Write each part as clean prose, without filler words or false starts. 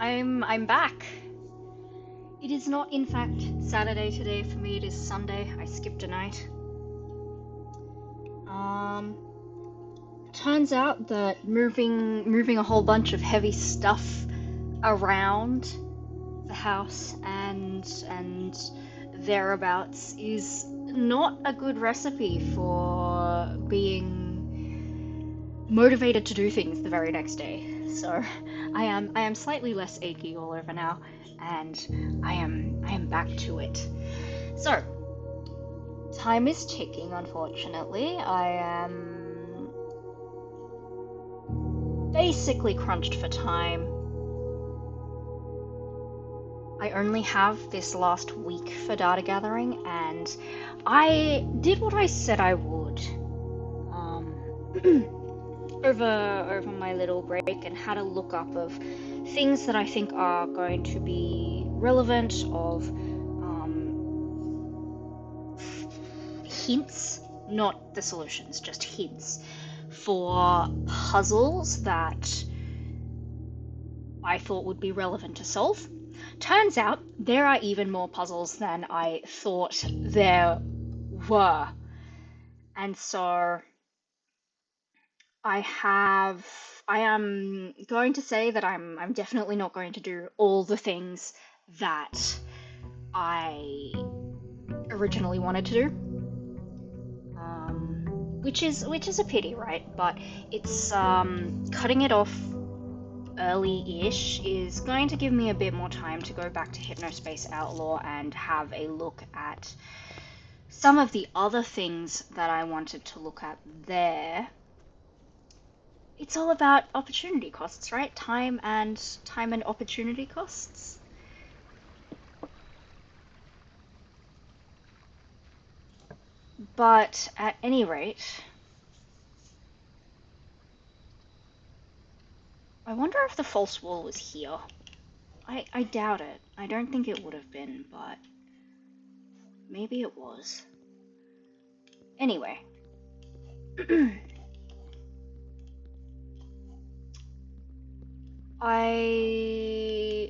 I'm back. It is not, in fact, Saturday today for me. It is Sunday. I skipped a night. Turns out that moving a whole bunch of heavy stuff around the house and thereabouts is not a good recipe for being motivated to do things the very next day. So I am slightly less achy all over now, and I am back to it. So time is ticking, unfortunately. I am basically crunched for time. I only have this last week for data gathering, and I did what I said I would over my little break, and had a look up of things that I think are going to be relevant, of hints, not the solutions, just hints for puzzles that I thought would be relevant to solve. Turns out there are even more puzzles than I thought there were. And so I am going to say that I'm definitely not going to do all the things that I originally wanted to do. Which is a pity, right? But it's cutting it off early-ish is going to give me a bit more time to go back to Hypnospace Outlaw and have a look at some of the other things that I wanted to look at there. It's all about opportunity costs, right? Time and opportunity costs. But at any rate, I wonder if the false wall was here. I doubt it. I don't think it would have been, but maybe it was. Anyway. I'm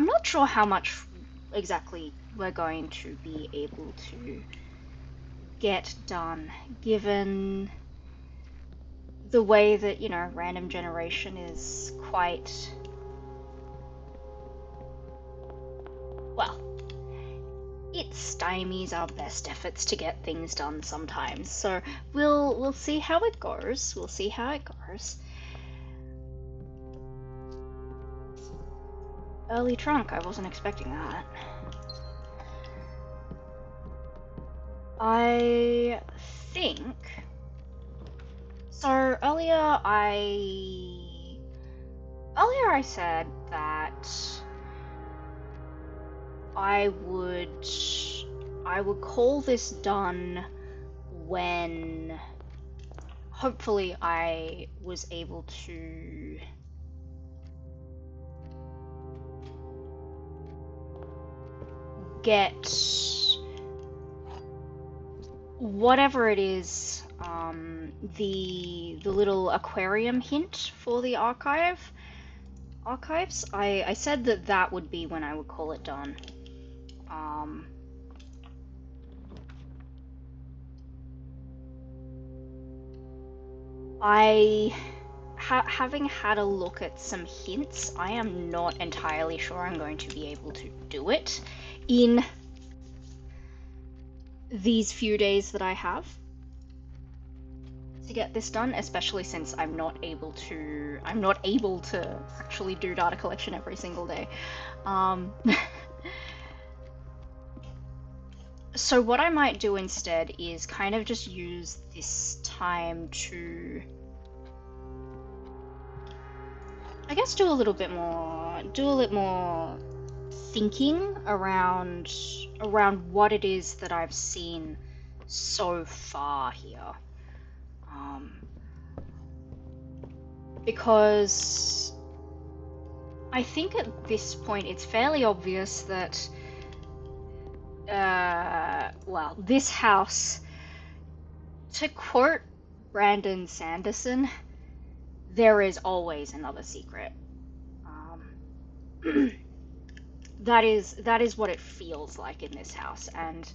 not sure how much exactly we're going to be able to get done, given the way that, random generation is quite, well, it stymies our best efforts to get things done sometimes. So we'll see how it goes. We'll see how it goes. Early trunk, I wasn't expecting that. I think... So earlier I said that I would call this done when hopefully I was able to get whatever it is, the little aquarium hint for the archives. I said that would be when I would call it done. Having had a look at some hints, I am not entirely sure I'm going to be able to do it in these few days that I have to get this done, especially since I'm not able to actually do data collection every single day. So what I might do instead is kind of just use this time to, I guess, do a little bit more thinking around what it is that I've seen so far here. Because I think at this point it's fairly obvious that this house, to quote Brandon Sanderson, there is always another secret. that is what it feels like in this house, and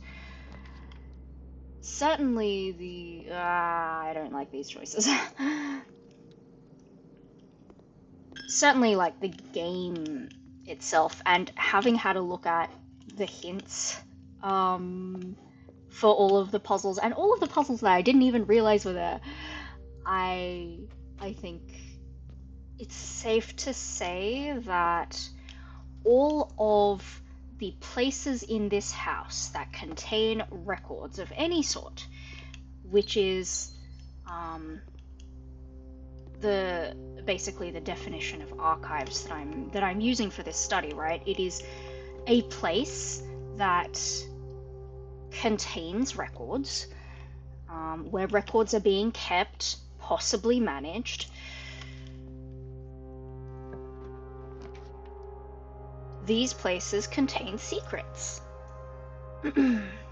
certainly I don't like these choices. Certainly, like, the game itself, and having had a look at the hints for all of the puzzles, and all of the puzzles that I didn't even realize were there, I think it's safe to say that all of the places in this house that contain records of any sort, which is basically the definition of archives that I'm using for this study, right? It is a place that contains records, where records are being kept, possibly managed. These places contain secrets.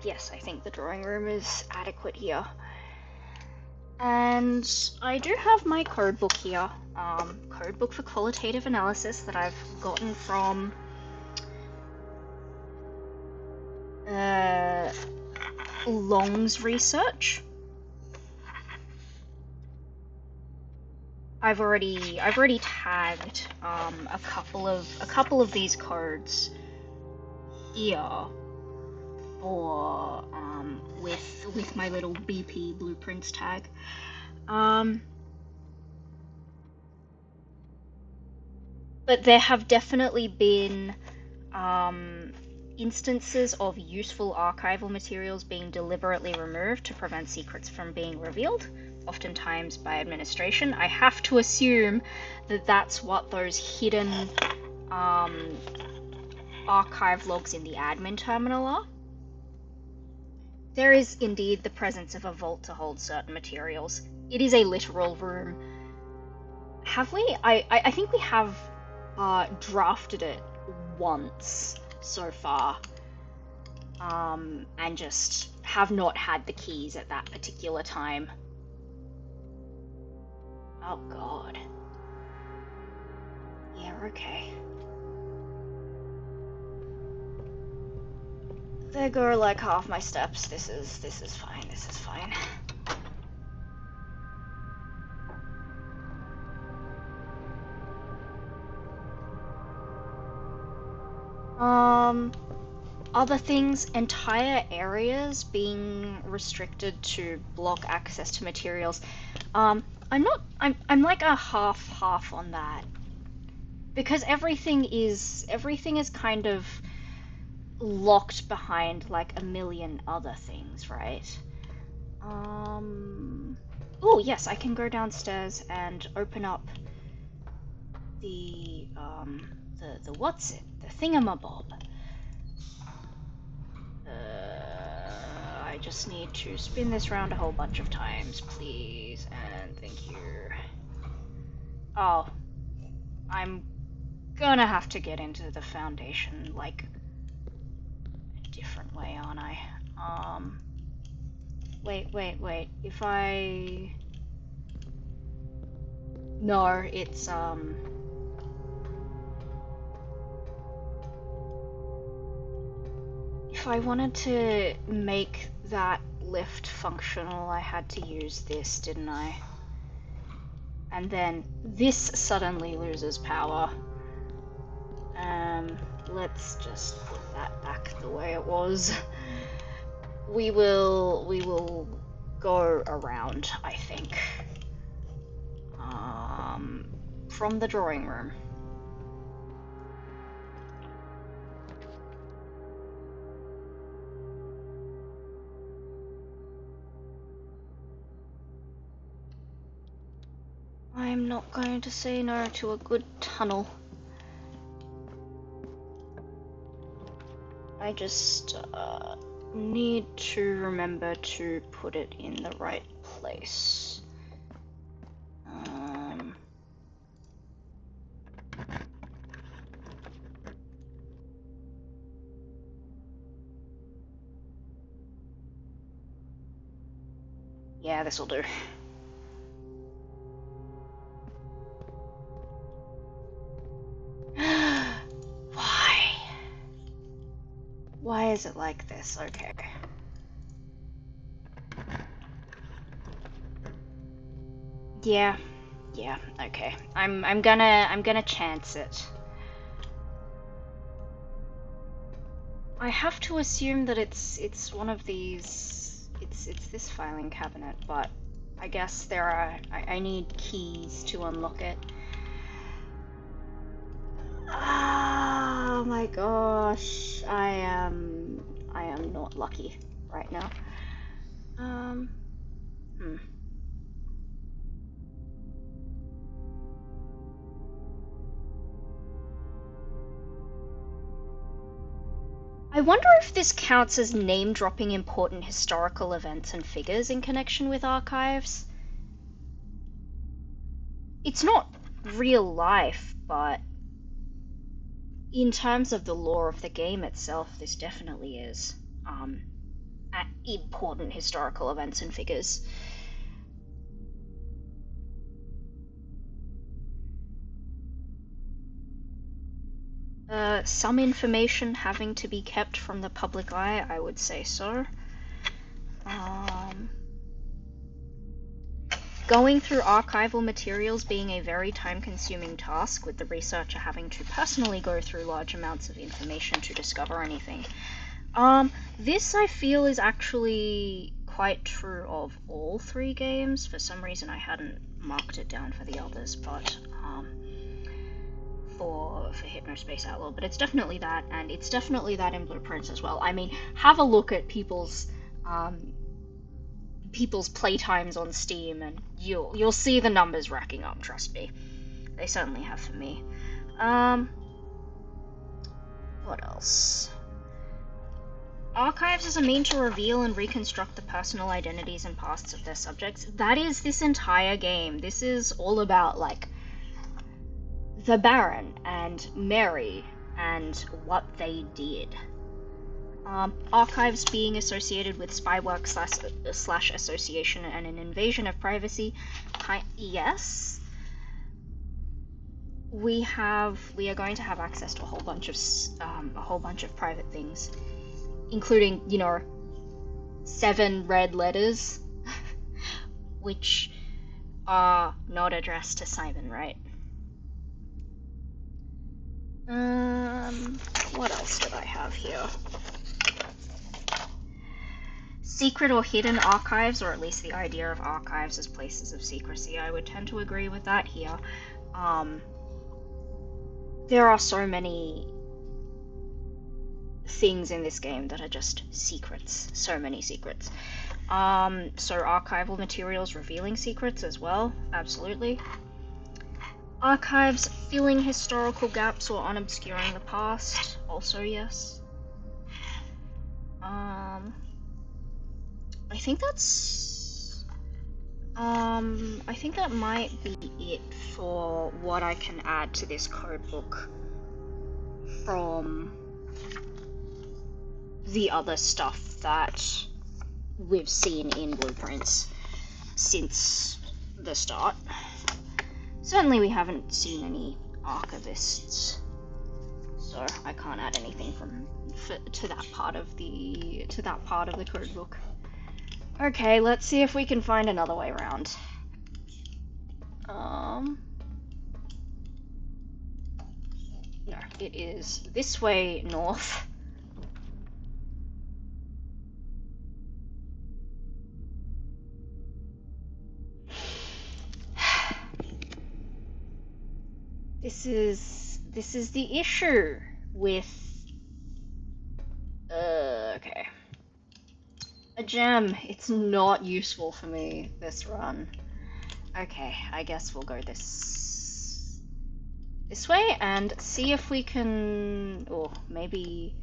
Yes, I think the drawing room is adequate here. And I do have my code book here, code book for qualitative analysis that I've gotten from Long's research. I've already tagged a couple of these codes here for with my little BP blueprints tag. But there have definitely been instances of useful archival materials being deliberately removed to prevent secrets from being revealed, oftentimes by administration. I have to assume that that's what those hidden archive logs in the admin terminal are. There is indeed the presence of a vault to hold certain materials. It is a literal room. Have we? I think we have drafted it once so far, and just have not had the keys at that particular time. Oh god. Yeah, okay. There go like half my steps. This is fine, this is fine. Other things, entire areas being restricted to block access to materials. I'm like a half on that. Because everything is kind of locked behind like a million other things, right? Oh yes, I can go downstairs and open up the what's it? The thingamabob. I just need to spin this round a whole bunch of times, please, and thank you. Oh, I'm gonna have to get into the foundation, like, a different way, aren't I? Wait, if I... No, it's, if I wanted to make that lift functional, I had to use this, didn't I? And then this suddenly loses power. Let's just put that back the way it was. We will go around, I think. From the drawing room. I'm not going to say no to a good tunnel. I just need to remember to put it in the right place. Yeah, this'll do. is it like this? Okay. Yeah. Yeah, okay. I'm gonna chance it. I have to assume that it's one of these it's this filing cabinet, but I guess there are I need keys to unlock it. Oh my gosh. I am not lucky right now. Hmm. I wonder if this counts as name dropping important historical events and figures in connection with archives. It's not real life, but in terms of the lore of the game itself, this definitely is important historical events and figures. Some information having to be kept from the public eye, I would say so. Going through archival materials being a very time-consuming task, with the researcher having to personally go through large amounts of information to discover anything. This I feel is actually quite true of all three games. For some reason I hadn't marked it down for the others, but for Hypnospace Outlaw, but it's definitely that, and it's definitely that in Blueprints as well. I mean, have a look at people's playtimes on Steam, and you'll see the numbers racking up. Trust me, they certainly have for me. What else? Archives as a mean to reveal and reconstruct the personal identities and pasts of their subjects. That is this entire game. This is all about, like, the Baron and Mary and what they did. Archives being associated with spy work slash association and an invasion of privacy. Yes. We are going to have access to a whole bunch of private things, including, 7 red letters, which are not addressed to Simon, right? What else did I have here? Secret or hidden archives, or at least the idea of archives as places of secrecy. I would tend to agree with that here. There are so many things in this game that are just secrets. So many secrets. So archival materials revealing secrets as well, absolutely. Archives filling historical gaps or unobscuring the past, also yes. I think that might be it for what I can add to this codebook from the other stuff that we've seen in Blueprints since the start. Certainly we haven't seen any archivists, so I can't add anything to that part of the codebook. Okay, let's see if we can find another way around. No, it is this way north. This is the issue with okay. A gem. It's not useful for me this run. Okay, I guess we'll go this way and see if we can, or maybe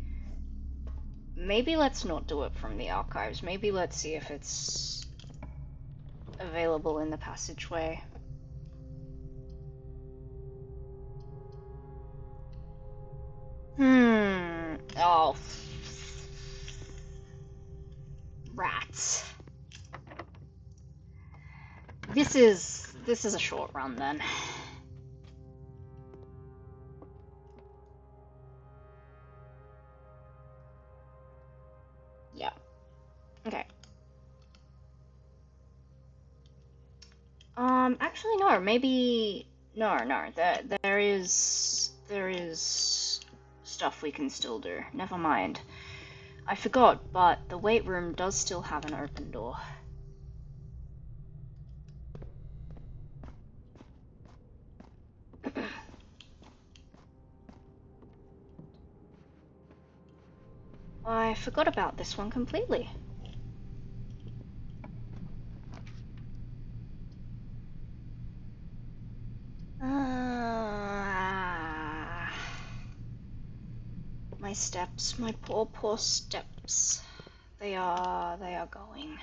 let's not do it from the archives. Maybe let's see if it's available in the passageway. Oh. Rats. This is a short run then. Actually, no. Maybe no. There is stuff we can still do. Never mind. I forgot, but the weight room does still have an open door. I forgot about this one completely. My steps, my poor steps. They are going.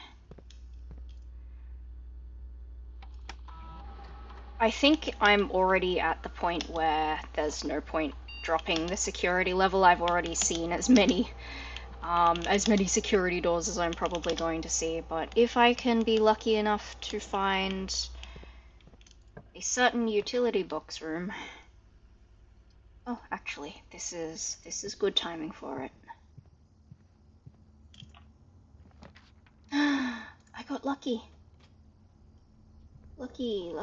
I think I'm already at the point where there's no point dropping the security level. I've already seen as many security doors as I'm probably going to see, but if I can be lucky enough to find a certain utility box room. Oh, actually, this is good timing for it. I got lucky. Lucky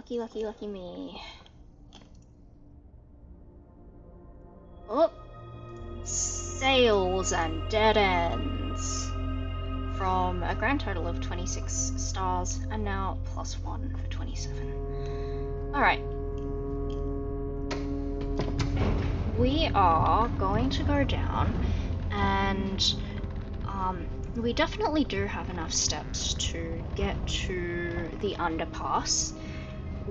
me. Oh! Sales and dead ends. From a grand total of 26 stars, and now +1 for 27. Alright. We are going to go down, and we definitely do have enough steps to get to the underpass,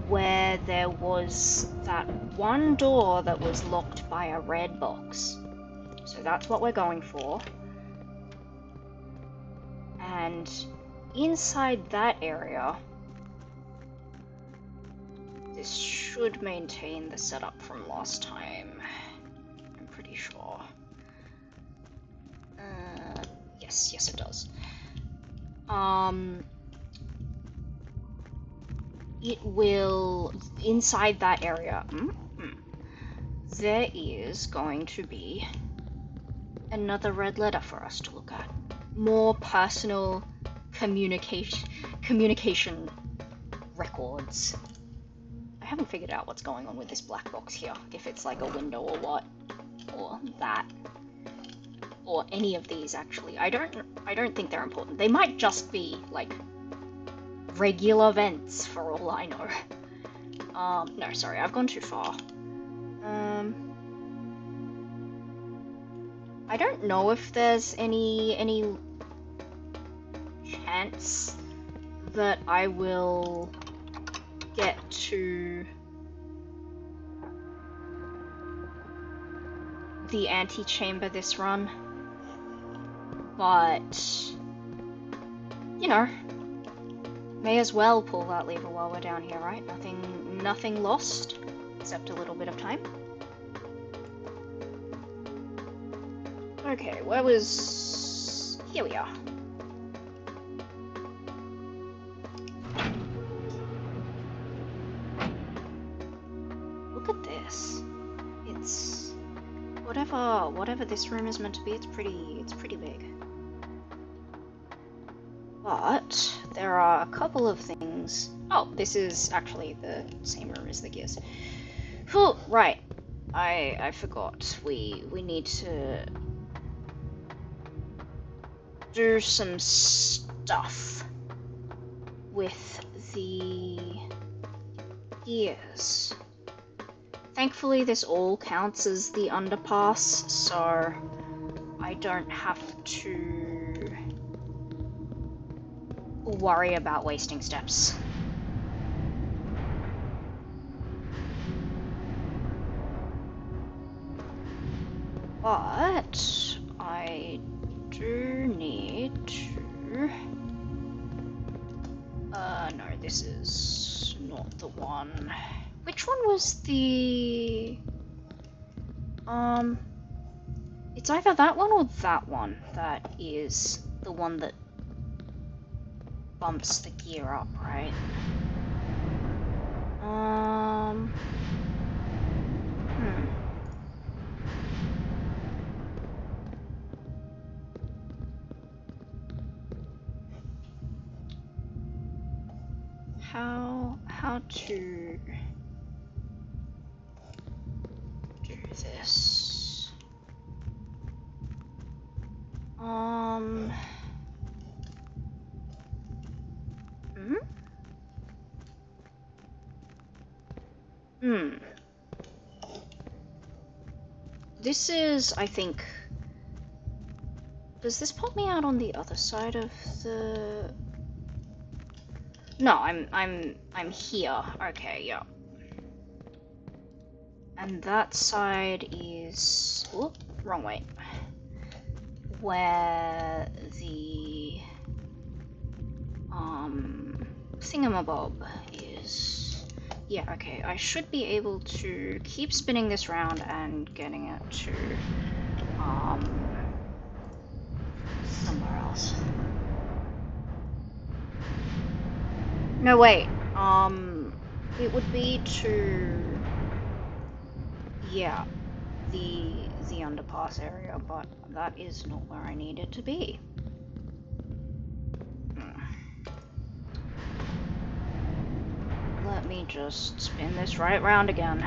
where there was that one door that was locked by a red box. So that's what we're going for. And inside that area, this should maintain the setup from last time. I'm pretty sure. Yes it does. It will, inside that area, there is going to be another red letter for us to look at. More personal communication records. I haven't figured out what's going on with this black box here, if it's like a window or what, or that, or any of these actually. I don't think they're important. They might just be like regular vents for all I know. No, sorry, I've gone too far. I don't know if there's any chance that I will get to the antechamber this run, but you know, may as well pull that lever while we're down here, right? Nothing lost, except a little bit of time. Okay, where was... Here we are. Look at this. It's... Whatever this room is meant to be, it's pretty big. But there are a couple of things... Oh, this is actually the same room as the gears. Whew, right. I forgot. We need to do some stuff with the gears. Thankfully, this all counts as the underpass, so I don't have to worry about wasting steps. But I do need to... no, this is not the one. Which one was the... It's either that one or that one that is the one that bumps the gear up, right? how to do this. Hmm? This is, I think... Does this put me out on the other side of the... No, I'm here. Okay, yeah. And that side is... Oop, wrong way. Where the... thingamabob is... Yeah, okay. I should be able to keep spinning this round and getting it to, somewhere else. No, wait. It would be to... Yeah, the underpass area, but that is not where I need it to be. Let me just spin this right round again.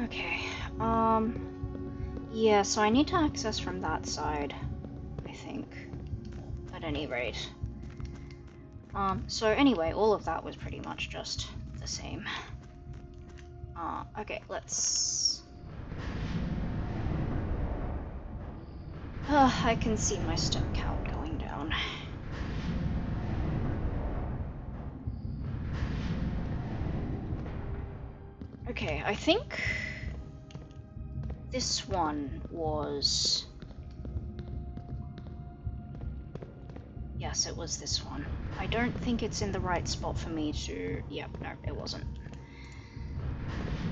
Okay, yeah, so I need to access from that side, I think, at any rate. So anyway, all of that was pretty much just the same. Okay, let's... I can see my step count going down. Okay, I think this one was... Yes, it was this one. I don't think it's in the right spot for me to... Yep, no, it wasn't.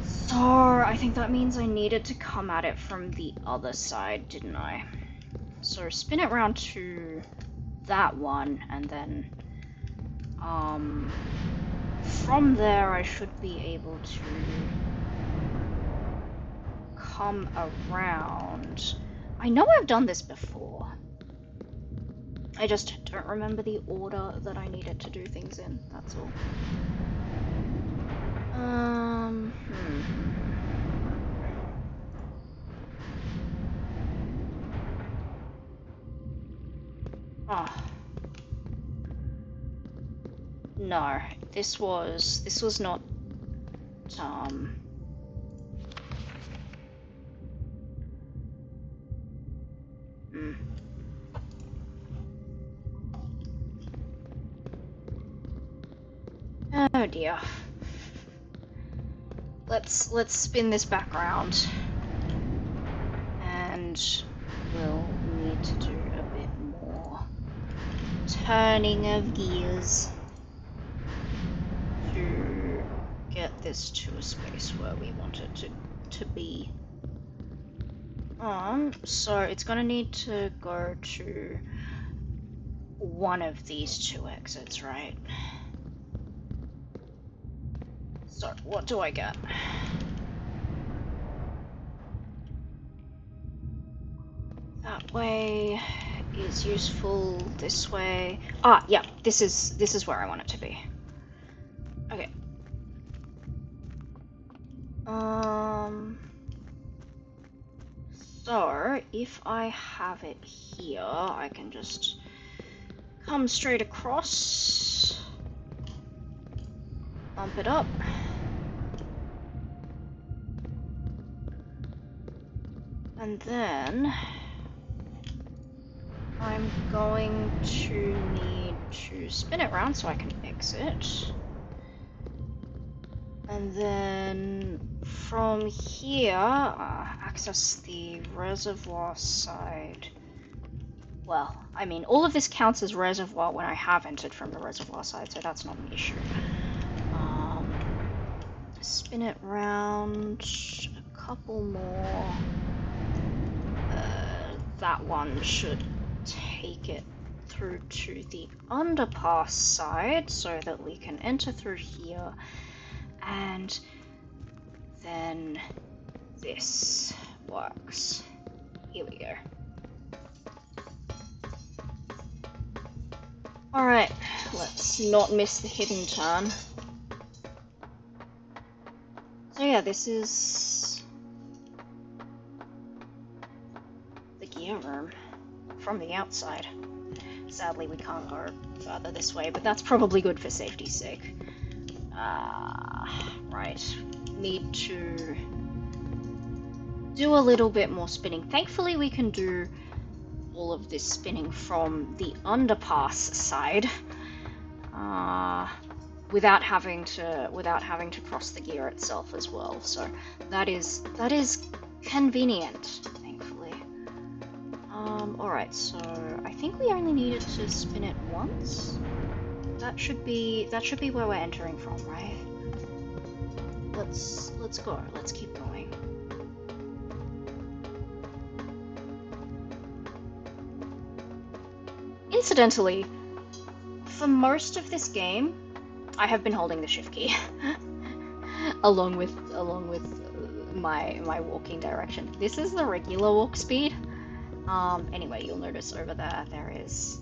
So, I think that means I needed to come at it from the other side, didn't I? So, spin it round to that one, and then... from there I should be able to... come around... I know I've done this before. I just don't remember the order that I needed to do things in, that's all. Oh. No, this was not, Oh dear. Let's spin this back round. And we'll need to do a bit more turning of gears to get this to a space where we want it to be. So it's gonna need to go to one of these two exits, right? So, what do I get? That way is useful, this way... Ah, yeah, this is where I want it to be. Okay. So, if I have it here, I can just come straight across, bump it up, and then I'm going to need to spin it around so I can exit. And then from here, access the reservoir side. Well, I mean, all of this counts as reservoir when I have entered from the reservoir side, so that's not an issue. Spin it round a couple more. That one should take it through to the underpass side so that we can enter through here, and then this works. Here we go. Alright, let's not miss the hidden turn. So yeah, this is the gear room from the outside. Sadly, we can't go further this way, but that's probably good for safety's sake. Right. Need to do a little bit more spinning. Thankfully, we can do all of this spinning from the underpass side, without having to cross the gear itself as well. So that is convenient, thankfully. Alright, so I think we only needed to spin it once. That should be where we're entering from, right? Let's go. Let's keep going. Incidentally, for most of this game, I have been holding the shift key, along with my walking direction. This is the regular walk speed. Anyway, you'll notice over there is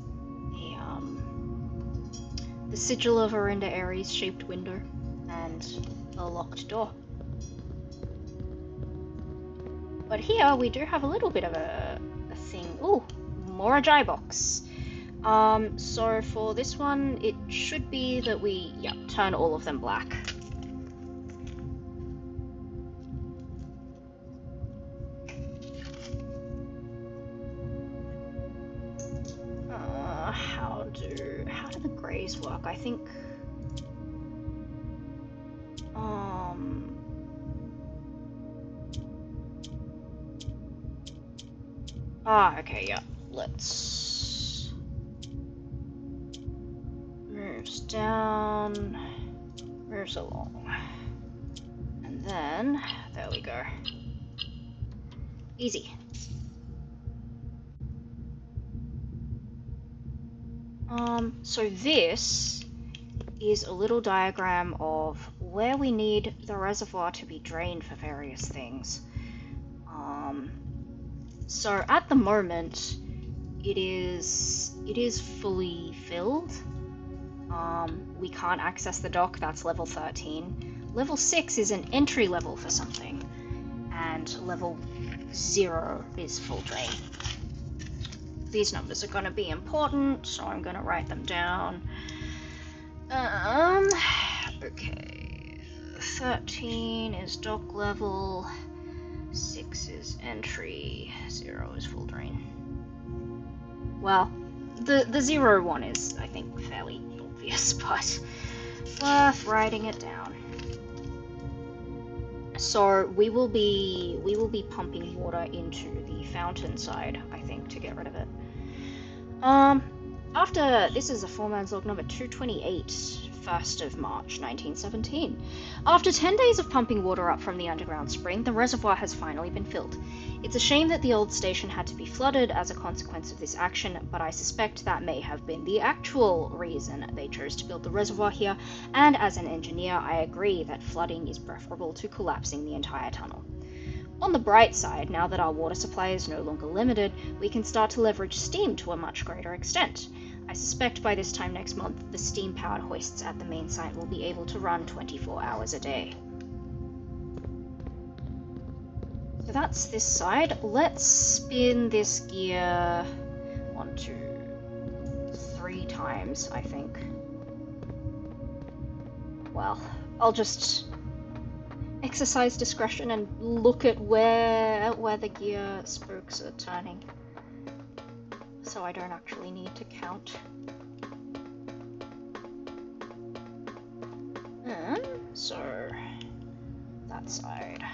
the sigil of Orinda Ares shaped window and a locked door. But here we do have a little bit of a thing. Ooh, more Ajay box. So for this one, it should be that we, turn all of them black. How do the greys work? I think, okay, yeah, let's moves down, moves along, and then, there we go. Easy. So this is a little diagram of where we need the reservoir to be drained for various things. So at the moment, it is fully filled. We can't access the dock, that's level 13. Level 6 is an entry level for something, and level 0 is full drain. These numbers are going to be important, so I'm going to write them down. Okay. 13 is dock level, 6 is entry, 0 is full drain. Well, the 0 one is, I think, fairly obvious, but worth writing it down. So we will be pumping water into the fountain side, I think, to get rid of it. This is a foreman's log number 228, 1st of March 1917. After 10 days of pumping water up from the underground spring, the reservoir has finally been filled. It's a shame that the old station had to be flooded as a consequence of this action, but I suspect that may have been the actual reason they chose to build the reservoir here, and as an engineer, I agree that flooding is preferable to collapsing the entire tunnel. On the bright side, now that our water supply is no longer limited, we can start to leverage steam to a much greater extent. I suspect by this time next month, the steam-powered hoists at the main site will be able to run 24 hours a day. So that's this side. Let's spin this gear 1, 2, 3 times, I think. Well, I'll just exercise discretion and look at where the gear spokes are turning, so I don't actually need to count. So that side.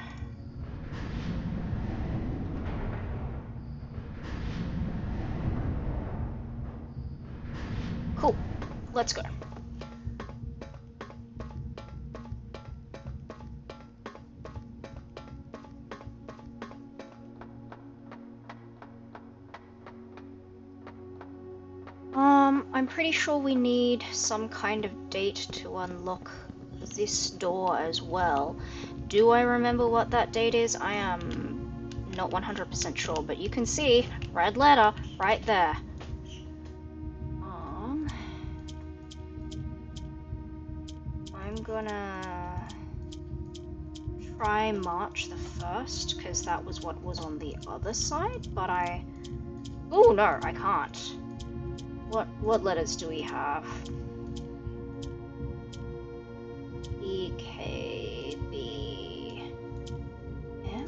Cool. Let's go. I'm pretty sure we need some kind of date to unlock this door as well. Do I remember what that date is? I am not 100% sure, but you can see red letter right there. I'm gonna try March the 1st, because that was what was on the other side, but oh no, I can't. What letters do we have? E, K, B, M?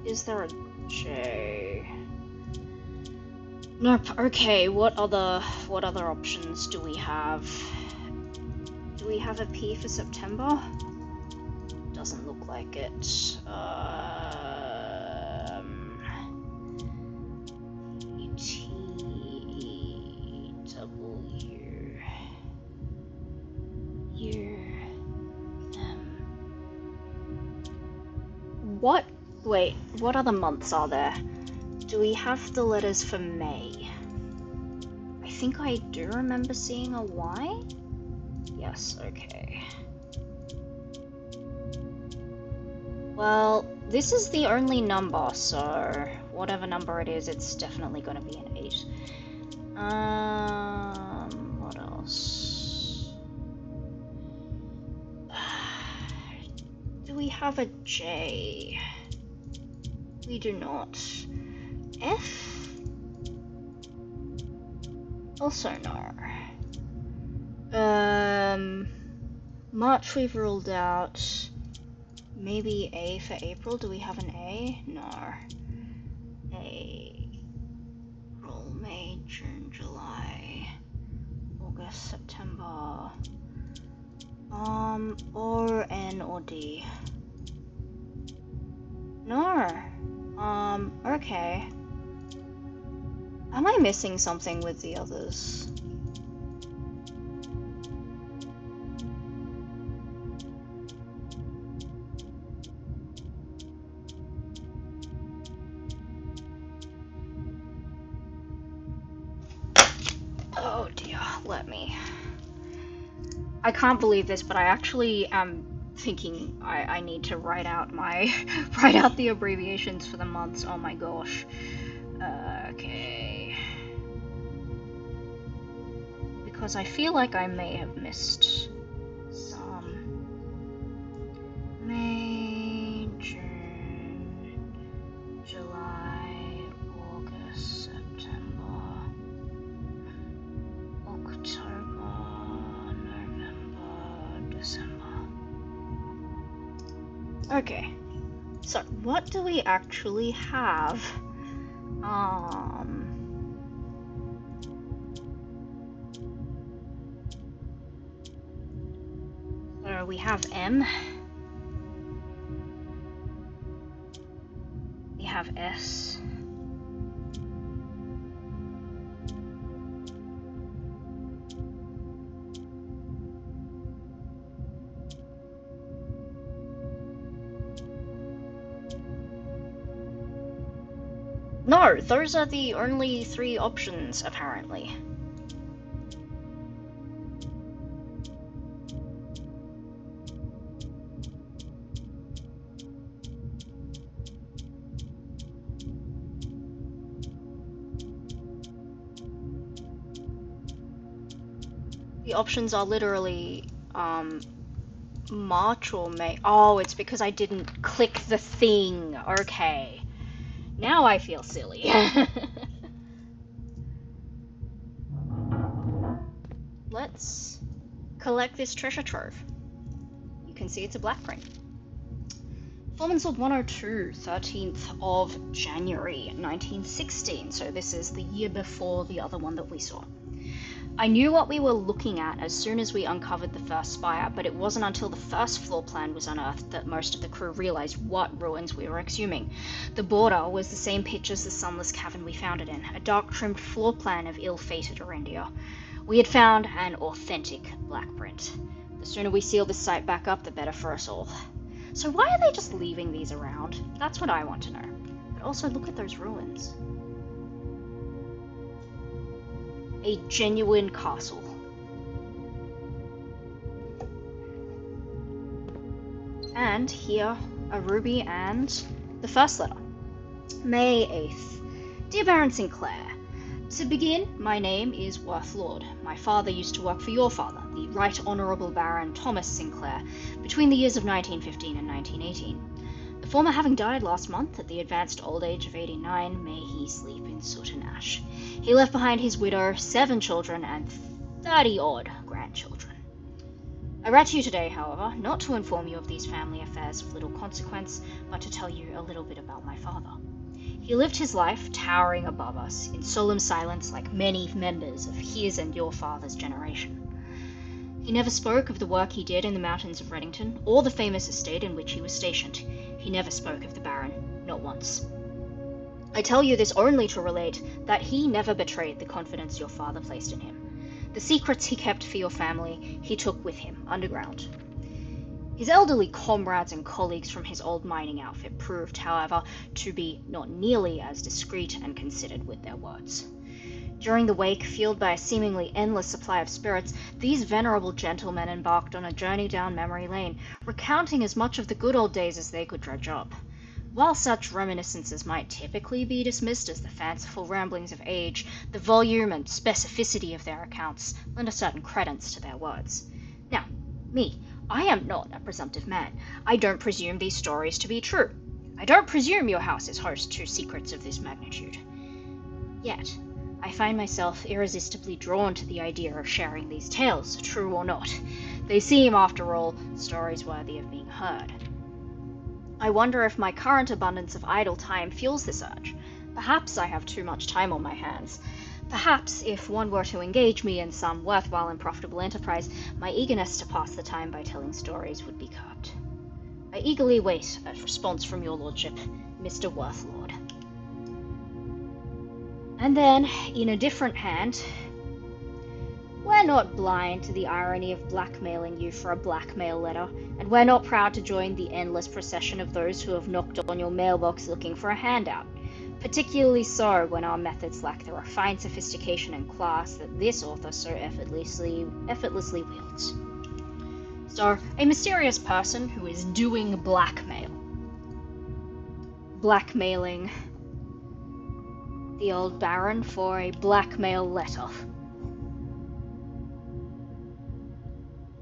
Is there a J? Nope. Okay, what other options do we have? Do we have a P for September? Doesn't look like it. T, W, U, M. What? Wait, what other months are there? Do we have the letters for May? I think I do remember seeing a Y? Yes, okay. Well, this is the only number, so whatever number it is, it's definitely going to be an 8. What else? Do we have a J? We do not. F? Also no. March we've ruled out. Maybe A for April. Do we have an A? No. April, May, June, July, August, September. Or N or D. No. Okay. Am I missing something with the others? Oh dear, let me. I can't believe this, but I actually am thinking I need to write out the abbreviations for the months. Oh my gosh. Okay. Because I feel like I may have missed some. May, June, July, August, September, October, November, December. Okay. So, what do we actually have? So we have M. We have S. No, those are the only 3 options, apparently. The options are literally, March or May. Oh, it's because I didn't click the thing. Okay. Now I feel silly. Let's collect this treasure trove. You can see it's a black print. Performance of 102, 13th of January 1916. So this is the year before the other one that we saw. I knew what we were looking at as soon as we uncovered the first spire, but it wasn't until the first floor plan was unearthed that most of the crew realized what ruins we were exhuming. The border was the same pitch as the sunless cavern we found it in, a dark-trimmed floor plan of ill-fated Erendia. We had found an authentic black print. The sooner we seal this site back up, the better for us all. So why are they just leaving these around? That's what I want to know. But also look at those ruins. A genuine castle. And here are Ruby and the first letter. May 8th. Dear Baron Sinclair, to begin, my name is Worthlord. My father used to work for your father, the Right Honourable Baron Thomas Sinclair, between the years of 1915 and 1918. The former having died last month at the advanced old age of 89, may he sleep in soot and ash. He left behind his widow, 7 children, and 30-odd grandchildren. I write to you today, however, not to inform you of these family affairs of little consequence, but to tell you a little bit about my father. He lived his life towering above us, in solemn silence like many members of his and your father's generation. He never spoke of the work he did in the mountains of Reddington, or the famous estate in which he was stationed. He never spoke of the Baron, not once. I tell you this only to relate that he never betrayed the confidence your father placed in him. The secrets he kept for your family, he took with him, underground. His elderly comrades and colleagues from his old mining outfit proved, however, to be not nearly as discreet and considered with their words. During the wake, fueled by a seemingly endless supply of spirits, these venerable gentlemen embarked on a journey down memory lane, recounting as much of the good old days as they could dredge up. While such reminiscences might typically be dismissed as the fanciful ramblings of age, the volume and specificity of their accounts lend a certain credence to their words. Now, me, I am not a presumptive man. I don't presume these stories to be true. I don't presume your house is host to secrets of this magnitude. Yet, I find myself irresistibly drawn to the idea of sharing these tales, true or not. They seem, after all, stories worthy of being heard. I wonder if my current abundance of idle time fuels this urge. Perhaps I have too much time on my hands. Perhaps, if one were to engage me in some worthwhile and profitable enterprise, my eagerness to pass the time by telling stories would be curbed. I eagerly wait a response from your lordship, Mr. Worthlord. And then, in a different hand, we're not blind to the irony of blackmailing you for a blackmail letter, and we're not proud to join the endless procession of those who have knocked on your mailbox looking for a handout. Particularly so when our methods lack the refined sophistication and class that this author so effortlessly wields. So, a mysterious person who is doing blackmail. Blackmailing the old Baron for a blackmail letter.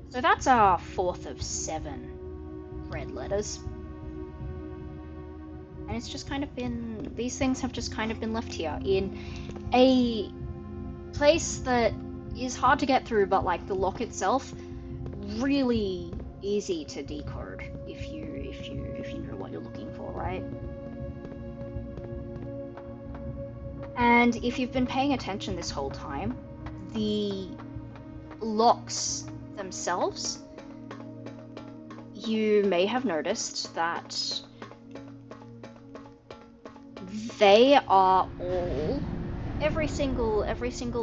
So that's our 4th of 7 red letters. And it's just kind of been, these things have just kind of been left here in a place that is hard to get through, but like the lock itself, really easy to decode if you know what you're looking for, right? And if you've been paying attention this whole time, the locks themselves, you may have noticed that they are all, every single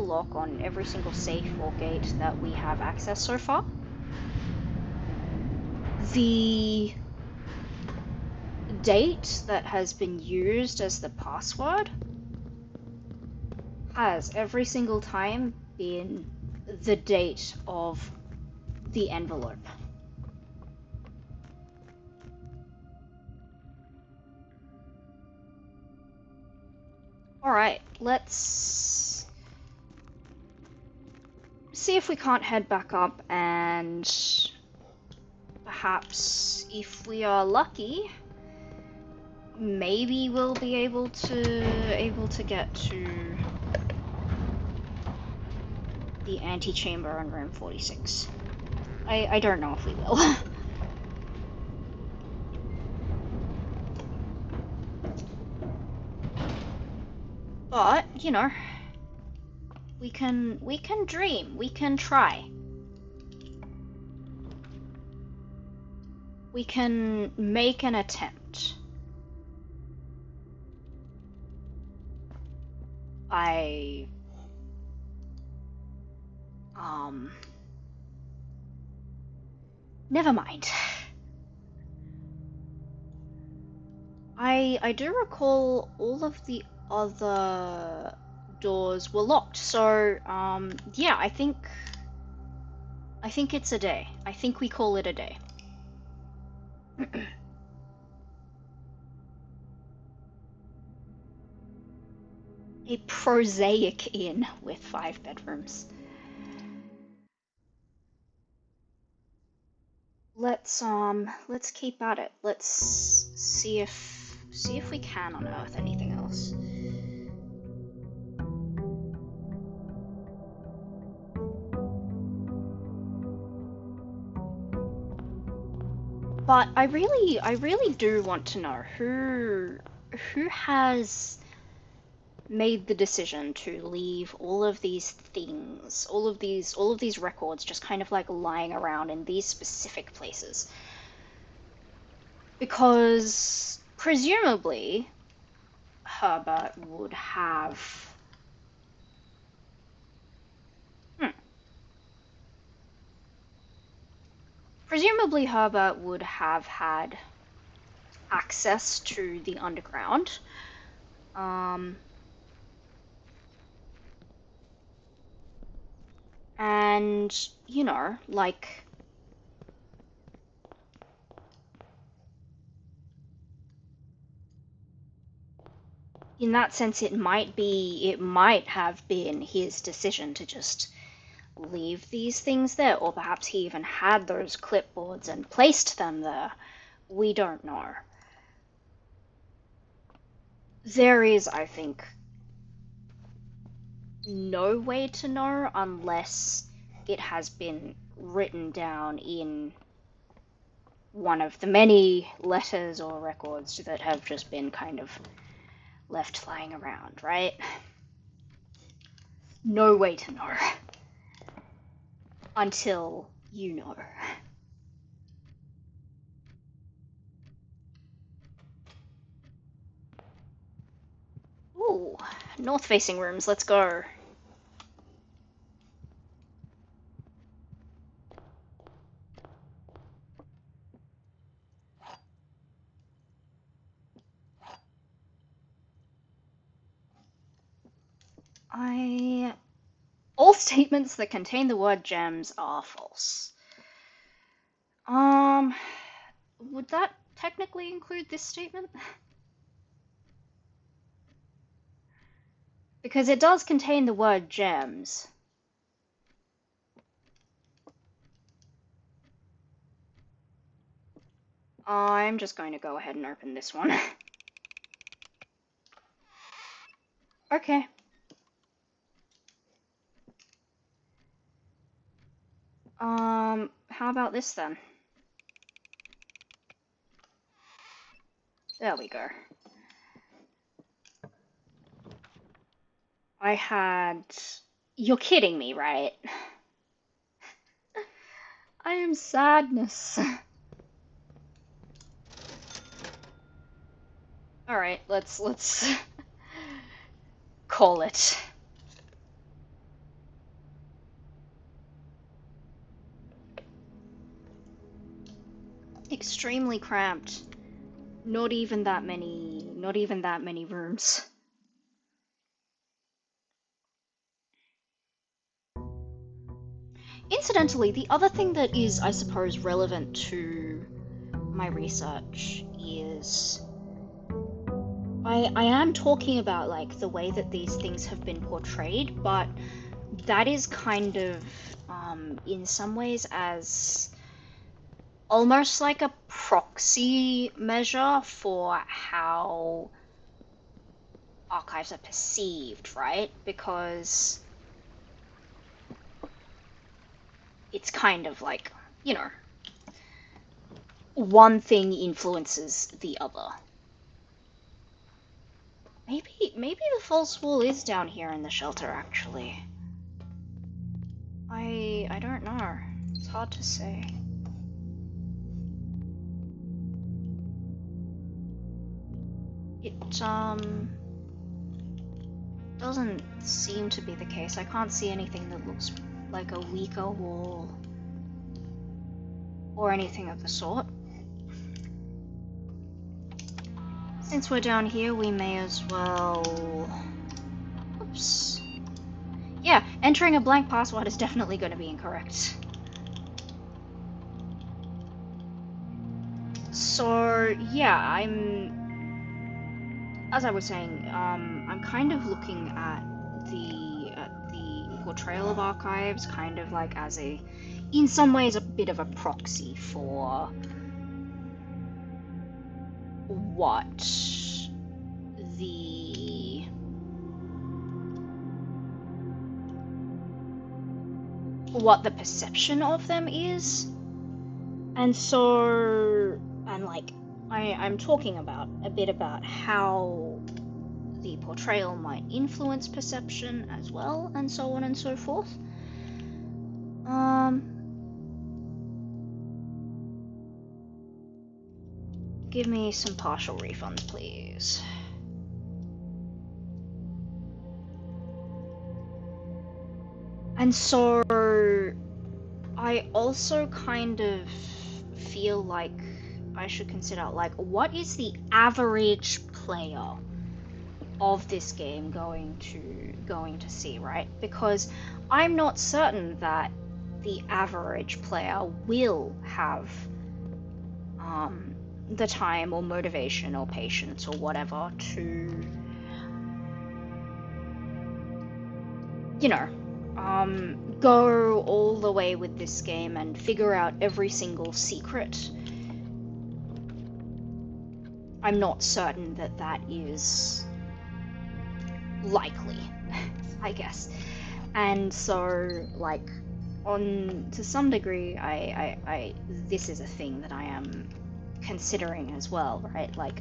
lock on every single safe or gate that we have access so far, the date that has been used as the password has every single time been the date of the envelope. Alright, let's see if we can't head back up, and perhaps if we are lucky, maybe we'll be able to get to the antechamber in room 46. I don't know if we will. But, you know, we can dream, we can try. We can make an attempt. Never mind. I do recall all of the other doors were locked, so yeah, I think it's a day. I think we call it a day. A prosaic inn with 5 bedrooms. Let's keep at it. Let's see if we can unearth anything else. But I really do want to know who has made the decision to leave all of these things, all of these records just kind of like lying around in these specific places. Because presumably Herbert would have presumably Herbert would have had access to the underground. And, you know, like, in that sense, it might have been his decision to just leave these things there, or perhaps he even had those clipboards and placed them there. We don't know. There is, I think, no way to know unless it has been written down in one of the many letters or records that have just been kind of left lying around, right? No way to know. Until you know. Ooh, north-facing rooms, let's go. All statements that contain the word gems are false. Would that technically include this statement? Because it does contain the word gems. I'm just going to go ahead and open this one. Okay. How about this then? There we go. I had... You're kidding me, right? I am sadness. Alright, let's call it. Extremely cramped. Not even that many rooms. Incidentally, the other thing that is, I suppose, relevant to my research is I am talking about like the way that these things have been portrayed, but that is kind of in some ways as almost like a proxy measure for how archives are perceived, right? Because it's kind of like, you know, one thing influences the other. Maybe the false wall is down here in the shelter, actually. I don't know. It's hard to say. It, doesn't seem to be the case. I can't see anything that looks like a weaker wall or anything of the sort. Since we're down here, we may as well... Oops. Yeah, entering a blank password is definitely going to be incorrect. So yeah, as I was saying, I'm kind of looking at the portrayal of archives kind of like as in some ways, a bit of a proxy for what the perception of them is. And so, and like, I'm talking about a bit about how the portrayal might influence perception as well, and so on and so forth. Give me some partial refunds, please. And so, I also kind of feel like I should consider, like, what is the average player of this game going to see, right? Because I'm not certain that the average player will have the time or motivation or patience or whatever to, you know, go all the way with this game and figure out every single secret. I'm not certain that that is likely, I guess. And so, like, to some degree, I this is a thing that I am considering as well, right? Like,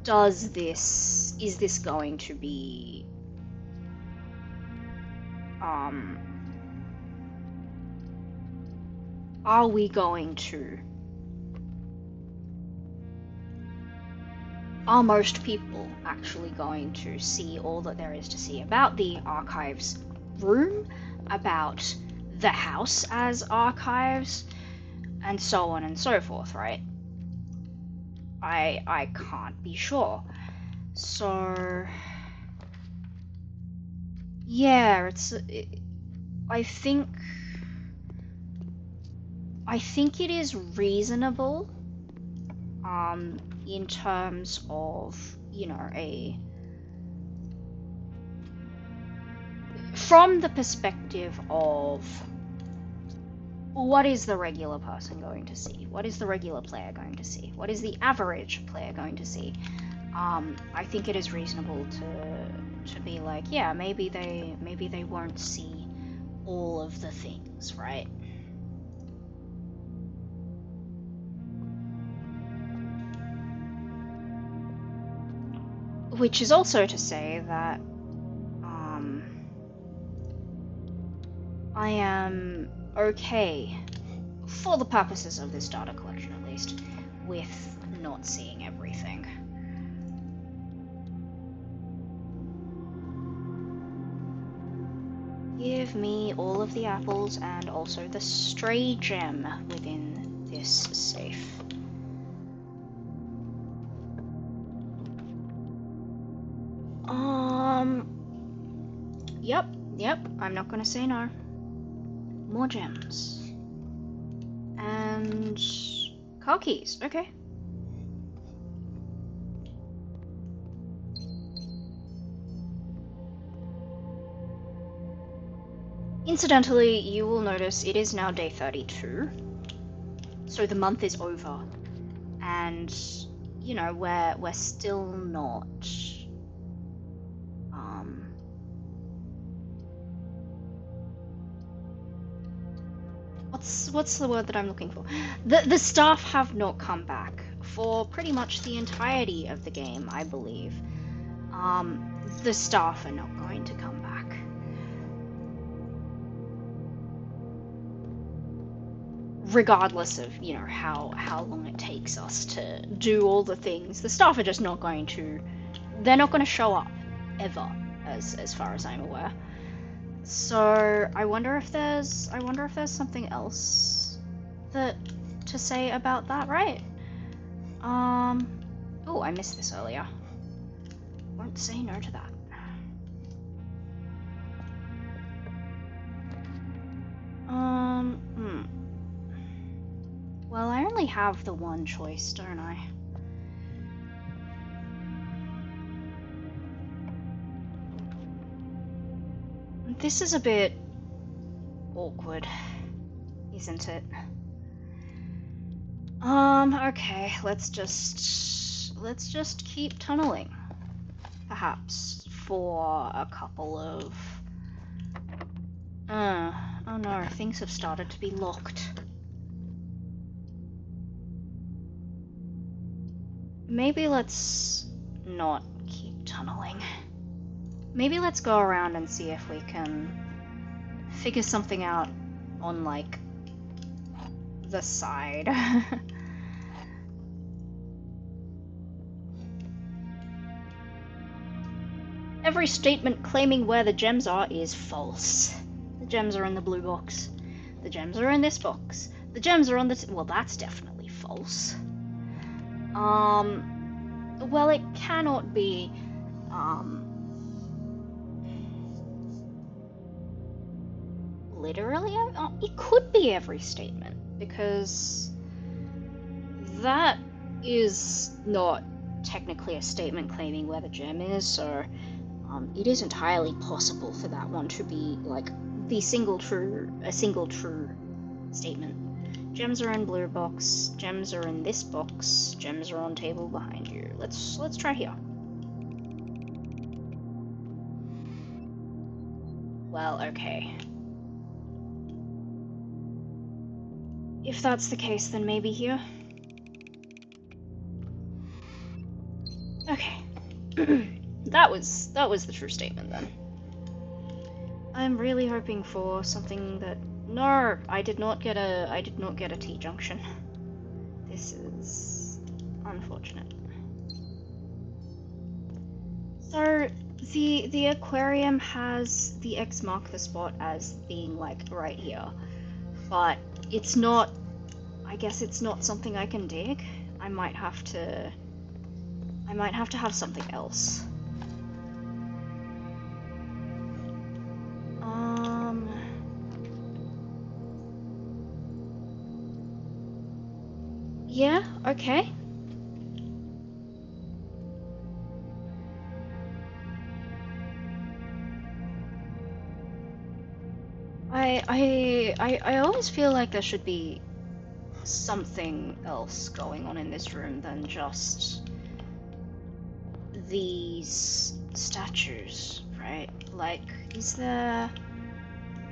is this going to be, are we going to, are most people actually going to see all that there is to see about the archives room, about the house as archives, and so on and so forth, right? I can't be sure. So yeah, I think it is reasonable in terms of, you know, from the perspective of what is the regular person going to see? What is the regular player going to see? What is the average player going to see? I think it is reasonable to be like, yeah, maybe they won't see all of the things, right? Which is also to say that I am okay, for the purposes of this data collection at least, with not seeing everything. Give me all of the apples and also the stray gem within this safe. Yep, I'm not gonna say no. More gems. And car keys, okay. Incidentally, you will notice it is now day 32. So the month is over. And, you know, we're still not what's the word that I'm looking for? The staff have not come back for pretty much the entirety of the game, I believe. The staff are not going to come back. Regardless of, you know, how long it takes us to do all the things, the staff are just not going to, they're not going to show up ever, as far as I'm aware. So I wonder if there's something else to say about that, right? Oh, I missed this earlier. Won't say no to that. Well, I only have the one choice, don't I? This is a bit awkward, isn't it? Okay, let's just keep tunneling. Perhaps for a couple of... oh no, things have started to be locked. Maybe let's not keep tunneling. Maybe let's go around and see if we can figure something out on, like, the side. Every statement claiming where the gems are is false. The gems are in the blue box. The gems are in this box. The gems are on the... well, that's definitely false. Well, it cannot be, literally, it could be every statement, because that is not technically a statement claiming where the gem is, so it is entirely possible for that one to be, like, a single true statement. Gems are in blue box, gems are in this box, gems are on table behind you. Let's try here. Well, okay. If that's the case, then maybe here. Okay. that was the true statement then. I'm really hoping for something that... no, I did not get a T-junction. This is unfortunate. So the aquarium has the X mark the spot as being, like, right here, but it's not... I guess it's not something I can dig. I might have to have something else. Yeah, okay. I always feel like there should be something else going on in this room than just these statues, right? Like, is there...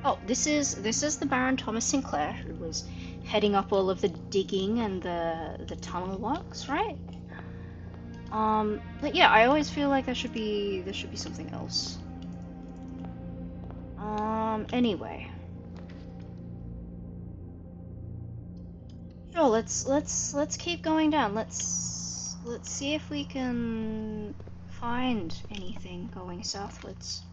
oh, this is the Baron Thomas Sinclair, who was heading up all of the digging and the tunnel works, right? But yeah, I always feel like there should be something else. Anyway. Sure, let's keep going down. Let's see if we can find anything going southwards.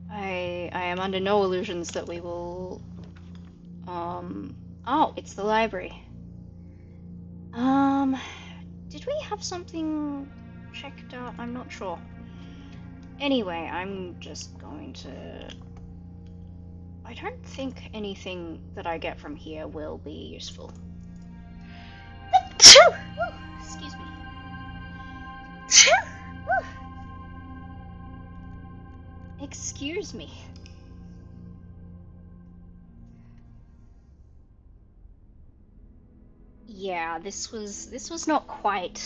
I am under no illusions that we will... oh, it's the library. Did we have something checked out? I'm not sure. Anyway, I'm just going to... I don't think anything that I get from here will be useful. Excuse me. Excuse me. Yeah, this was not quite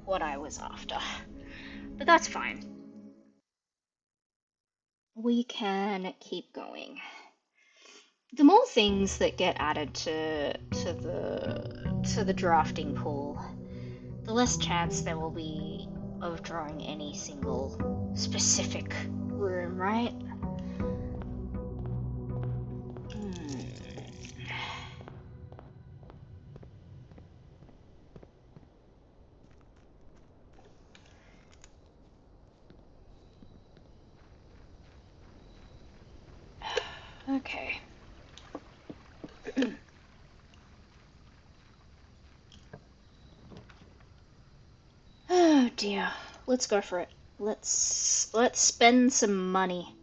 what I was after. But that's fine. We can keep going. The more things that get added to the drafting pool, the less chance there will be of drawing any single specific room, right? Okay. Oh dear. Let's go for it. Let's spend some money.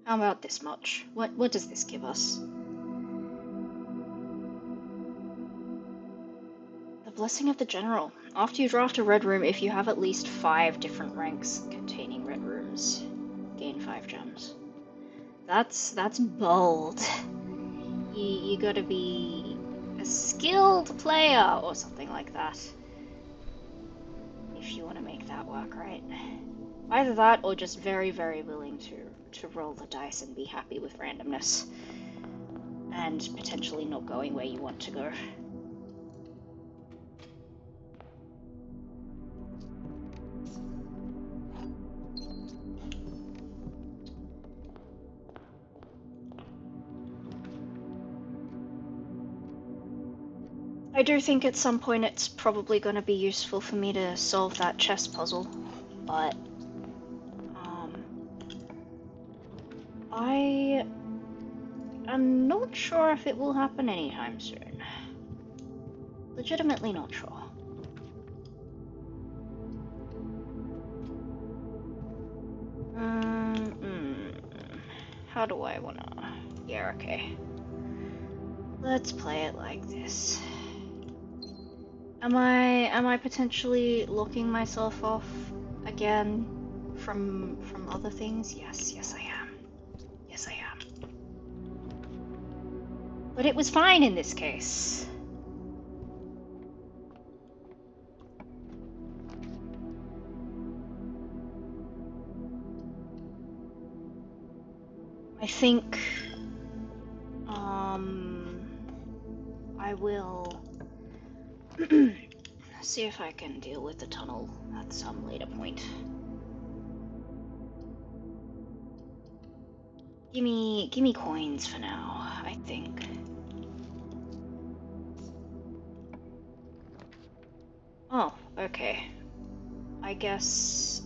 How about this much? What does this give us? The Blessing of the General. After you draft a red room, if you have at least 5 different ranks containing red rooms, gain 5 gems. That's bold. You gotta be a skilled player or something like that if you want to make that work, right? Either that or just very, very willing to roll the dice and be happy with randomness and potentially not going where you want to go. I do think at some point it's probably going to be useful for me to solve that chess puzzle, but I'm not sure if it will happen anytime soon. Legitimately not sure. How do I wanna... Yeah, okay. Let's play it like this. Am I potentially locking myself off again from other things? Yes I am. Yes I am. But it was fine in this case. I think I will see if I can deal with the tunnel at some later point. Give me coins for now, I think. Oh, okay. I guess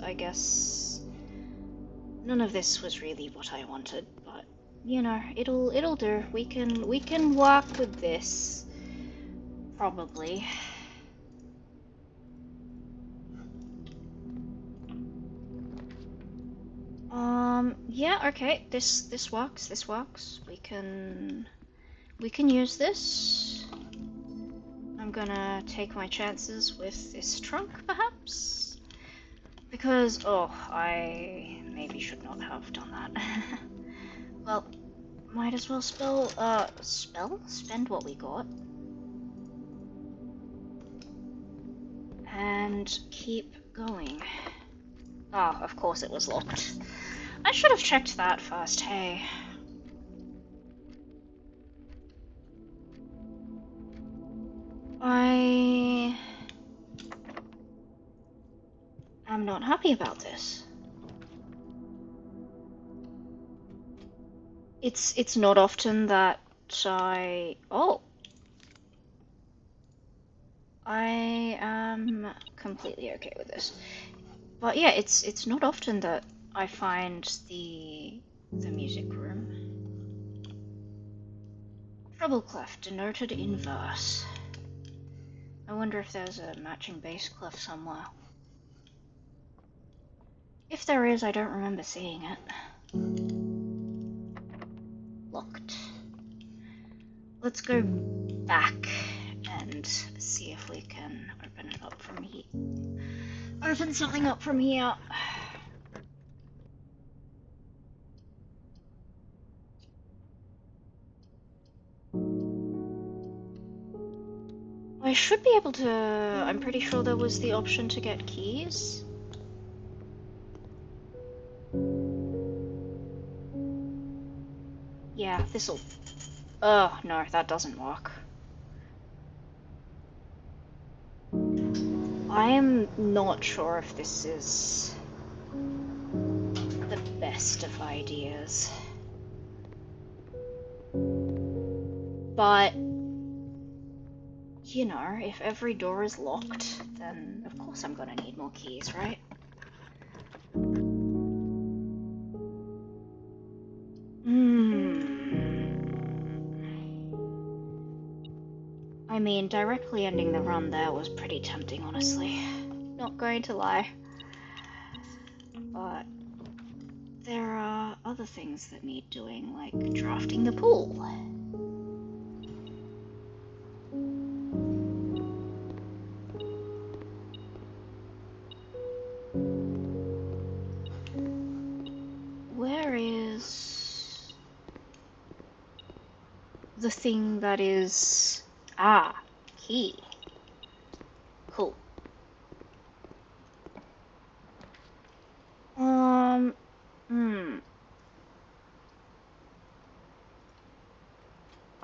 none of this was really what I wanted, but you know, it'll do. We can work with this. Probably. Yeah, okay. This works. This works. We can use this. I'm gonna take my chances with this trunk, perhaps? Because, oh, I maybe should not have done that. Well, might as well spend what we got. And keep going. Oh, of course it was locked. I should have checked that first, hey. I am not happy about this. It's not often that I am completely okay with this. But yeah, it's not often that I find the music room. Treble clef denoted in verse. I wonder if there's a matching bass clef somewhere. If there is, I don't remember seeing it. Locked. Let's go back and see if we can open it up from here. Open something up from here. I should be able to... I'm pretty sure there was the option to get keys. Yeah, this'll... Oh, no, that doesn't work. I am not sure if this is the best of ideas. But, you know, if every door is locked, then of course I'm gonna need more keys, right? I mean, directly ending the run there was pretty tempting, honestly. Not going to lie. But there are other things that need doing, like drafting the pool. Where is the thing that is... Ah, key. Cool.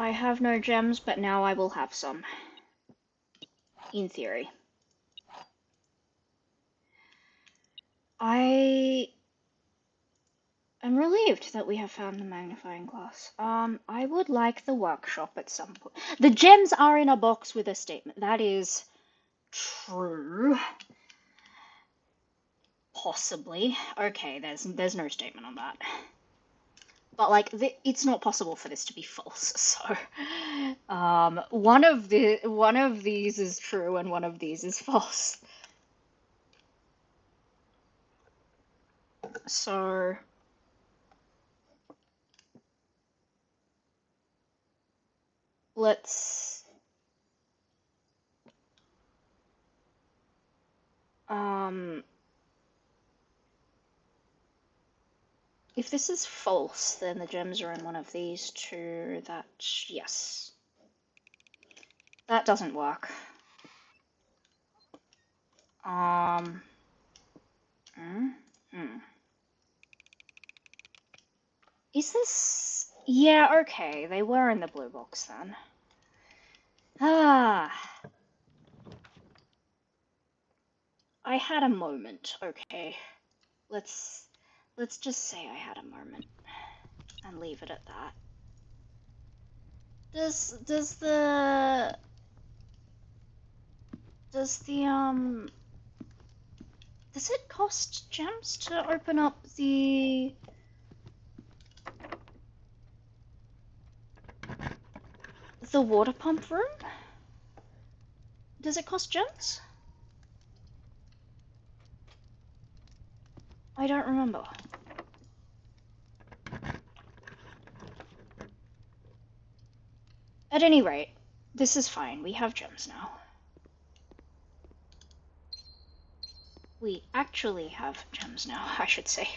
I have no gems, but now I will have some. In theory. I am relieved that we have found the magnifying glass. I would like the workshop at some point. The gems are in a box with a statement. That is true. Possibly. Okay, there's no statement on that. But like, it's not possible for this to be false. So, one of these is true and one of these is false. So, let's if this is false, then the gems are in one of these two. That, yes. That doesn't work. Is this... Yeah, okay, they were in the blue box then. Ah. I had a moment, okay. Let's just say I had a moment. And leave it at that. Does it cost gems to open up the water pump room? Does it cost gems? I don't remember. At any rate, this is fine. We have gems now. We actually have gems now, I should say.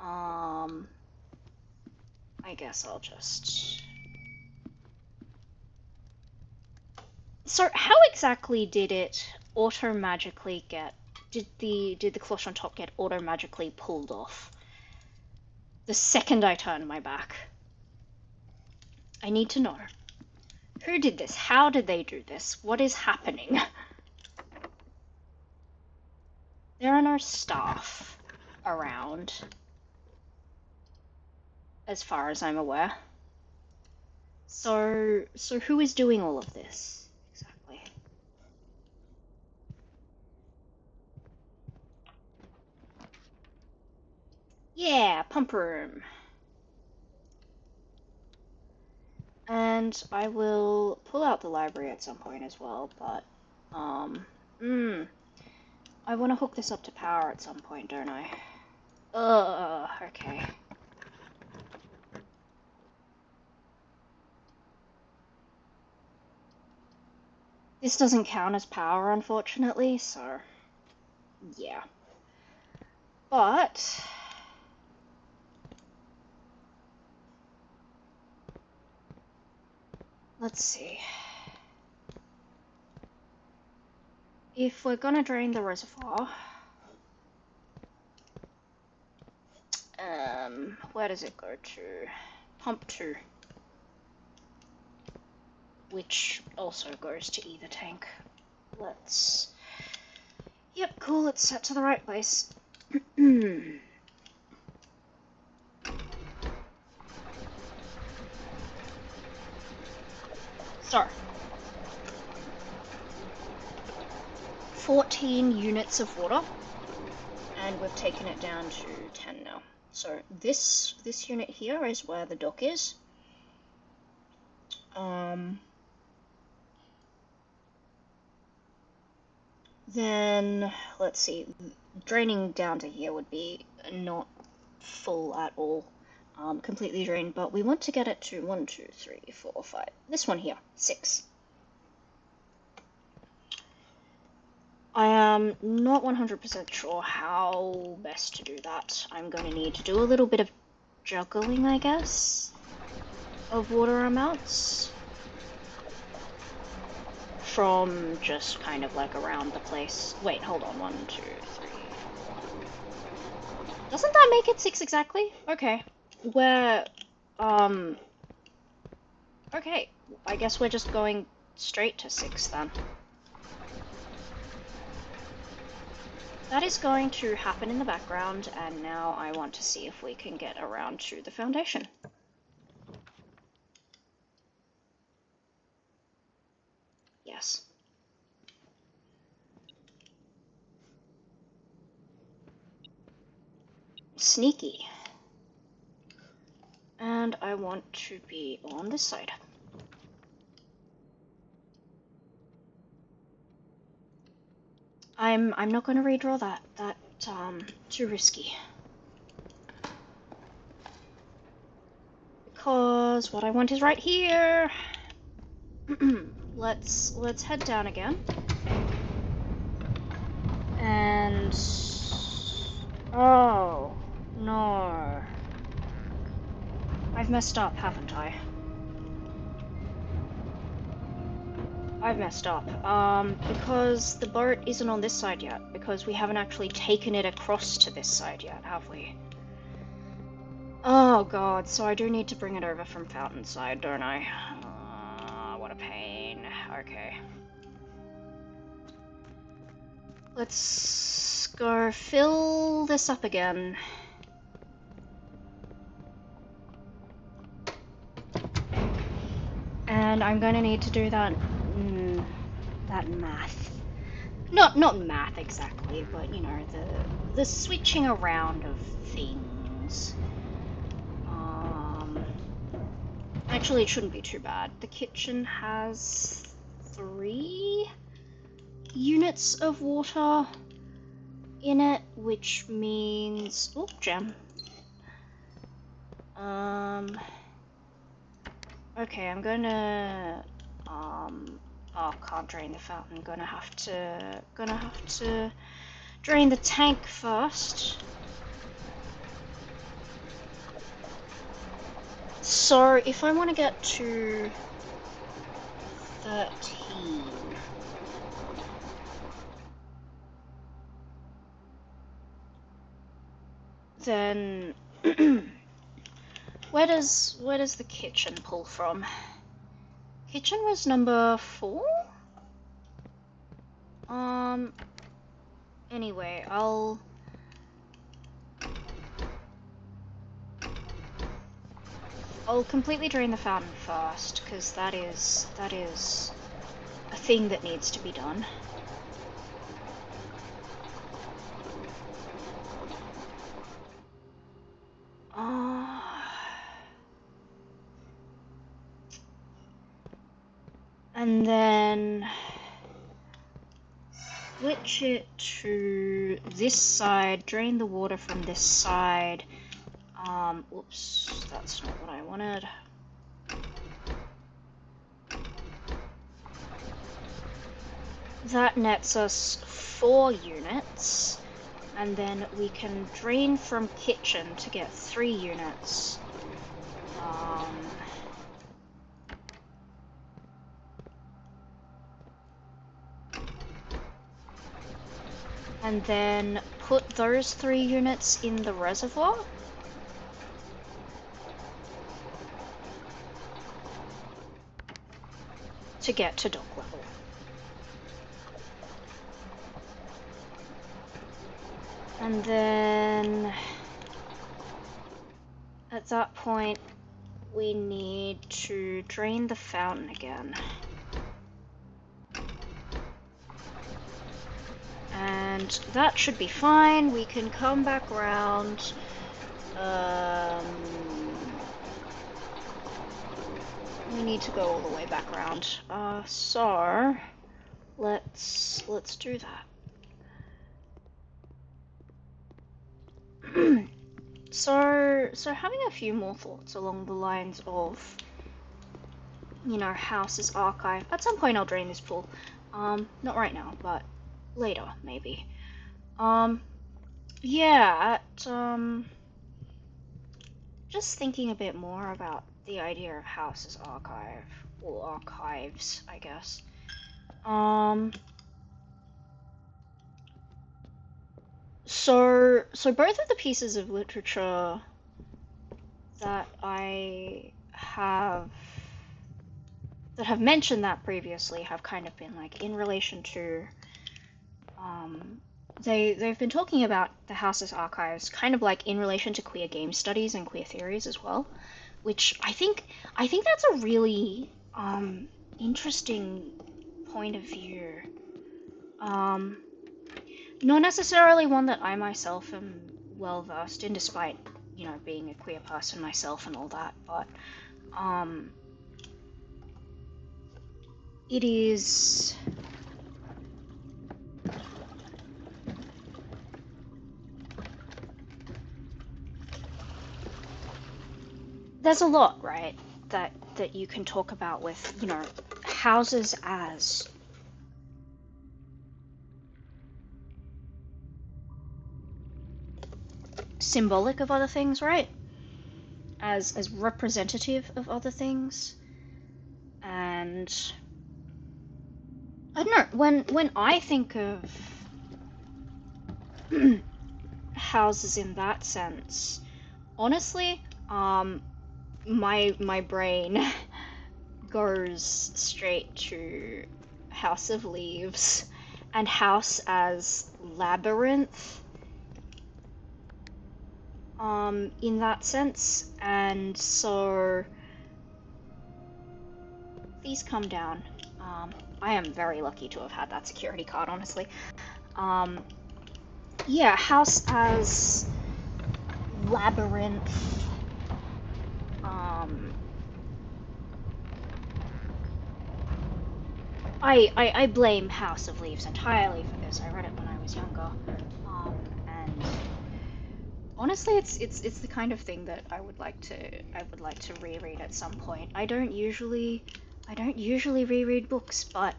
I guess I'll just... So, how exactly did it auto-magically get... Did the cloche on top get auto-magically pulled off? The second I turned my back. I need to know. Who did this? How did they do this? What is happening? There are no staff around, as far as I'm aware. So who is doing all of this? Exactly. Yeah, pump room. And I will pull out the library at some point as well, but, I want to hook this up to power at some point, don't I? Okay. This doesn't count as power, unfortunately, so... yeah. But... let's see. If we're gonna drain the reservoir... where does it go to? Pump 2. Which also goes to either tank. Let's... Yep, cool, it's set to the right place. So, 14 units of water, and we've taken it down to 10 now. So this unit here is where the dock is. Then, let's see, draining down to here would be not full at all, completely drained, but we want to get it to 1, 2, 3, 4, 5, this one here, 6. I am not 100% sure how best to do that. I'm going to need to do a little bit of juggling, I guess, of water amounts from just kind of like around the place. Wait, hold on. 1, 2, 3, 4. Doesn't that make it 6 exactly? Okay. Okay. I guess we're just going straight to 6 then. That is going to happen in the background, and now I want to see if we can get around to the foundation. Yes. Sneaky. And I want to be on this side. I'm not going to redraw that. Too risky. Because what I want is right here. Let's head down again. And oh no. I've messed up, haven't I? I've messed up. Because the boat isn't on this side yet, because we haven't actually taken it across to this side yet, have we? Oh god, so I do need to bring it over from Fountainside, don't I? What a pain. Okay. Let's go fill this up again. And I'm gonna need to do that math. Not math exactly, but you know, the switching around of things. Actually, it shouldn't be too bad. The kitchen has 3 units of water in it, which means... Oh, gem. Okay, I'm gonna... Oh, can't drain the fountain. Gonna have to drain the tank first. So, if I want to get to 13... then... where does the kitchen pull from? Kitchen was number 4? Anyway, I'll completely drain the fountain first, because that is a thing that needs to be done. And then switch it to this side, drain the water from this side. Oops, that's not what I wanted. That nets us 4 units, and then we can drain from kitchen to get 3 units. And then put those 3 units in the reservoir. To get to dock level. And then at that point we need to drain the fountain again. And that should be fine. We can come back around. We need to go all the way back around. So let's do that. So having a few more thoughts along the lines of, you know, House's archive. At some point I'll drain this pool. Not right now, but later, maybe. Um, yeah, just thinking a bit more about the idea of House's archive, or archives, I guess. So both of the pieces of literature that I have that have mentioned that previously have kind of been like in relation to they've been talking about the House's archives kind of like in relation to queer game studies and queer theories as well, which I think that's a really interesting point of view. Um, Not necessarily one that I myself am well versed in, despite, you know, being a queer person myself and all that, but um, it is. There's a lot, right, that you can talk about with, you know, houses as symbolic of other things, right? As representative of other things. And I don't know, when I think of houses in that sense, honestly, my brain goes straight to House of Leaves and House as labyrinth, in that sense. And so these come down. I am very lucky to have had that security card, honestly. Um, yeah, House as labyrinth. Um, I blame House of Leaves entirely for this. I read it when I was younger, and honestly, it's the kind of thing that I would like to reread at some point. I don't usually reread books, but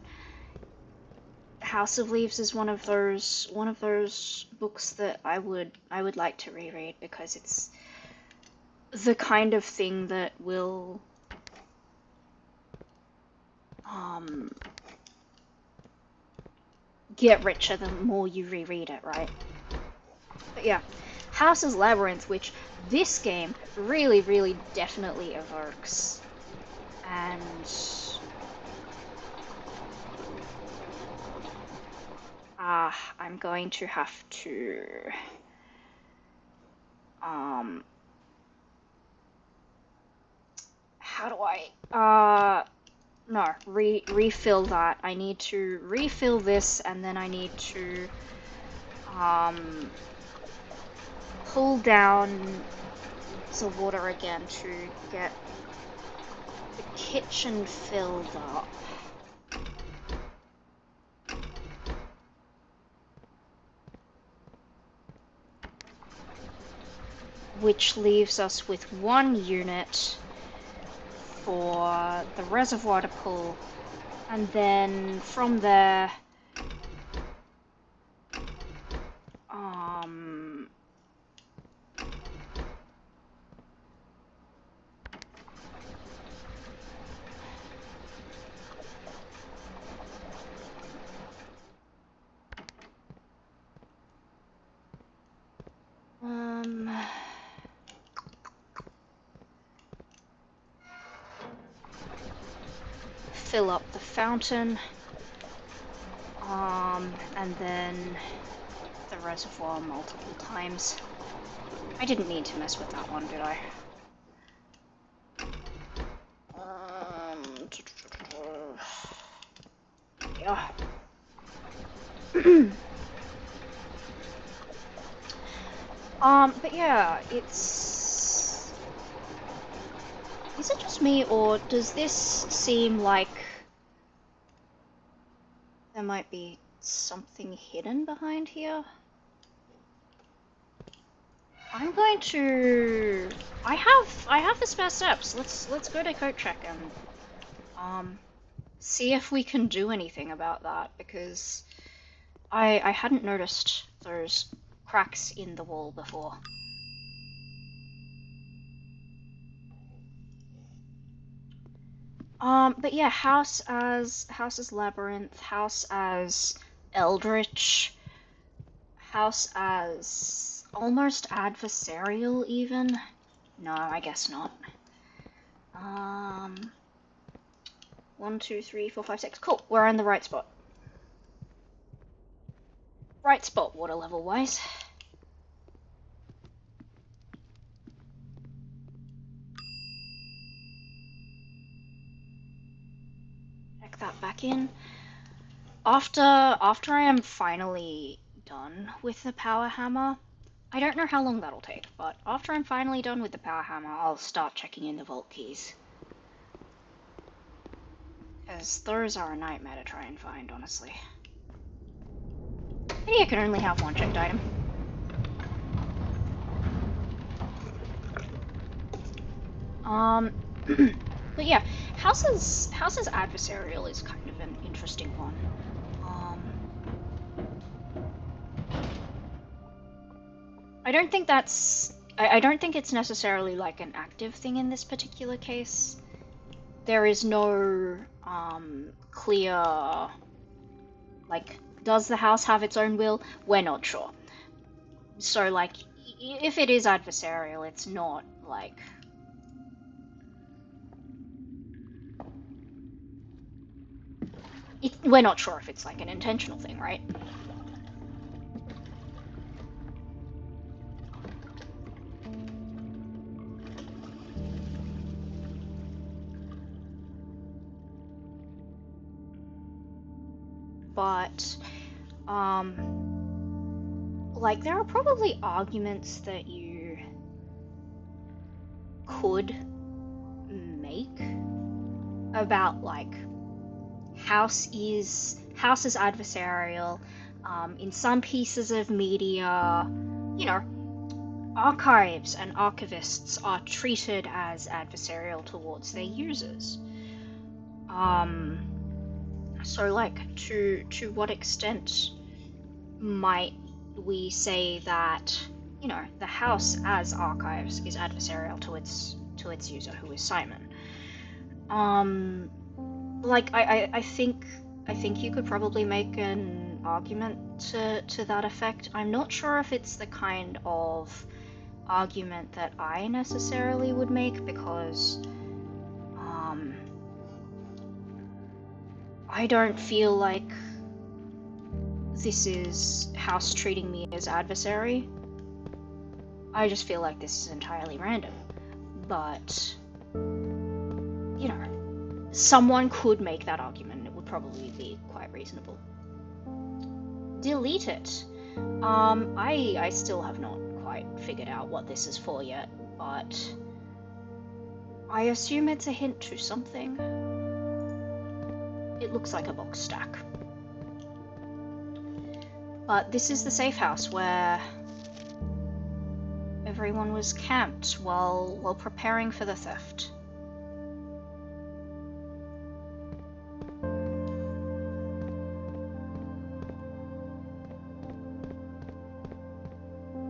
House of Leaves is one of those books that I would like to reread because it's the kind of thing that will um get richer the more you reread it, right? But yeah, House's Labyrinth, which this game really, really definitely evokes. And I'm going to have to um how do I no, refill that. I need to refill this and then I need to um pull down the water again to get the kitchen filled up. Which leaves us with one unit for the reservoir to pull, and then from there, um, um, fill up the fountain, and then the reservoir multiple times. I didn't need to mess with that one, did I? Yeah. But yeah, it's... Is it just me, or does this seem like there might be something hidden behind here? I'm going to... I have the spare steps. Let's go to coat check and see if we can do anything about that, because I hadn't noticed those cracks in the wall before. But yeah, house as labyrinth, house as eldritch, house as almost adversarial even. No, I guess not. 1, 2, 3, 4, 5, 6. Cool, we're in the right spot. Right spot, water level wise. Check that back in. After I am finally done with the power hammer, I don't know how long that'll take, but after I'm finally done with the power hammer, I'll start checking in the vault keys. Because those are a nightmare to try and find, honestly. Maybe I can only have one checked item. But yeah, house's adversarial is kind of an interesting one. I don't think that's... I don't think it's necessarily like an active thing in this particular case. There is no clear... Like, does the house have its own will? We're not sure. So, like, if it is adversarial, it's not, like... we're not sure if it's, like, an intentional thing, right? But, like, there are probably arguments that you could make about, like, house is adversarial. In some pieces of media, you know, archives and archivists are treated as adversarial towards their users. So, like, to what extent might we say that, you know, the house as archives is adversarial to its user, who is Simon? Like, I think you could probably make an argument to that effect. I'm not sure if it's the kind of argument that I necessarily would make, because I don't feel like this is house treating me as adversary. I just feel like this is entirely random. But, you know, someone could make that argument. It would probably be quite reasonable. Delete it. I still have not quite figured out what this is for yet, but I assume it's a hint to something. It looks like a box stack. But this is the safe house where everyone was camped while preparing for the theft.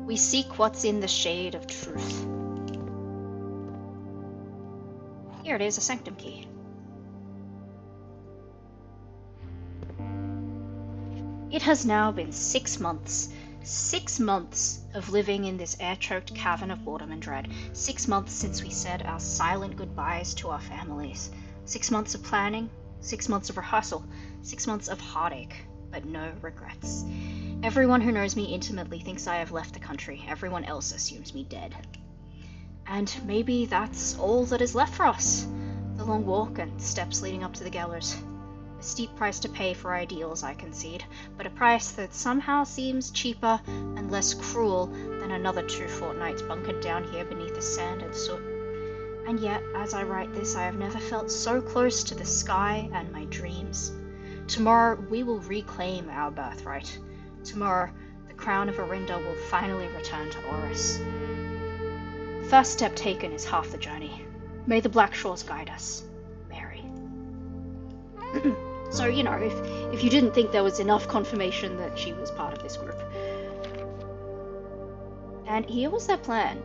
We seek what's in the shade of truth. Here it is, a sanctum key. It has now been 6 months. 6 months of living in this air-choked cavern of boredom and dread. 6 months since we said our silent goodbyes to our families. 6 months of planning. 6 months of rehearsal. 6 months of heartache, but no regrets. Everyone who knows me intimately thinks I have left the country. Everyone else assumes me dead. And maybe that's all that is left for us. The long walk and steps leading up to the gallows. A steep price to pay for ideals, I concede, but a price that somehow seems cheaper and less cruel than another 2 fortnights bunkered down here beneath the sand and soot. And yet, as I write this, I have never felt so close to the sky and my dreams. Tomorrow, we will reclaim our birthright. Tomorrow, the crown of Orinda will finally return to Oris. The first step taken is half the journey. May the Black Shores guide us. Mary. So, you know, if you didn't think there was enough confirmation that she was part of this group. And here was their plan.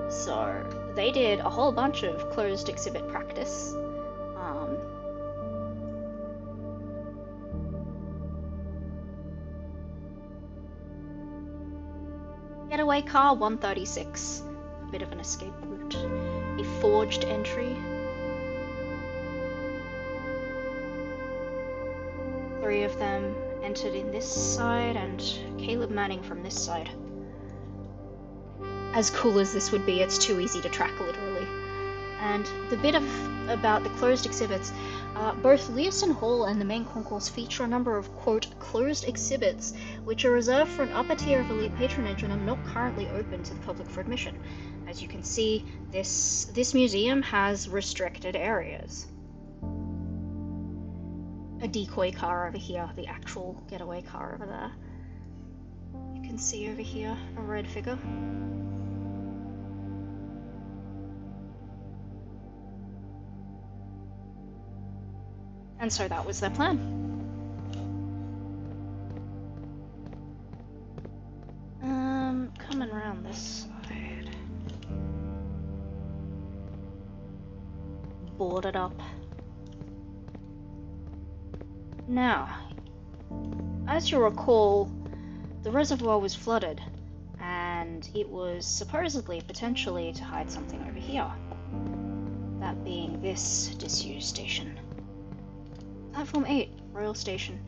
So, they did a whole bunch of closed exhibit practice. Getaway car 136. A bit of an escape route. A forged entry. 3 of them entered in this side, and Caleb Manning from this side. As cool as this would be, it's too easy to track, literally. And the bit about the closed exhibits, both Leosin Hall and the main concourse feature a number of, quote, closed exhibits, which are reserved for an upper tier of elite patronage and are not currently open to the public for admission. As you can see, this museum has restricted areas. A decoy car over here, the actual getaway car over there. You can see over here a red figure. And so that was their plan. Coming around this side. Boarded up. Now, as you recall, the reservoir was flooded, and it was supposedly, potentially, to hide something over here. That being this disused station. Platform 8, Royal Station.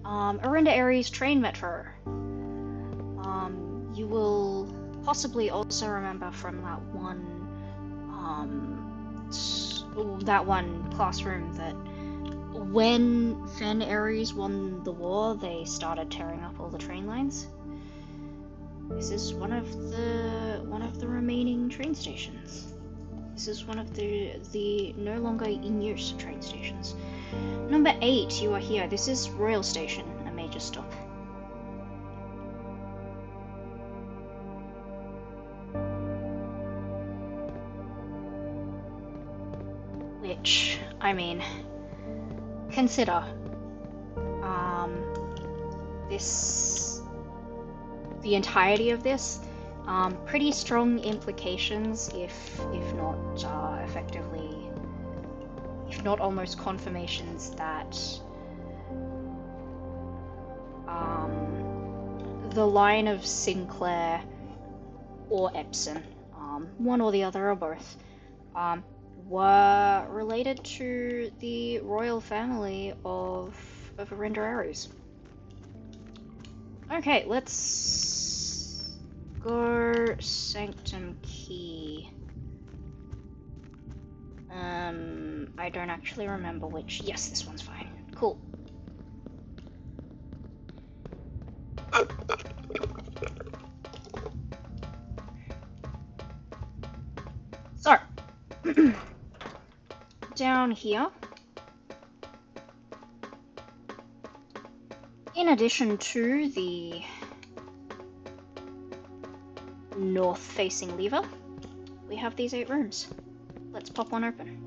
Orinda Aries train metro. You will possibly also remember from that one classroom that when Fen Aries won the war, they started tearing up all the train lines. This is one of the remaining train stations. This is one of the no longer in use train stations. Number 8, you are here. This is Royal Station, a major stop. Which, I mean, consider, the entirety of this, pretty strong implications, if not effectively, if not almost confirmations that the line of Sinclair or Epson, one or the other or both, were related to the royal family of Orinda Aries. Okay, let's go Sanctum Key. I don't actually remember which. Yes, this one's fine. Cool. So, down here, in addition to the north-facing lever, we have these 8 rooms. Let's pop one open.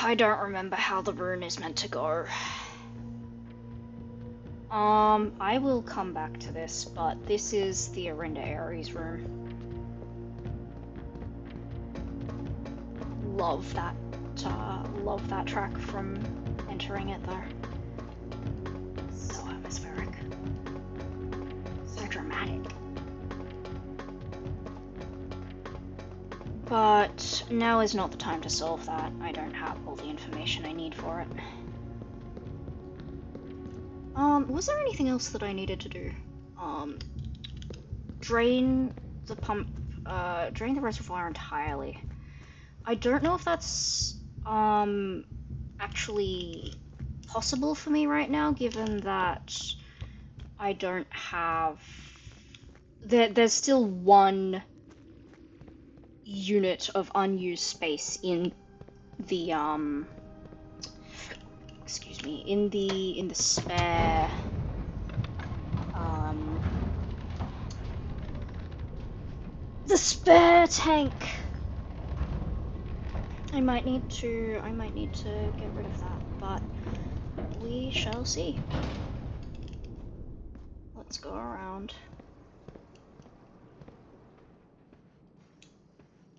I don't remember how the room is meant to go. I will come back to this, but this is the Orinda Aries room. Love that track from entering it though. So atmospheric. So dramatic. But now is not the time to solve that. I don't have all the information I need for it. Was there anything else that I needed to do? Drain the pump, drain the reservoir entirely. I don't know if that's, actually possible for me right now, given that I don't have... There's still one unit of unused space in the excuse me, in the spare the spare tank. I might need to get rid of that, but we shall see. Let's go around.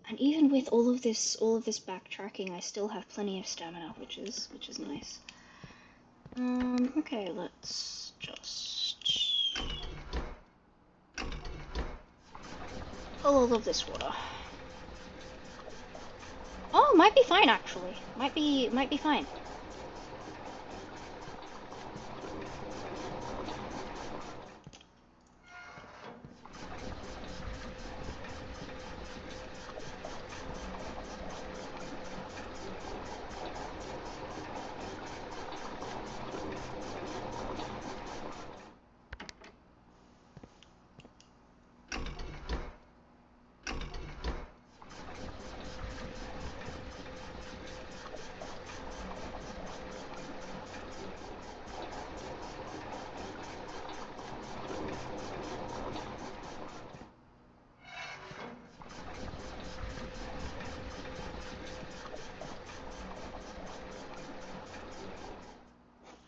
And even with all of this backtracking, I still have plenty of stamina, which is nice. Okay, let's just pull all of this water. Oh, might be fine actually. Might be fine.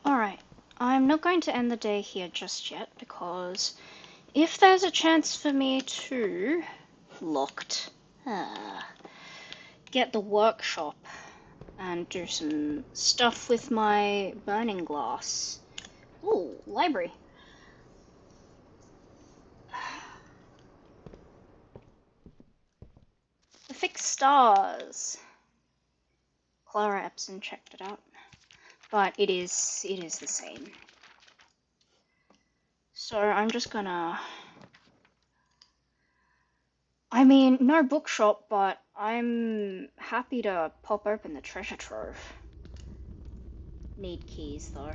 Alright, I'm not going to end the day here just yet, because if there's a chance for me to get the workshop and do some stuff with my burning glass. Ooh, library. The fixed stars. Clara Epson checked it out, but it is the same. So I'm just gonna. I mean, no bookshop, but I'm happy to pop open the treasure trove. Need keys though.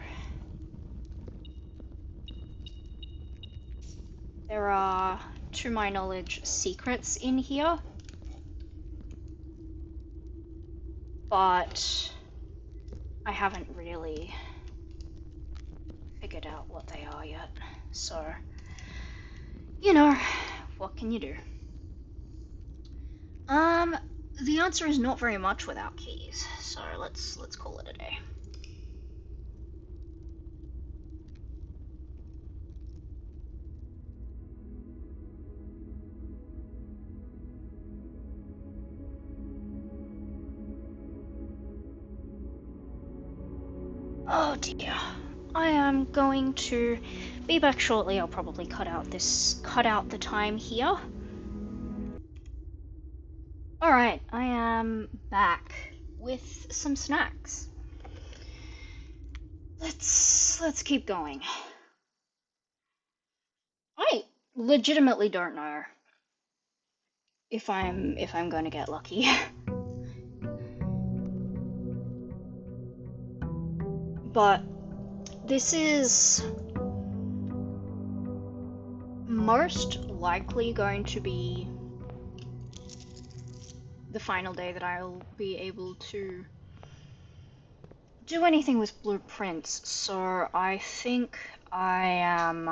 There are, to my knowledge, secrets in here, but I haven't really figured out what they are yet. So, you know, what can you do? The answer is not very much without keys, so let's call it a day. Oh dear. I am going to be back shortly. I'll probably cut out the time here. Alright, I am back with some snacks. Let's keep going. I legitimately don't know if I'm going to get lucky. But this is most likely going to be the final day that I'll be able to do anything with blueprints, so I think I am,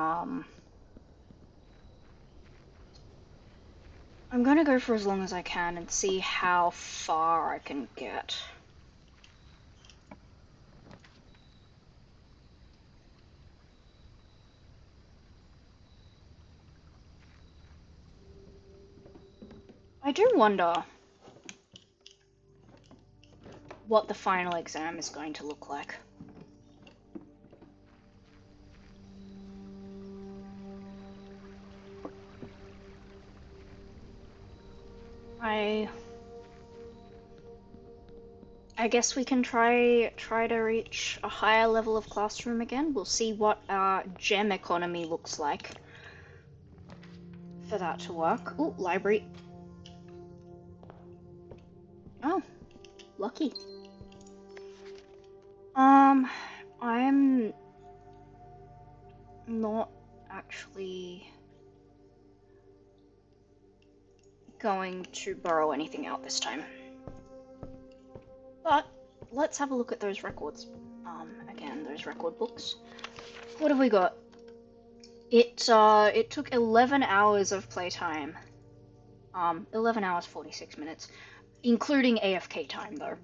I'm gonna go for as long as I can and see how far I can get. I do wonder what the final exam is going to look like. I guess we can try to reach a higher level of classroom again. We'll see what our gem economy looks like for that to work. Ooh, library. Oh, lucky. I'm not actually going to borrow anything out this time. But let's have a look at those records. Again, those record books. What have we got? It took 11 hours of playtime. 11 hours 46 minutes, including AFK time though,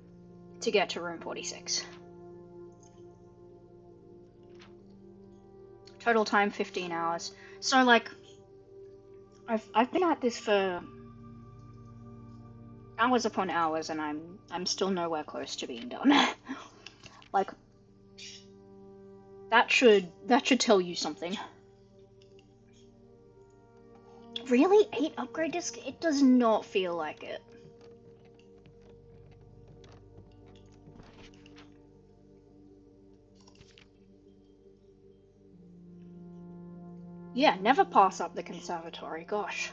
to get to room 46. Total time 15 hours. So like, I've been at this for hours upon hours, and I'm still nowhere close to being done. Like, that should tell you something. Really? 8 upgrade discs? It does not feel like it. Yeah, never pass up the conservatory, gosh.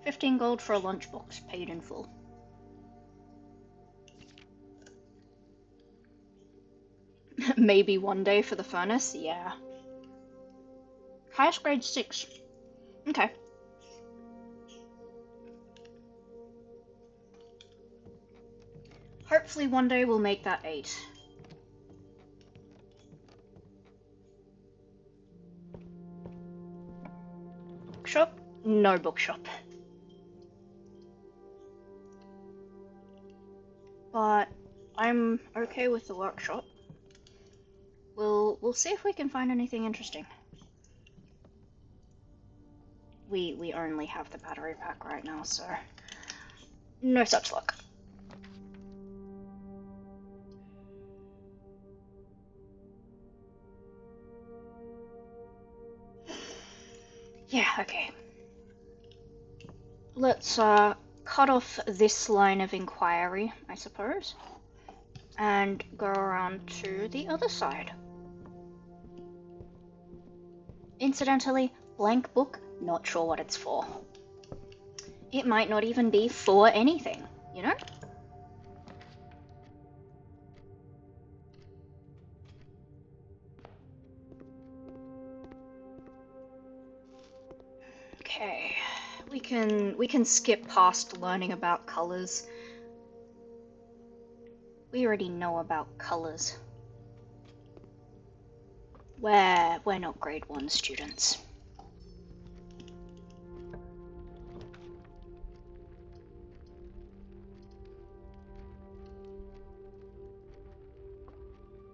15 gold for a lunchbox, paid in full. Maybe one day for the furnace, yeah. Highest grade 6. Okay. Hopefully one day we'll make that 8. Bookshop? No bookshop. But I'm okay with the workshop. We'll see if we can find anything interesting. We only have the battery pack right now, so no such luck. Yeah, okay. Let's cut off this line of inquiry, I suppose, and go around to the other side. Incidentally, blank book, not sure what it's for. It might not even be for anything, you know? Okay, we can skip past learning about colors. We already know about colors. We're not grade 1 students.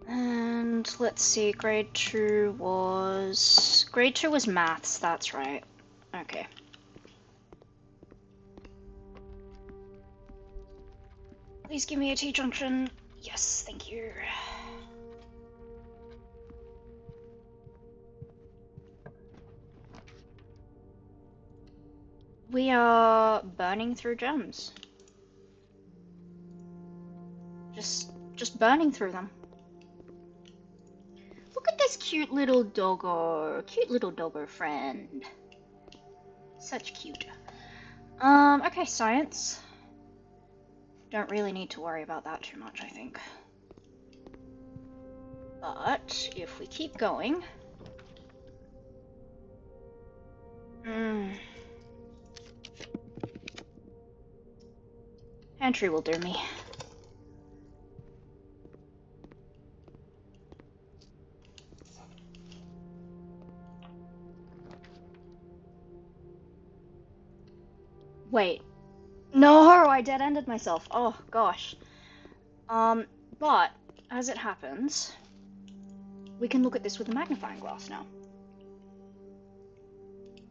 And let's see, grade 2 was maths, that's right. Okay. Please give me a T-junction. Yes, thank you. We are burning through gems. Just burning through them. Look at this cute little doggo friend. Such cute. Okay, science. Don't really need to worry about that too much, I think. But if we keep going... Entry will do me. Wait. No, I dead-ended myself. Oh, gosh. But, as it happens, we can look at this with a magnifying glass now.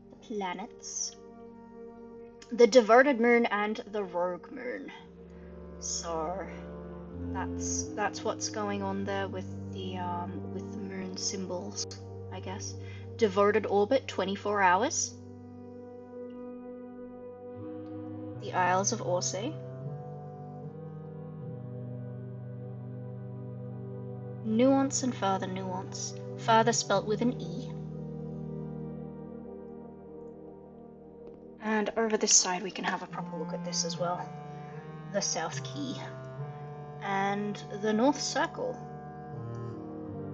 The planets. The devoted moon and the rogue moon. So, that's what's going on there with the moon symbols, I guess. Devoted orbit, 24 hours. The Isles of Orsay. Nuance and further nuance. Further spelt with an E. And over this side we can have a proper look at this as well. The South Key. And the North Circle.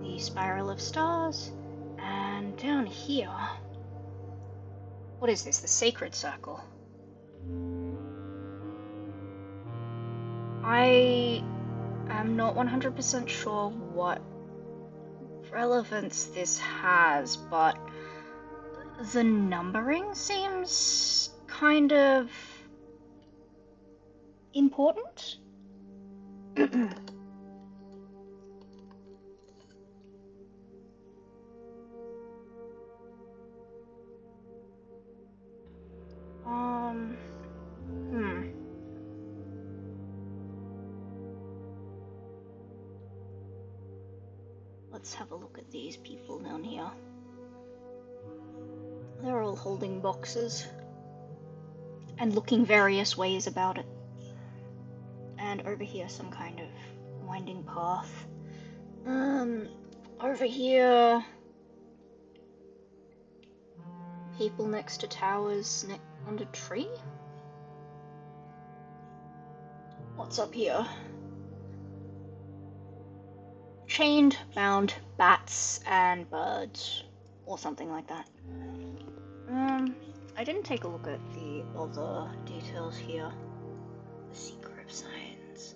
The Spiral of Stars. And here? What is this? The Sacred Circle. I am not 100% sure what relevance this has, but the numbering seems kind of important. Hmm. Let's have a look at these people down here. They're all holding boxes and looking various ways about it. And over here, some kind of winding path. Over here, people next to towers and a tree? What's up here? Chained, bound, bats, and birds. Or something like that. I didn't take a look at the other details here. The secret signs.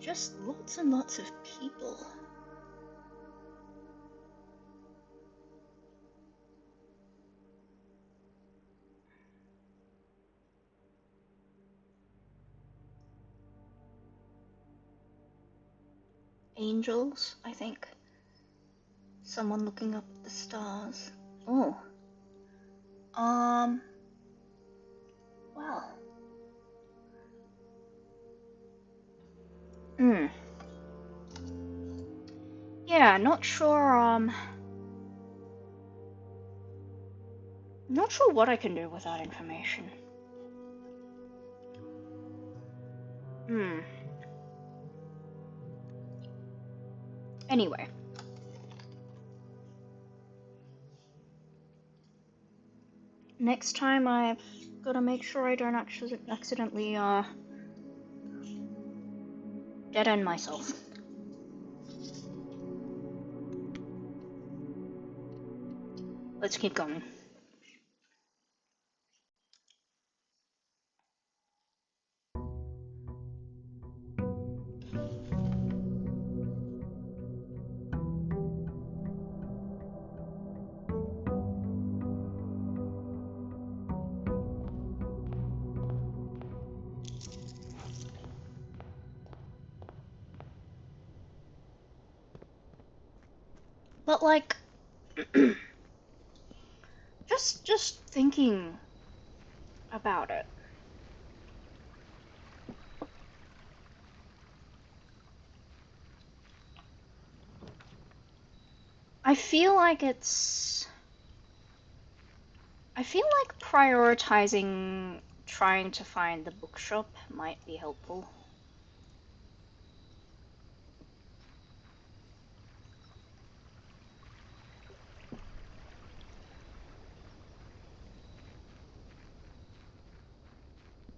Just lots and lots of people. Angels, I think. Someone looking up at the stars. Oh. Well. Yeah, not sure, not sure what I can do with that information. Anyway. Next time I've gotta make sure I don't actually accidentally, dead end myself. Let's keep going. But like, just thinking about it. I feel like prioritizing trying to find the bookshop might be helpful.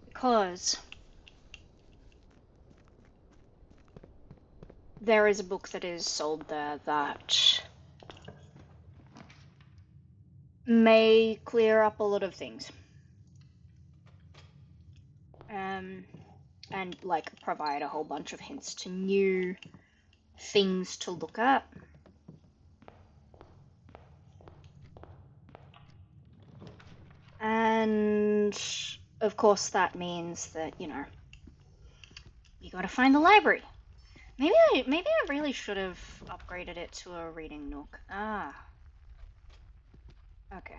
Because there is a book that is sold there that may clear up a lot of things. And like provide a whole bunch of hints to new things to look at. And of course that means that, you know, you gotta find the library. Maybe I really should have upgraded it to a reading nook. Ah. Okay.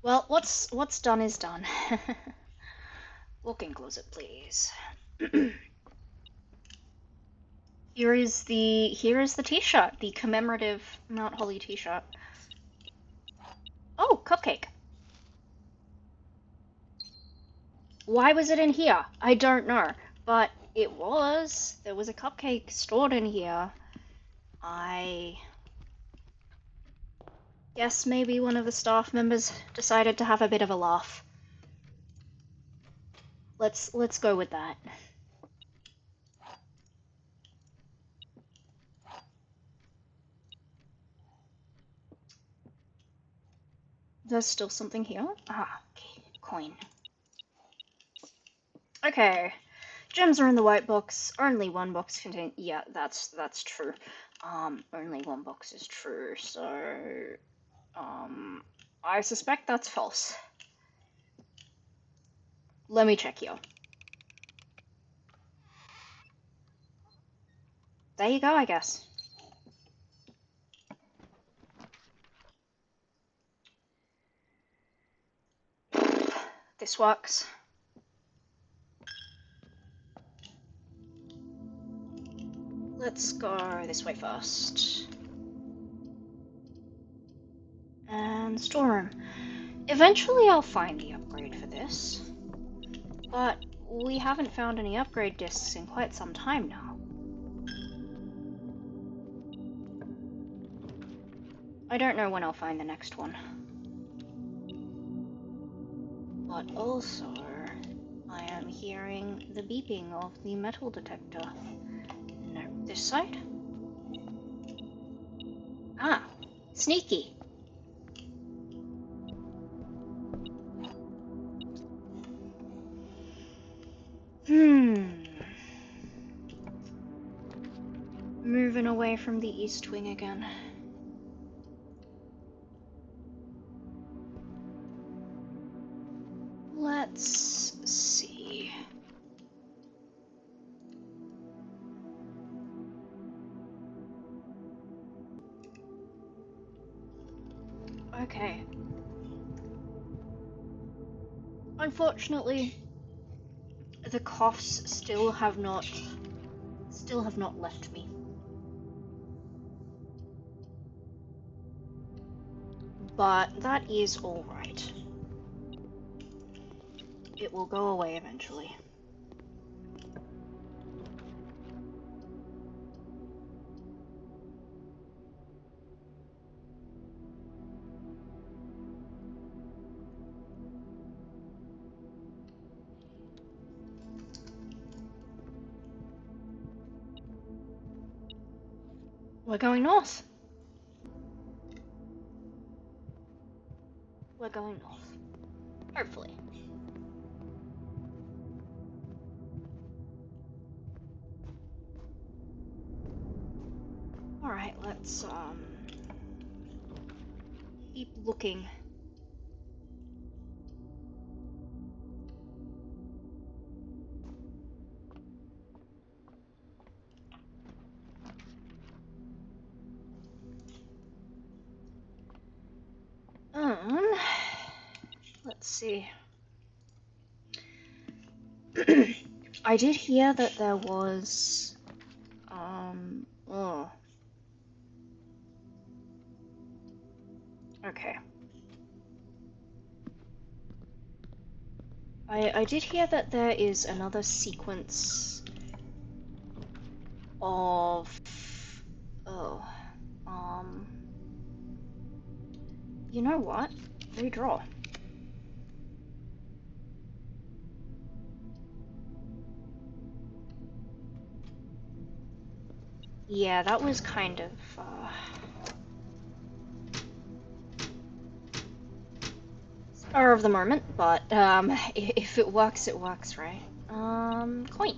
Well, what's done is done. Walk-in closet, please. Here is the t-shirt, the commemorative Mount Holly t-shirt. Oh, cupcake. Why was it in here? I don't know, but it was. There was a cupcake stored in here. I guess maybe one of the staff members decided to have a bit of a laugh. Let's go with that. There's still something here. Ah, okay. Coin. Okay. Gems are in the white box. Only one box contains. Yeah, that's true. Only one box is true. So, I suspect that's false. Let me check here. There you go, I guess. This works. Let's go this way first. And storeroom. Eventually I'll find the upgrade for this. But we haven't found any upgrade discs in quite some time now. I don't know when I'll find the next one. But also, I am hearing the beeping of the metal detector. No, this side? Ah, sneaky. Moving away from the east wing again. Let's see. Okay. Unfortunately, the coughs still have not left me. But that is alright. It will go away eventually. We're going north. We're going north. Hopefully. Alright, let's keep looking. Let's see. I did hear that there was oh. Okay. I did hear that there is another sequence of oh you know what? Redraw. Yeah, that was kind of spur of the moment, but if it works, it works, right? Coin.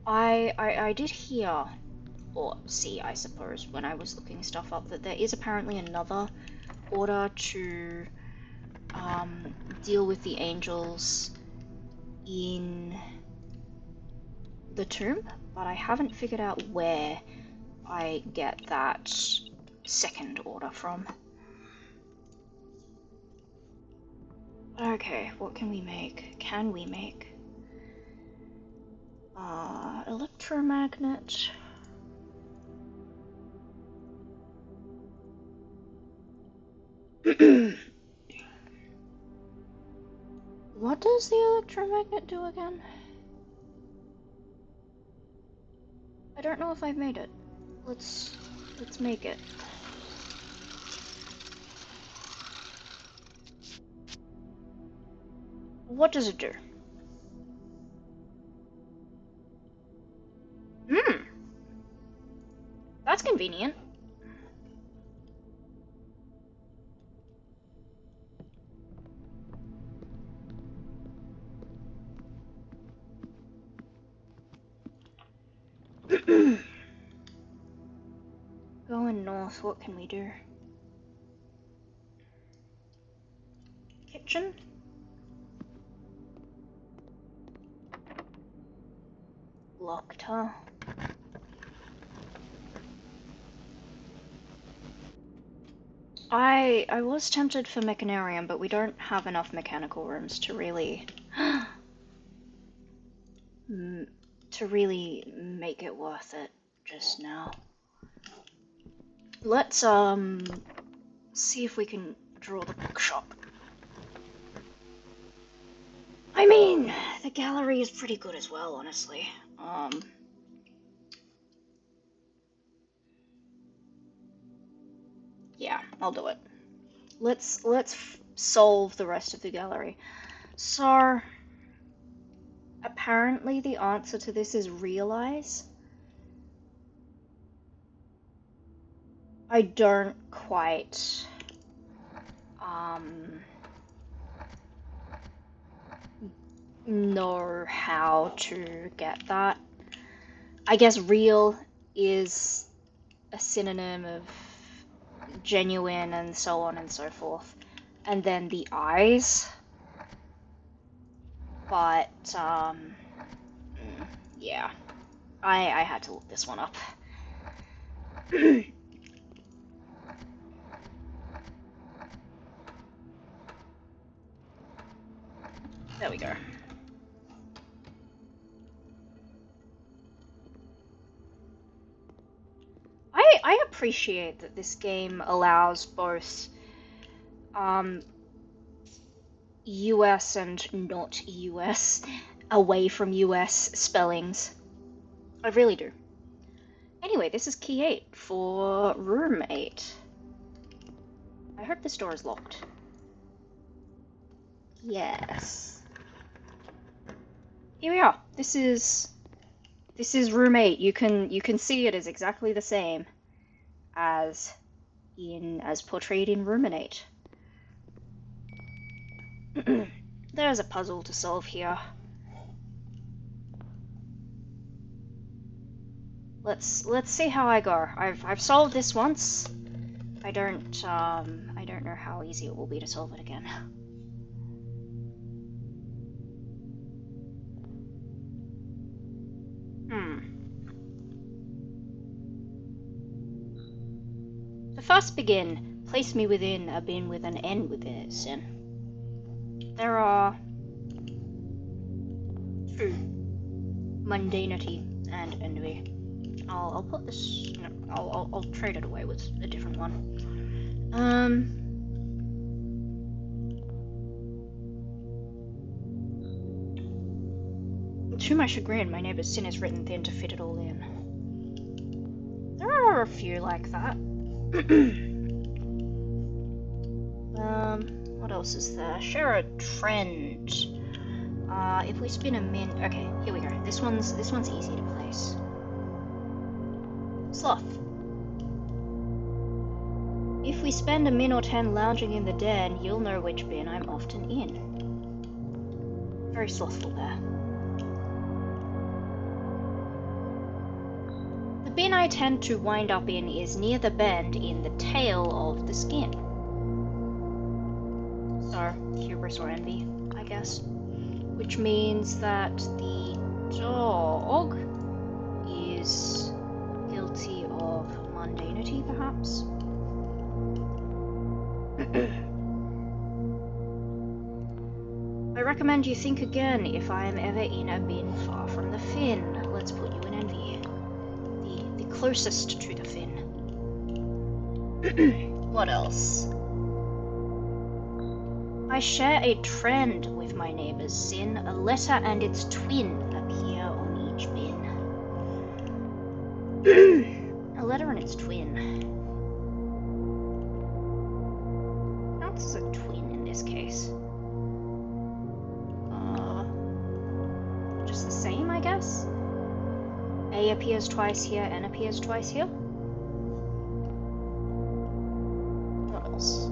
I did hear, or see, I suppose, when I was looking stuff up, that there is apparently another order to deal with the angels in the tomb, but I haven't figured out where I get that second order from. Okay, what can we make? Can we make? Electromagnet. What does the electromagnet do again? I don't know if I've made it. Let's make it. What does it do? That's convenient. Going north, what can we do? Kitchen? Locked, huh? I was tempted for Mechanarium, but we don't have enough mechanical rooms to really make it worth it just now. Let's see if we can draw the bookshop. I mean, the gallery is pretty good as well, honestly. Yeah, I'll do it. Let's solve the rest of the gallery. So, apparently the answer to this is realize. I don't quite know how to get that. I guess real is a synonym of genuine and so on and so forth. And then the eyes. But, yeah. I had to look this one up. There we go. I appreciate that this game allows both US and not US, away from US spellings. I really do. Anyway, this is key 8 for room 8. I hope this door is locked. Yes. Here we are. This is room 8. You can see it is exactly the same as portrayed in room 8. There's a puzzle to solve here. Let's see how I go. I've solved this once. I don't know how easy it will be to solve it again. To first begin, place me within a bin with an N within it, sin. There are 2. Mundanity and envy. I'll put this. No, I'll trade it away with a different one. To my chagrin, my neighbor's sin is written thin to fit it all in. There are a few like that. What else is there? Share a trend. If we spin a min. Okay, here we go. This one's easy to place. Sloth. If we spend a min or 10 lounging in the den, you'll know which bin I'm often in. Very slothful there. The bin I tend to wind up in is near the bend in the tail of the skin. So, hubris or envy, I guess. Which means that the dog is guilty of mundanity, perhaps? I recommend you think again if I am ever in a bin far from the fin. Let's put you in envy. The closest to the fin. What else? I share a trend with my neighbor's sin. A letter and its twin appear on each bin. A letter and its twin. Counts as a twin in this case. Just the same, I guess? A appears twice here, N appears twice here. What else?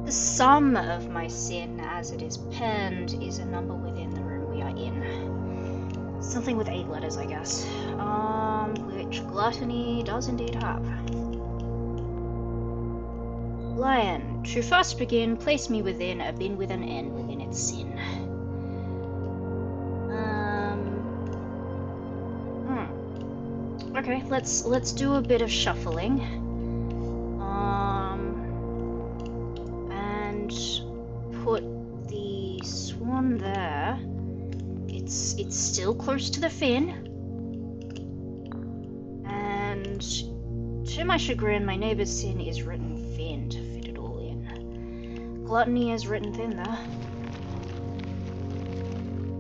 The sum of my sin as it is penned is a number within the room we are in. Something with 8 letters, I guess. Which gluttony does indeed have. Lion, to first begin, place me within a bin with an N within its sin. Okay, let's do a bit of shuffling. And put the swan there. It's still close to the fin. And to my chagrin, my neighbor's sin is written fin to fit it all in. Gluttony is written thin there.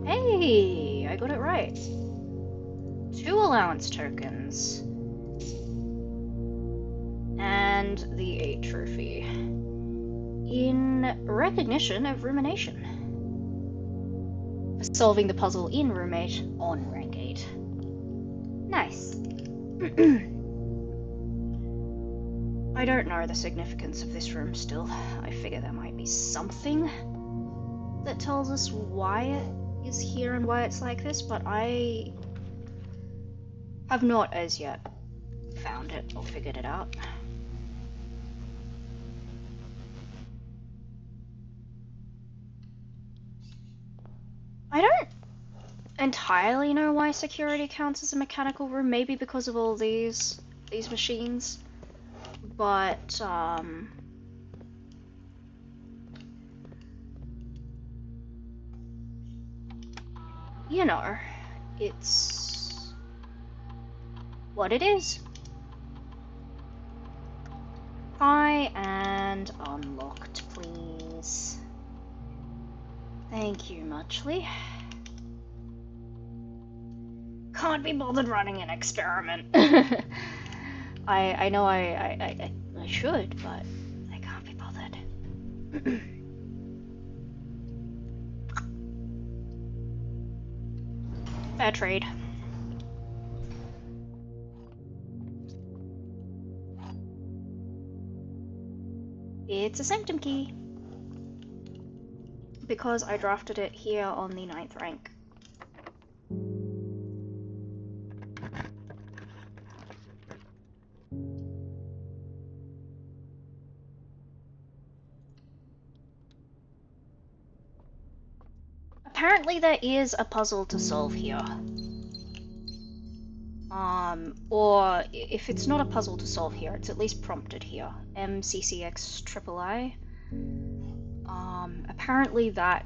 Hey, I got it right. 2 allowance tokens. And the 8 trophy. In recognition of rumination. For solving the puzzle in roommate on rank 8. Nice. I don't know the significance of this room still. I figure there might be something that tells us why it is here and why it's like this, but I have not as yet found it or figured it out. I don't entirely know why security counts as a mechanical room, maybe because of all these machines, but you know, it's what it is. Hi, and unlocked, please. Thank you, Muchly. Can't be bothered running an experiment. I know I should, but I can't be bothered. Fair trade. It's a sanctum key. Because I drafted it here on the 9th rank. Apparently there is a puzzle to solve here. Or if it's not a puzzle to solve here, it's at least prompted here. MCCX III. Apparently that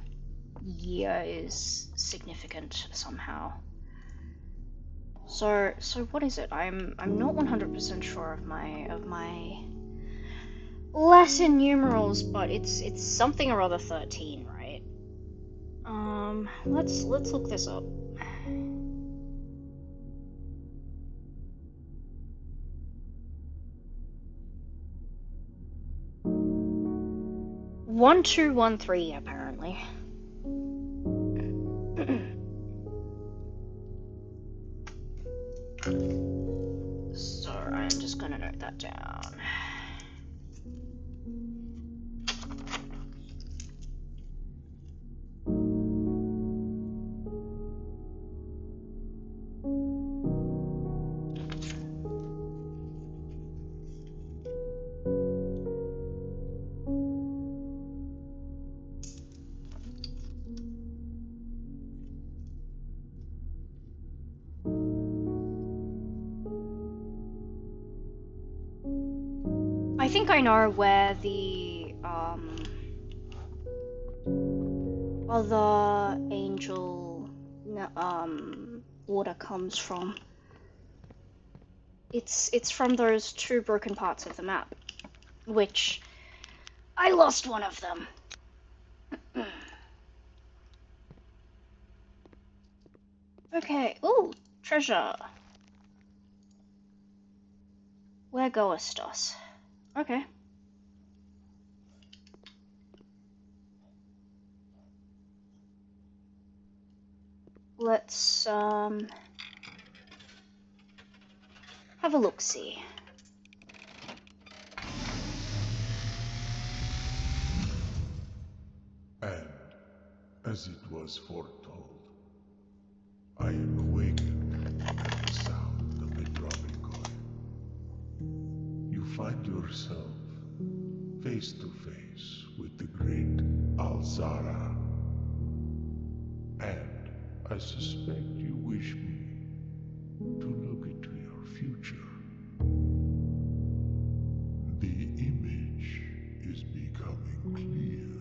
year is significant somehow. So what is it? I'm not 100% sure of my Latin numerals, but it's something or other 13, right? Let's look this up. One, 2, 1, 3, apparently. So I'm just gonna note that down. I think I know where the other angel order comes from. It's from those 2 broken parts of the map, which I lost one of them. Okay. Ooh, treasure. Where goest us? Okay. Let's have a look-see. And as it was foretold, I am find yourself face to face with the great Alzara. And I suspect you wish me to look into your future. The image is becoming clear.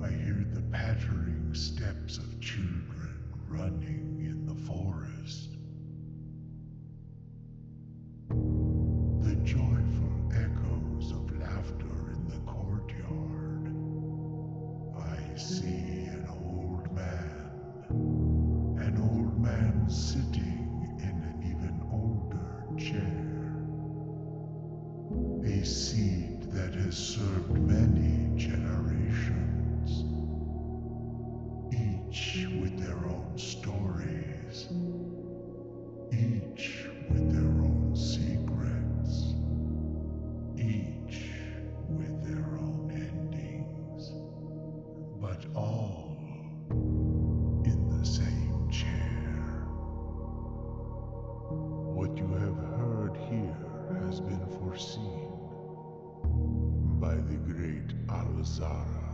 I hear the pattering steps of children running in the forest. The joyful echoes of laughter in the courtyard. I see an old man sitting in an even older chair. A seed that has served many generations, each with their own stories, each with their own secrets, each with their own endings, but all in the same chair. What you have heard here has been foreseen by the great Alzara.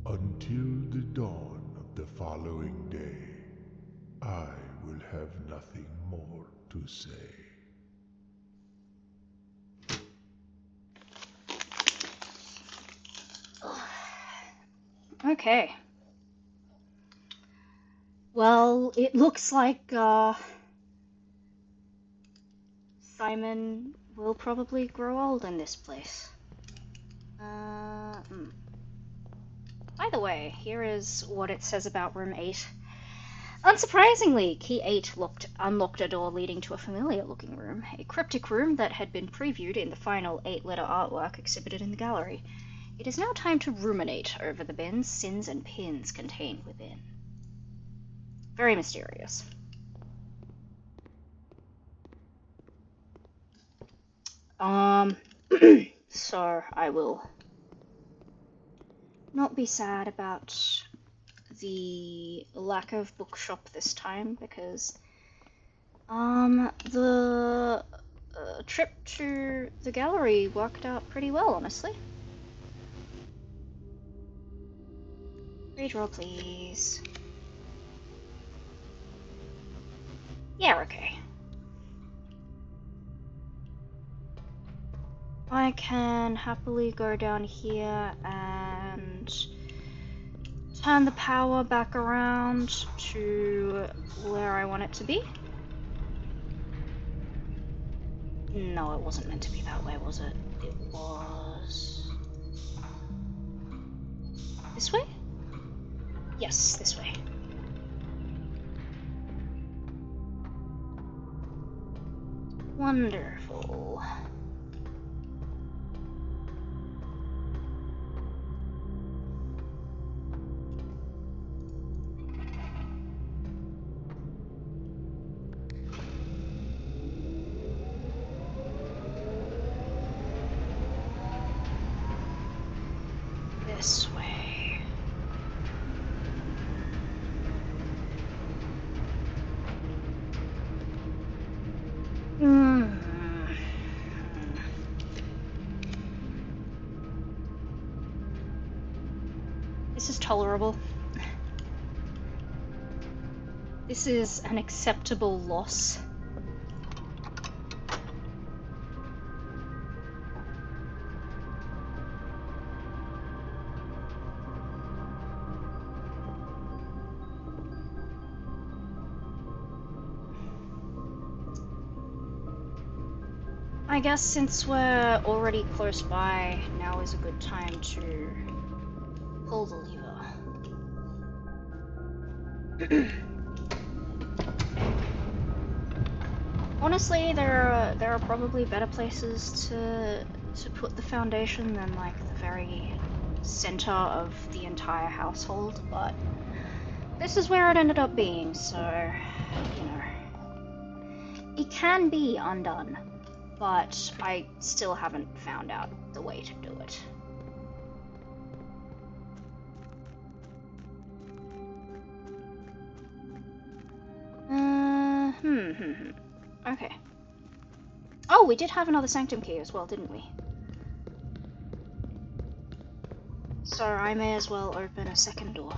Until the dawn of the following day, I will have nothing more to say. Okay. Well, it looks like, Simon will probably grow old in this place. By the way, here is what it says about room 8. Unsurprisingly, key 8 unlocked a door leading to a familiar-looking room, a cryptic room that had been previewed in the final 8-letter artwork exhibited in the gallery. It is now time to ruminate over the bins, sins, and pins contained within. Very mysterious. So I will not be sad about the lack of bookshop this time, because the trip to the gallery worked out pretty well, honestly. Redraw, please. Yeah, okay. I can happily go down here and turn the power back around to where I want it to be. No, it wasn't meant to be that way, was it? It was... this way? Yes, this way. Wonderful. This way. This is tolerable. This is an acceptable loss. I guess since we're already close by, now is a good time to pull the lever. Honestly, there are probably better places to put the foundation than like the very center of the entire household, but this is where it ended up being, so you know, it can be undone, but I still haven't found out the way to do it. Okay. Oh, we did have another sanctum key as well, didn't we? So I may as well open a second door.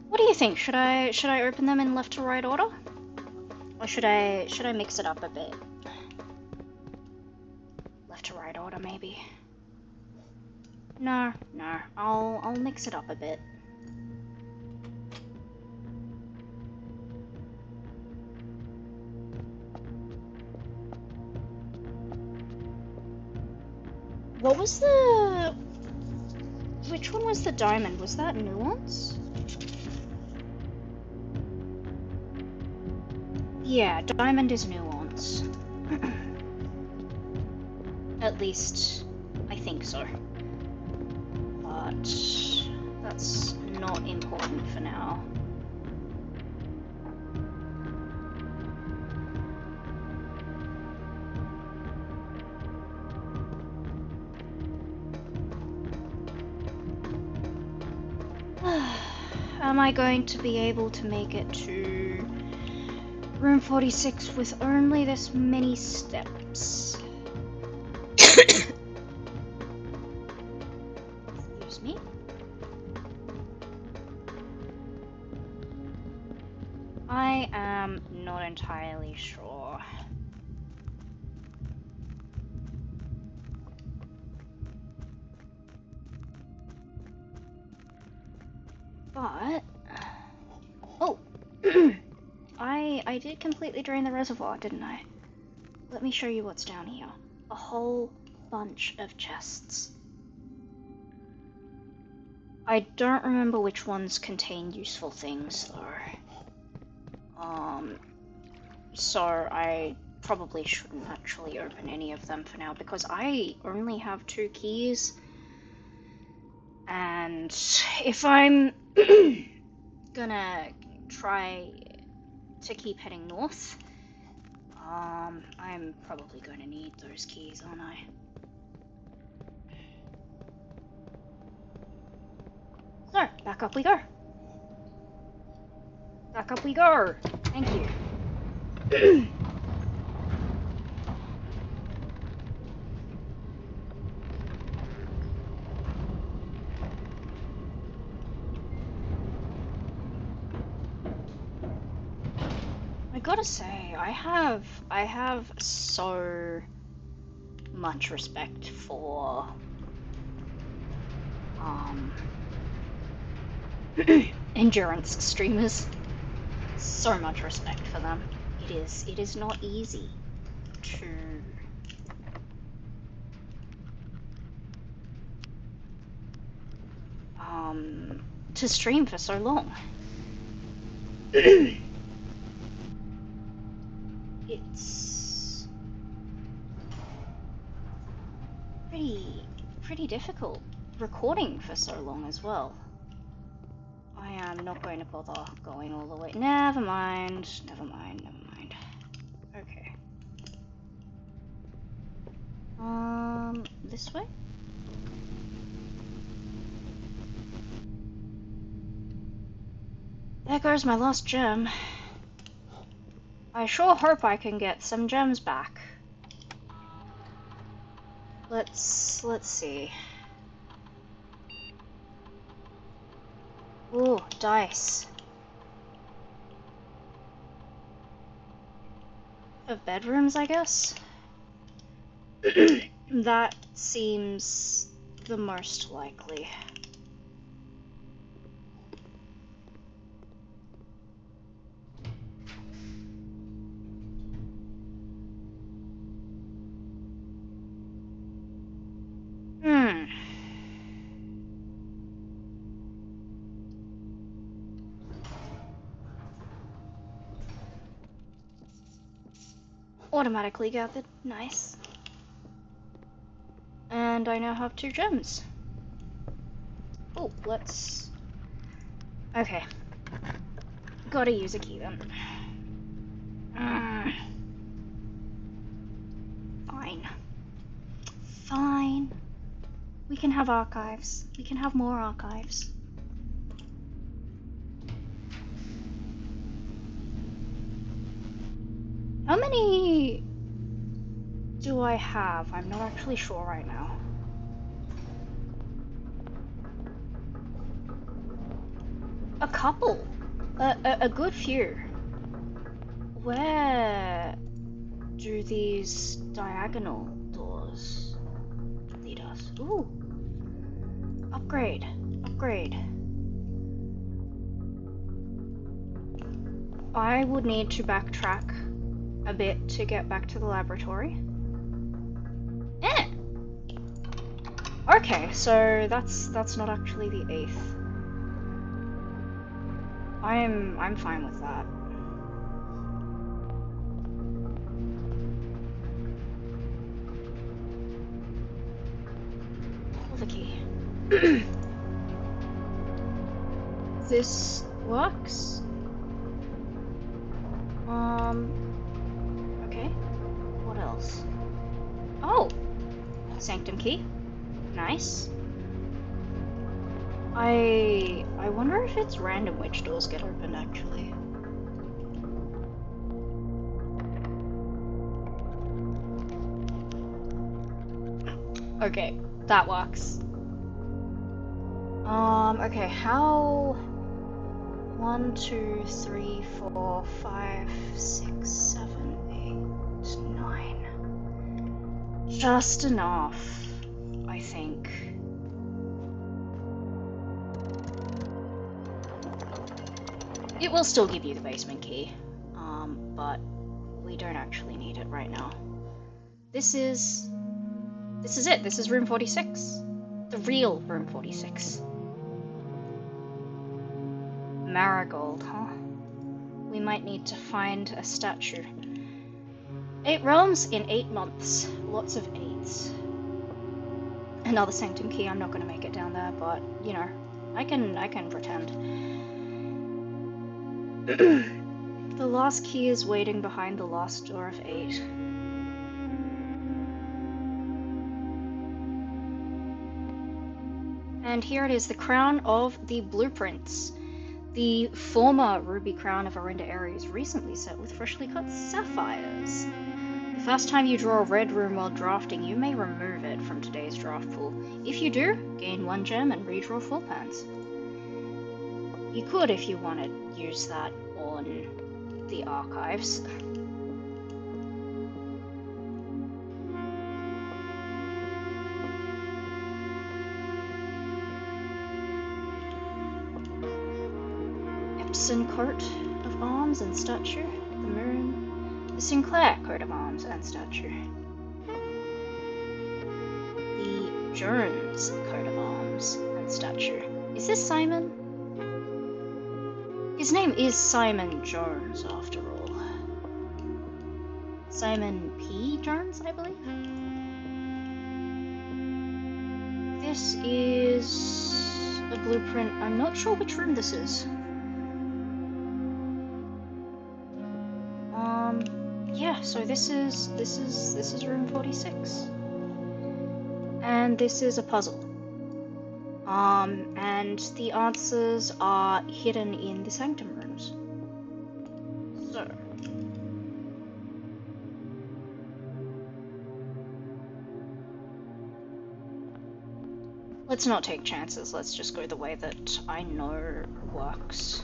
What do you think? Should I open them in left to right order? Or should I mix it up a bit? Left to right order maybe. No, I'll mix it up a bit. What was the... Which one was the diamond? Was that nuance? Yeah, diamond is nuance. At least, I think so. But that's not important for now. Am I going to be able to make it to room 46 with only this many steps? Excuse me. I am not entirely sure. But... Oh! I did completely drain the reservoir, didn't I? Let me show you what's down here. A whole bunch of chests. I don't remember which ones contain useful things, though. So I probably shouldn't actually open any of them for now, because I only have 2 keys. And if I'm gonna try to keep heading north, I'm probably going to need those keys, aren't I? So, back up we go. Back up we go. Thank you. I gotta say, I have so much respect for endurance streamers. So much respect for them. It is not easy to stream for so long. It's pretty difficult recording for so long as well. I am not going to bother going all the way. Never mind. Okay. This way? There goes my lost gem. I sure hope I can get some gems back. Let's see. Ooh, dice. Of bedrooms, I guess? That seems the most likely. Automatically gathered. Nice. And I now have 2 gems. Oh, let's... Okay. Gotta use a key then. Fine. Fine. can have archives. We can have more archives. How many do I have? I'm not actually sure right now. A couple. A good few. Where do these diagonal doors lead us? Ooh. Upgrade. Upgrade. I would need to backtrack a bit to get back to the laboratory. Eh! Okay, so that's not actually the 8th. I'm fine with that. Pull the key. This works. Okay. What else? Oh! Sanctum key. Nice. I wonder if it's random which doors get opened, actually. Okay, that works. Okay, how... 1, 2, 3, 4, 5, 6, 7, 8, 9. Just enough, I think. It will still give you the basement key, but we don't actually need it right now. This is it. This is room 46. The real room 46. Marigold, huh? We might need to find a statue. 8 realms in 8 months. Lots of 8s. Another sanctum key. I'm not going to make it down there, but, you know, I can pretend. The last key is waiting behind the last door of 8. And here it is, the crown of the blueprints. The former ruby crown of Arinda Area is recently set with freshly cut sapphires. The first time you draw a red rune while drafting, you may remove it from today's draft pool. If you do, gain 1 gem and redraw 4 pans. You could, if you wanted, use that on the archives. Epson coat of arms and statue, the moon, the Sinclair coat of arms and statue, the Jones coat of arms and statue. Is this Simon? His name is Simon Jones, after all. Simon P. Jones, I believe? This is a blueprint. I'm not sure which room this is. Yeah, so this is room 46. And this is a puzzle. And the answers are hidden in the sanctum rooms. So. Let's not take chances, let's just go the way that I know works.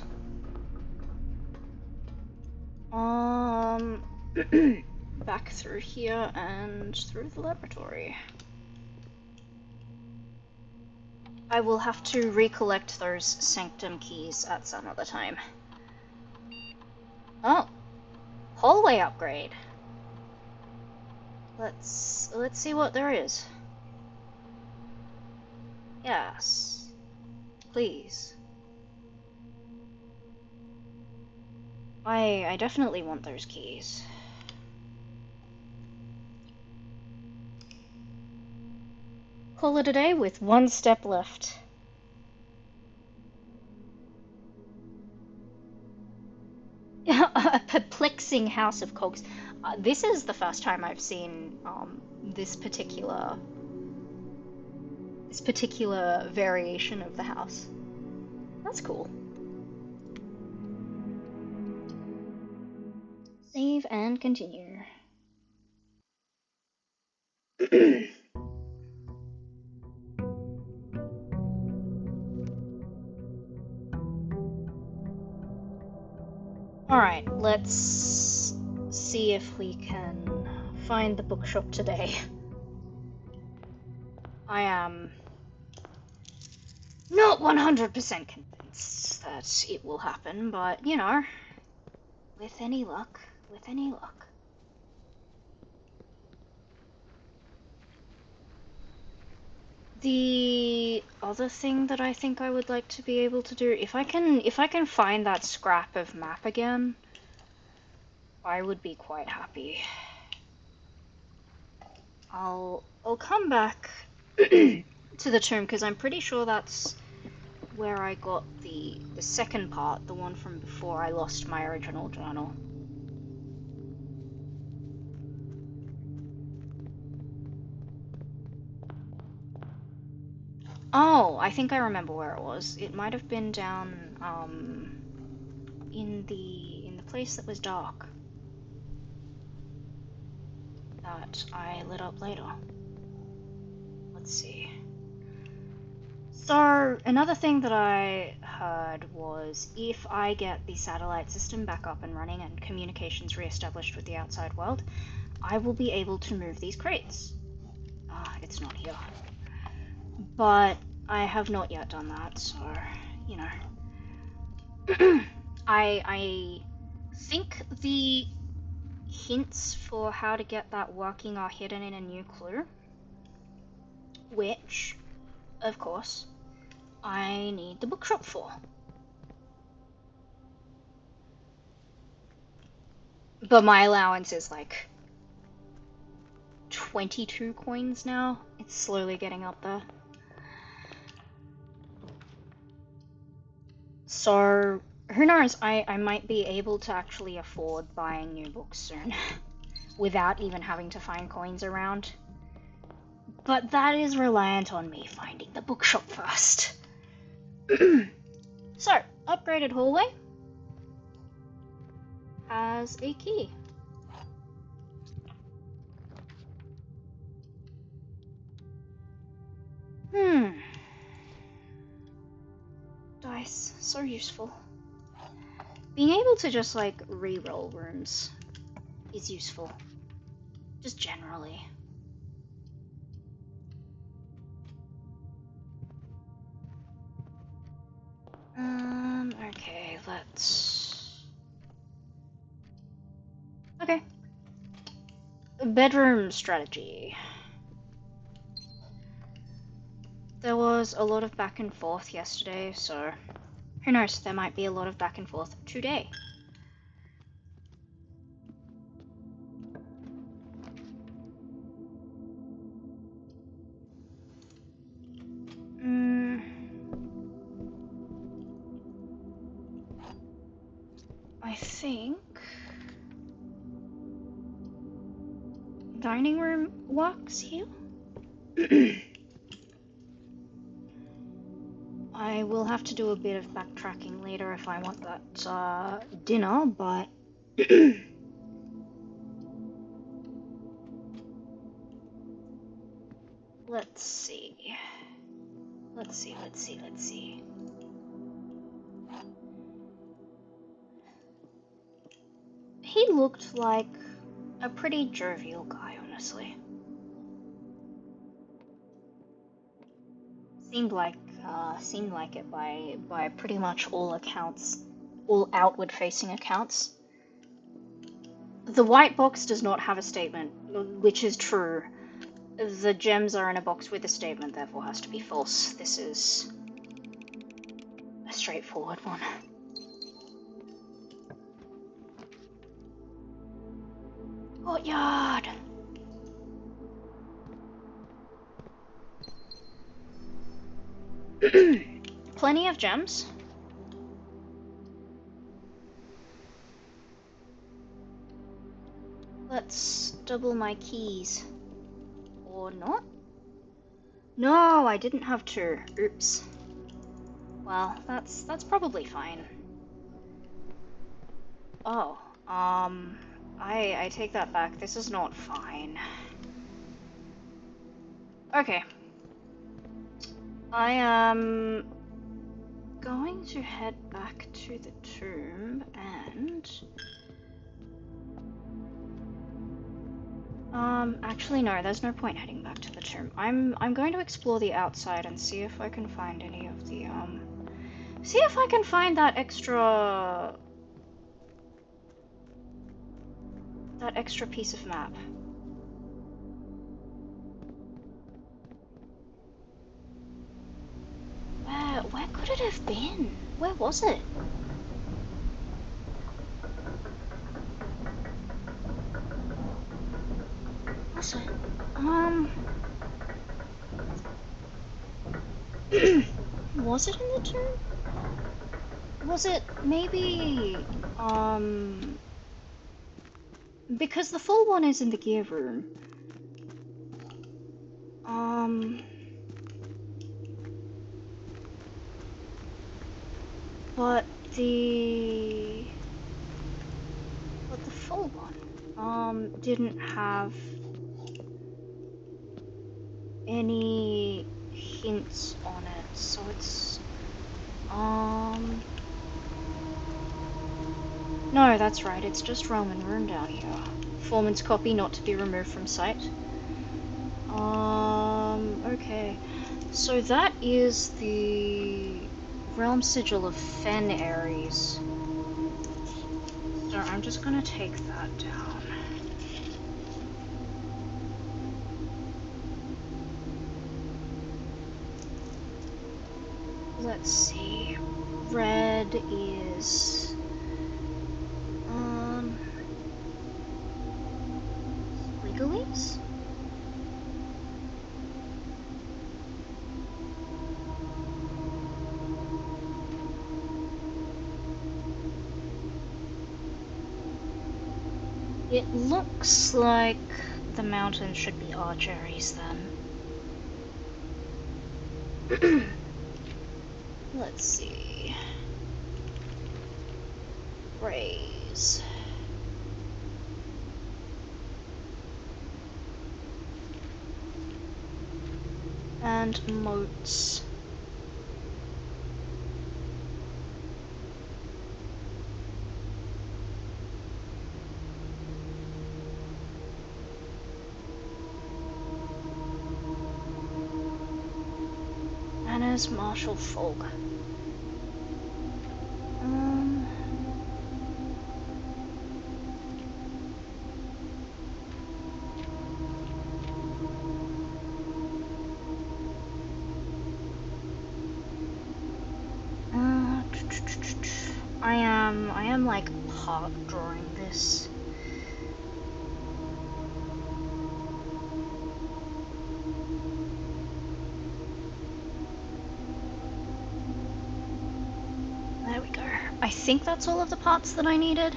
Back through here and through the laboratory. I will have to recollect those sanctum keys at some other time. Oh, hallway upgrade. Let's see what there is. Yes, please. I definitely want those keys. Call it a day with 1 step left. A perplexing house of cogs. This is the first time I've seen this particular this particular variation of the house. That's cool. Save and continue. Alright, let's see if we can find the bookshop today. I am not 100% convinced that it will happen, but you know, with any luck. The other thing that I think I would like to be able to do, if I can find that scrap of map again, I would be quite happy. I'll come back to the tomb because I'm pretty sure that's where I got the second part, the one from before I lost my original journal. Oh, I think I remember where it was. It might have been down in the place that was dark that I lit up later. Let's see. So, another thing that I heard was if I get the satellite system back up and running and communications re-established with the outside world, I will be able to move these crates. It's not here. But I have not yet done that, so, you know. I think the hints for how to get that working are hidden in a new clue, which, of course, I need the bookshop for. But my allowance is like 22 coins now. It's slowly getting up there. So, who knows, I might be able to actually afford buying new books soon. Without even having to find coins around. But that is reliant on me finding the bookshop first. So, upgraded hallway has a key. Dice, so useful. Being able to just like re-roll rooms is useful. Just generally. Okay, let's... Okay. Bedroom strategy. There was a lot of back and forth yesterday, so who knows, there might be a lot of back and forth today. I think dining room works here. I will have to do a bit of backtracking later if I want that dinner, but let's see. He looked like a pretty jovial guy, honestly. Seemed like it by pretty much all accounts, all outward-facing accounts. The white box does not have a statement, which is true. The gems are in a box with a statement, therefore has to be false. This is a straightforward one. Courtyard! Plenty of gems. Let's double my keys. Or not. No, I didn't have to. Oops. Well, that's probably fine. Oh, I take that back. This is not fine. Okay. I am going to head back to the tomb and... actually no, there's no point heading back to the tomb. I'm going to explore the outside and see if I can find any of the, see if I can find that extra piece of map. Where could it have been? Where was it? Was it? Was it in the tomb? Was it maybe, because the full one is in the gear room. Um, but the full one, didn't have any hints on it, so it's, no, that's right, it's just Roman rune down here. Foreman's copy not to be removed from sight. Okay. So that is the realm sigil of Fen Ares. So I'm just gonna take that down. Let's see. Red is... Legalese? It looks like the mountain should be Archeries then. Let's see. Raise. And moats. Manners, martial folk. I am like part drawing this. There we go. I think that's all of the parts that I needed.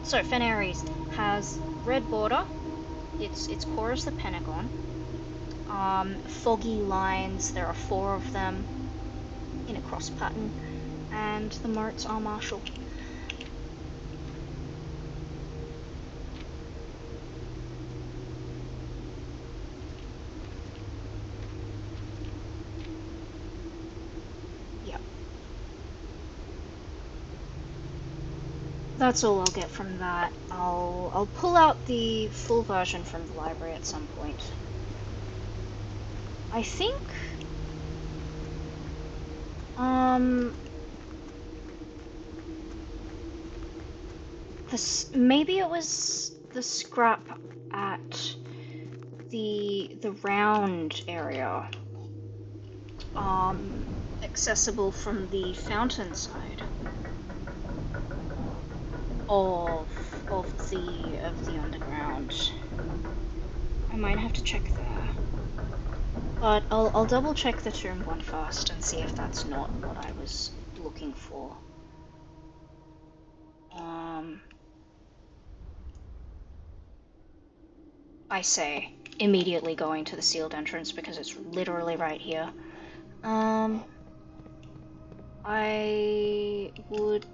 So Fen Ares has red border. Its core is the pentagon. Foggy lines. There are 4 of them in a cross pattern, and the moats are martial. Yep. That's all I'll get from that. I'll pull out the full version from the library at some point. I think this maybe it was the scrap at the round area, accessible from the fountain side of the underground. I might have to check there, but I'll double check the tomb one first and see if that's not what I was looking for. I say, immediately going to the sealed entrance because it's literally right here. I would...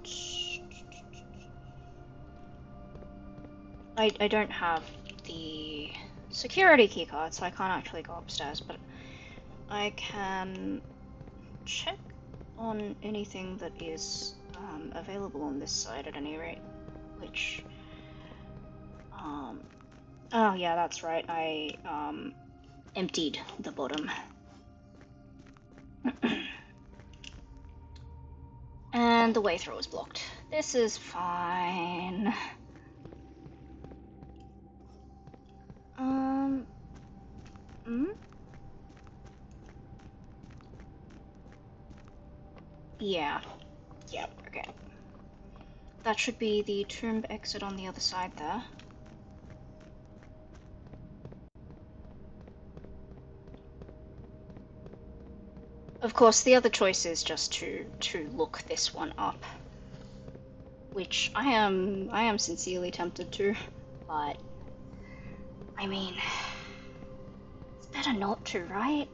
I don't have the security keycard, so I can't actually go upstairs, but I can check on anything that is available on this side at any rate, which... oh yeah, that's right, I emptied the bottom. And the way through is blocked. This is fine. Yeah. Yep, okay. That should be the tomb exit on the other side there. Of course, the other choice is just to look this one up, which I am sincerely tempted to, but I mean, it's better not to, right?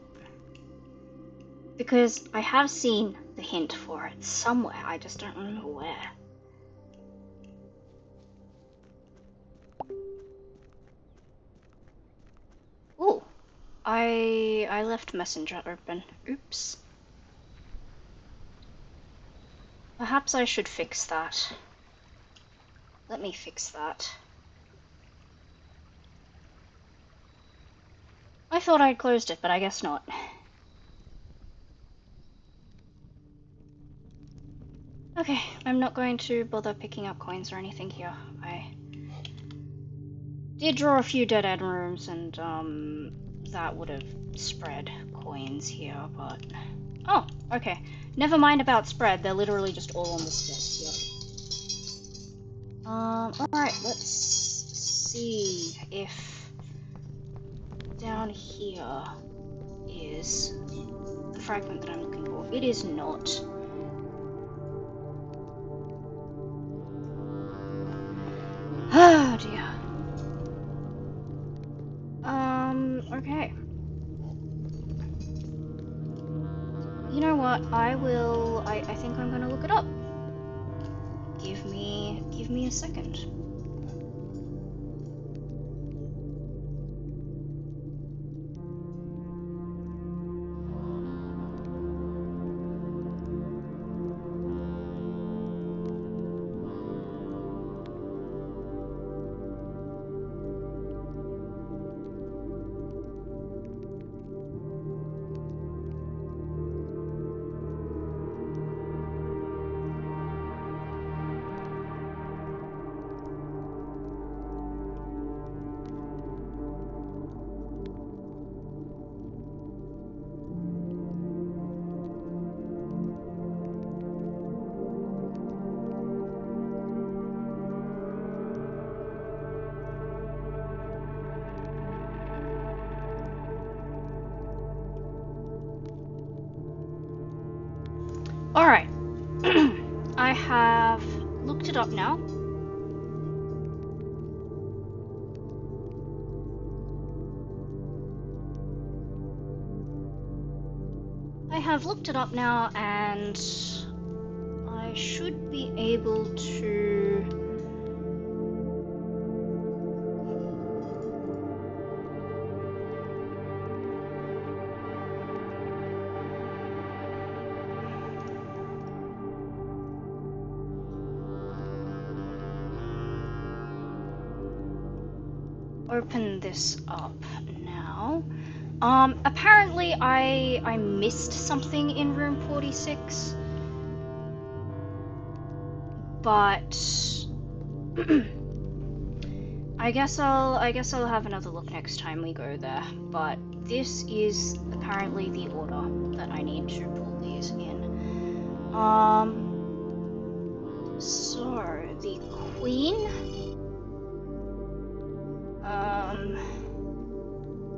Because I have seen the hint for it somewhere, I just don't remember where. Ooh, I left Messenger open. Oops. Perhaps I should fix that. Let me fix that. I thought I'd closed it, but I guess not. Okay, I'm not going to bother picking up coins or anything here. I did draw a few dead end rooms, and that would have spread coins here, but... Oh, okay. Never mind about spread, they're literally just all on the steps here. Alright, let's see if down here is the fragment that I'm looking for. It is not. Oh dear. Okay. You know what? I think I'm gonna look it up. Give me a second. Alright. I have looked it up now. And I should be able to... open this up now. Apparently I missed something in room 46, but I guess I'll have another look next time we go there. But this is apparently the order that I need to pull these in. So the Queen.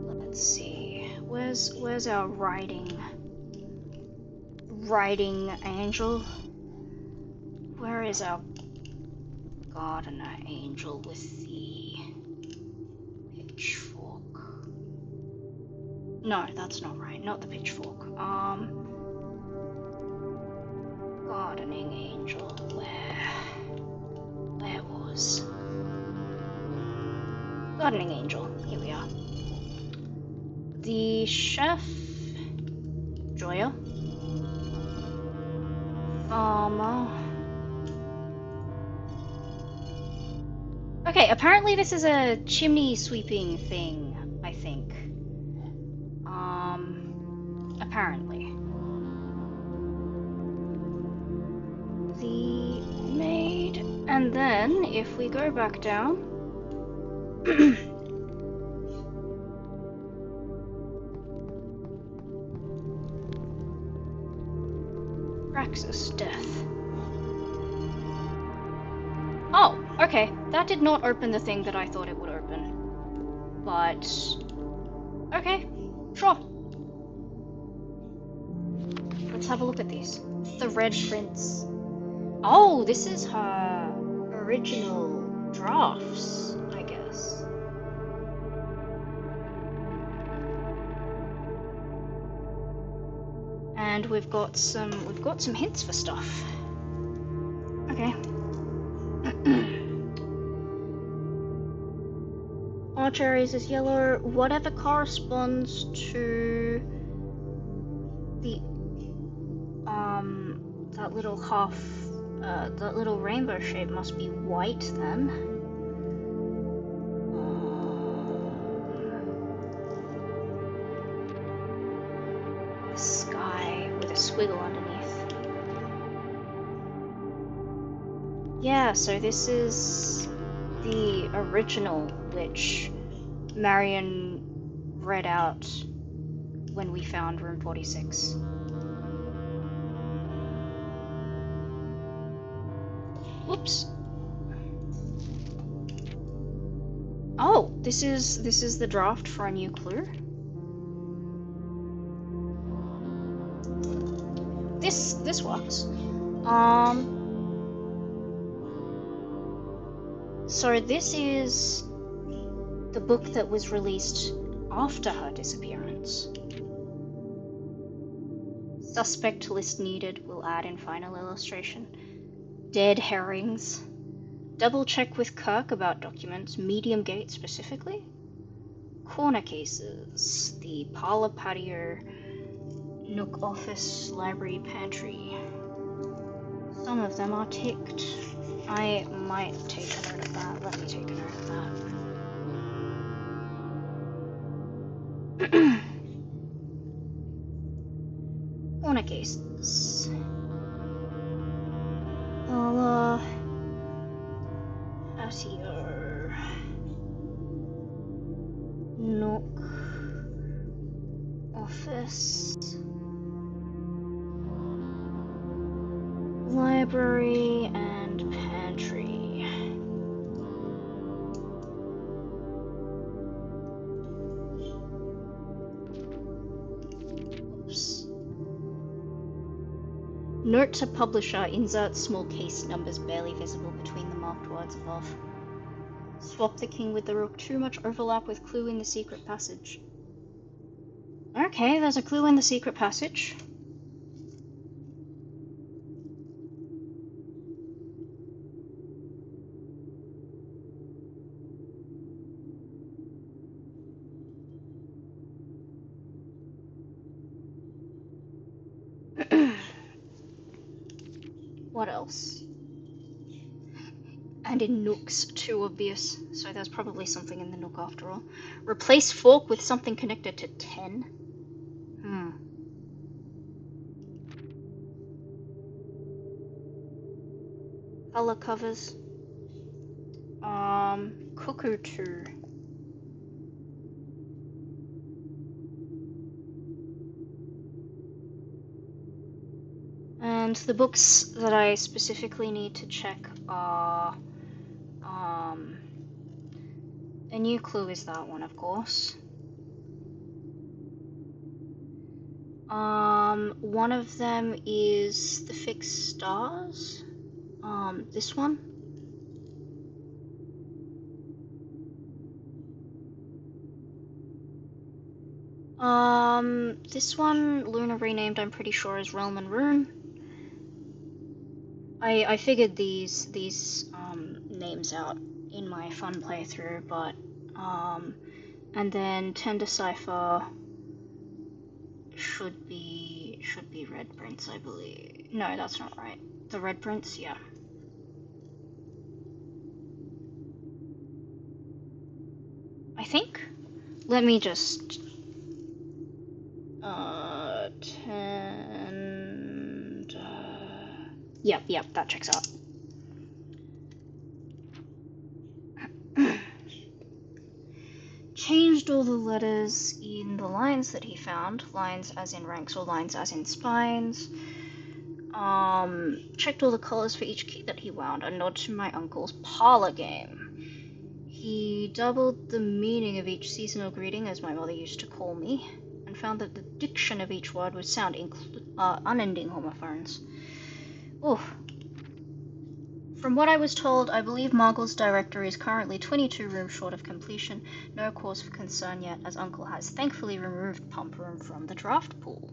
Let's see. Where's our riding angel? Where is our gardener angel with the pitchfork? No, that's not right. Not the pitchfork. Gardening angel. Where was gardening angel? Here we are. The chef. Joya. Farmer. Okay, apparently this is a chimney sweeping thing, I think. Apparently. The maid. And then, if we go back down... Praxis death. Oh, okay. That did not open the thing that I thought it would open. But... okay, sure. Let's have a look at these. The red prints. Oh, this is her original drafts, I guess. And we've got some hints for stuff. Okay. All cherries is yellow. Whatever corresponds to the that little that little rainbow shape must be white then. The sky with a squiggle underneath. Yeah, so this is the original, which Marion read out when we found room 46. Whoops. Oh, this is the draft for a new clue. This works. So this is the book that was released after her disappearance. Suspect list needed, will add in final illustration. Dead herrings. Double check with Kirk about documents, medium gate specifically. Corner cases, the parlor patio, nook office, library, pantry. Some of them are ticked. I might take a note of that. Let me take a note of that. Corner cases. Parlor, patio, nook, office, library, and pantry. Oops. Note to publisher, insert small case numbers barely visible between the marked words above. Swap the king with the rook, too much overlap with clue in the secret passage. Okay, there's a clue in the secret passage. What else? And in nooks, too obvious, so there's probably something in the nook after all. Replace fork with something connected to 10. Color covers. Cuckoo 2. And the books that I specifically need to check are, a new clue is that one, of course. One of them is the fixed stars. This one. This one, Luna renamed, I'm pretty sure, is Realm and Rune. I figured these names out in my fun playthrough, but and then Tender Cipher should be Red Prince, I believe. No, that's not right. The Red Prince, yeah. I think. Let me just Yep, that checks out. Changed all the letters in the lines that he found, lines as in ranks or lines as in spines. Checked all the colours for each key that he wound, a nod to my uncle's parlour game. He doubled the meaning of each seasonal greeting, as my mother used to call me, and found that the diction of each word would sound unending homophones. Ooh. From what I was told, I believe Margle's directory is currently 22 rooms short of completion. No cause for concern yet, as Uncle has thankfully removed Pump Room from the draft pool.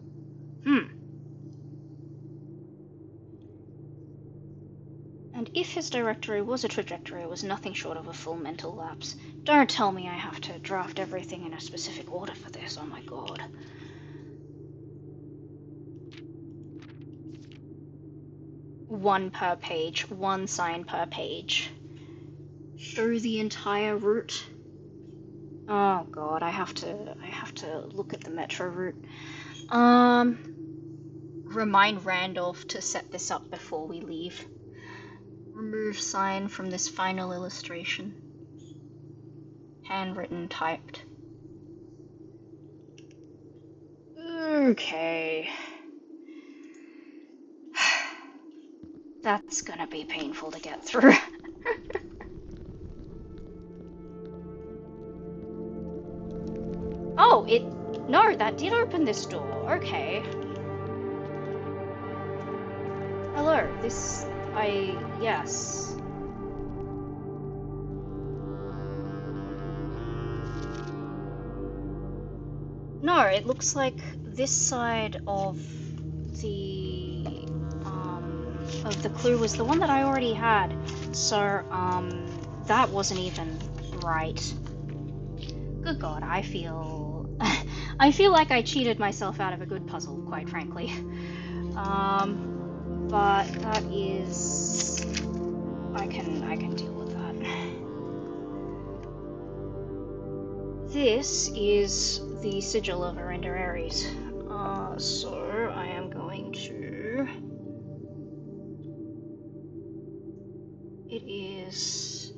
And if his directory was a trajectory, it was nothing short of a full mental lapse. Don't tell me I have to draft everything in a specific order for this, oh my god. One per page, one sign per page. Show the entire route. Oh god, I have to look at the metro route. Remind Randolph to set this up before we leave. Remove sign from this final illustration. Handwritten, typed. Okay. That's gonna be painful to get through. Oh, no, that did open this door. Okay. Hello, yes. No, it looks like this side of the clue was the one that I already had. So, that wasn't even right. Good god, I feel like I cheated myself out of a good puzzle, quite frankly. But that is... I can deal with that. This is the sigil of Arenda Ares. So I am going to... It is...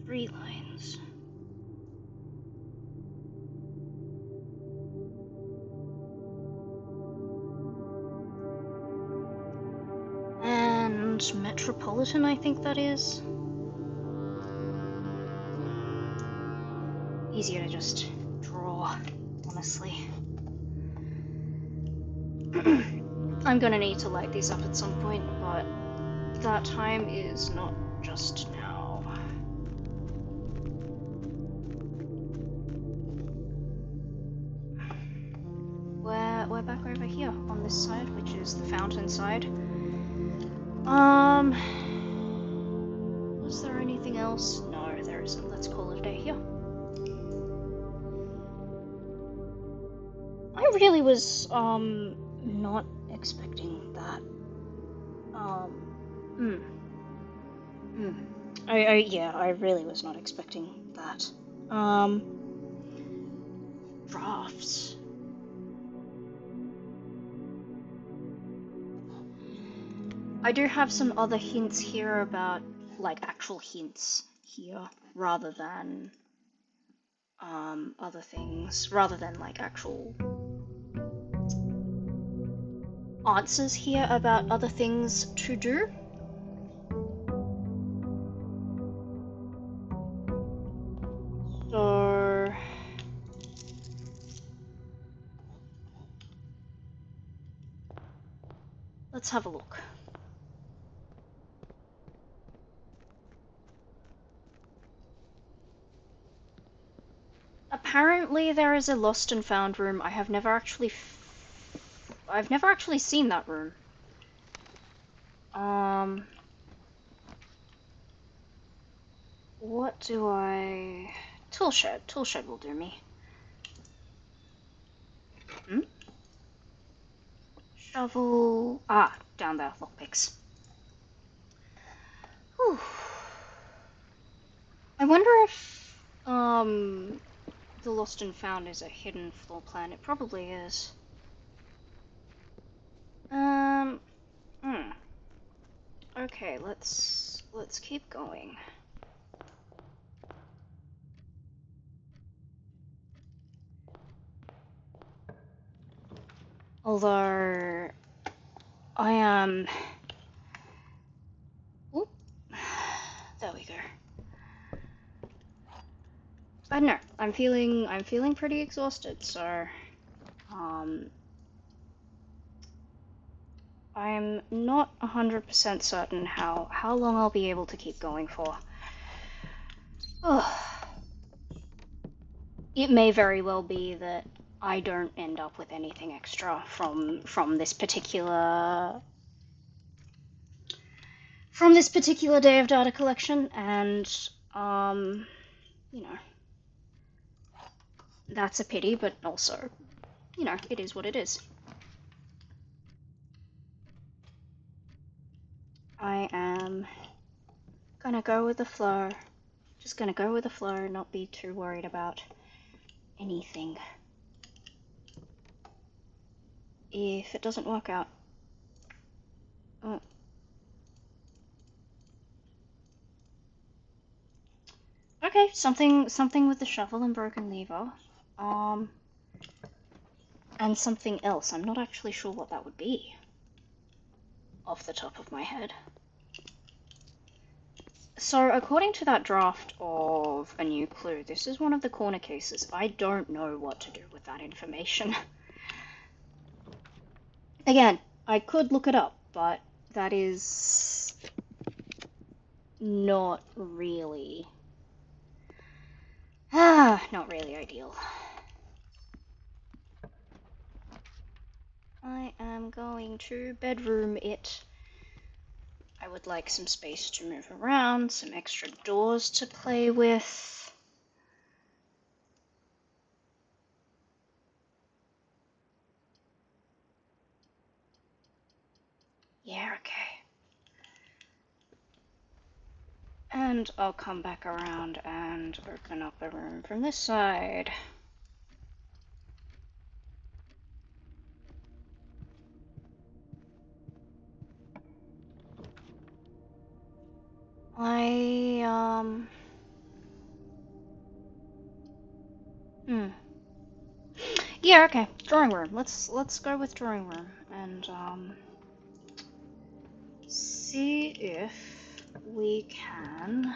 3 lines. And Metropolitan, I think that is. Easier to just draw, honestly. I'm gonna need to light these up at some point, but that time is not just now. We're back over here on this side, which is the fountain side. Was there anything else? No, there isn't. Let's call it a day here. I really was, not expecting that. I really was not expecting that. Drafts. I do have some other hints here about, like, actual hints here, rather than, other things, rather than, like, actual answers here about other things to do. So... let's have a look. apparently there is a lost and found room. I've never actually seen that room. What do I... Toolshed. Toolshed will do me. Shovel... Ah, down there. Lockpicks. Whew. I wonder if, the Lost and Found is a hidden floor plan. It probably is. Okay, let's keep going. Although I am... Oop. There we go. I don't know. I'm feeling pretty exhausted, so I'm not 100% certain how long I'll be able to keep going for. It may very well be that I don't end up with anything extra from this particular day of data collection, and you know, that's a pity, but also, you know, it is what it is. I am gonna go with the flow. Just gonna go with the flow, not be too worried about anything. If it doesn't work out... Oh. Okay, something with the shovel and broken lever. And something else. I'm not actually sure what that would be off the top of my head. So, according to that draft of a new clue, this is one of the corner cases. I don't know what to do with that information. Again, I could look it up, but that is not really... not really ideal. I am going to bedroom it. I would like some space to move around, some extra doors to play with. Yeah, okay. And I'll come back around and open up a room from this side. Yeah, okay. Drawing room. Let's go with drawing room and see if we can...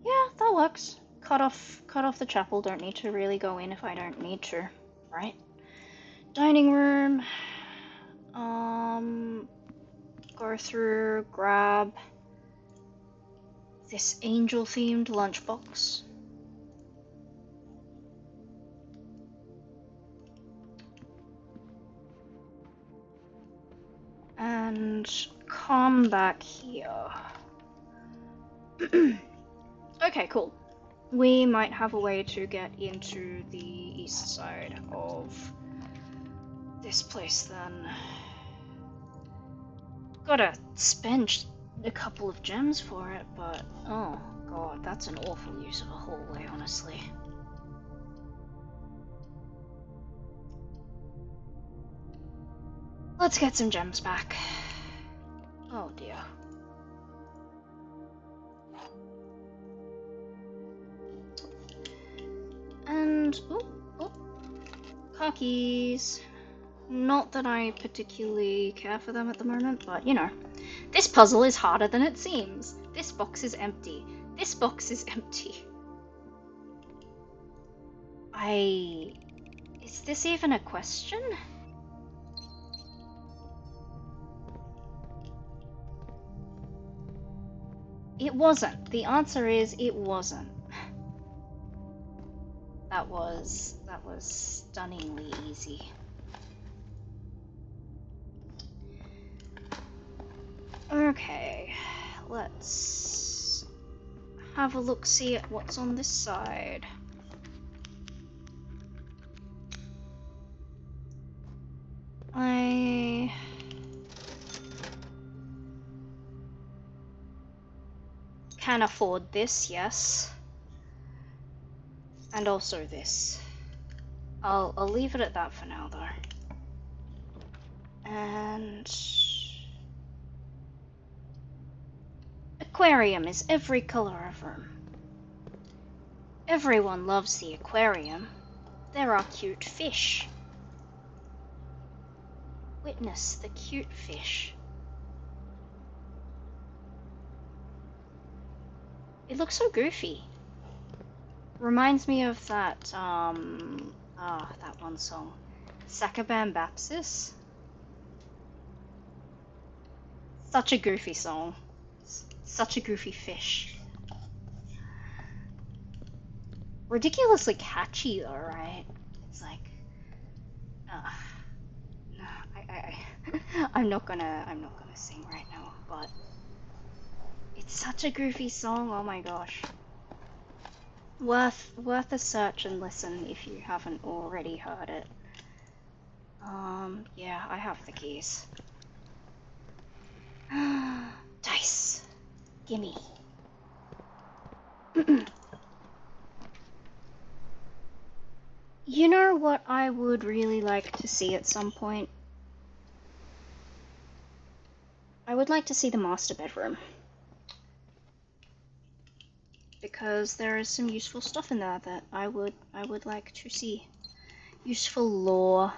Yeah, that works. Cut off the chapel. Don't need to really go in if I don't need to, right? Dining room. Go through, grab this angel-themed lunchbox. And come back here. Okay, cool. We might have a way to get into the east side of this place then. Gotta spend a couple of gems for it, but oh god, that's an awful use of a hallway, honestly. Let's get some gems back. Oh dear. And car keys. Not that I particularly care for them at the moment, but you know. This puzzle is harder than it seems. This box is empty. This box is empty. Is this even a question? It wasn't. The answer is it wasn't. That was stunningly easy. Okay, let's have a look, see at what's on this side. I can afford this, yes. And also this. I'll leave it at that for now, though. And aquarium is every color of room. Everyone loves the aquarium. There are cute fish. Witness the cute fish. It looks so goofy. Reminds me of that, that one song. Sakabam Bapsis? Such a goofy song. Such a goofy fish. Ridiculously catchy though, right? It's like, no, I'm not gonna sing right now, but it's such a goofy song, oh my gosh. Worth a search and listen if you haven't already heard it. Yeah, I have the keys. Dice. Gimme. You know what I would really like to see at some point? I would like to see the master bedroom. Because there is some useful stuff in there that I would like to see. Useful lore,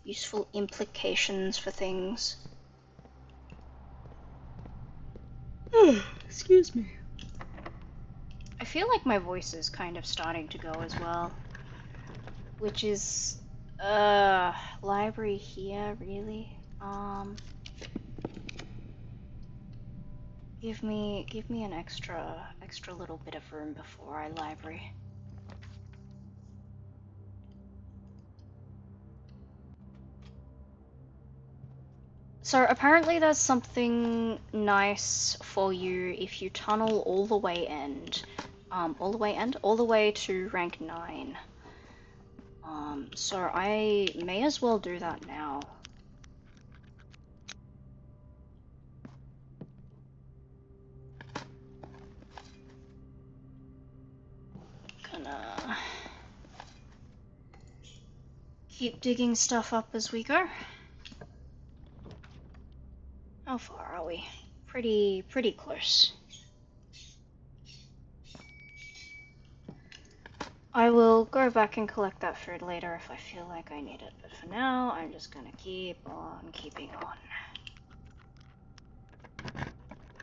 useful implications for things. Excuse me. I feel like my voice is kind of starting to go as well. Which is, library here, really? Give me an extra little bit of room before I library. So apparently there's something nice for you if you tunnel all the way to rank 9. So I may as well do that now. Gonna keep digging stuff up as we go. How far are we? Pretty close. I will go back and collect that food later if I feel like I need it, but for now, I'm just gonna keep on keeping on.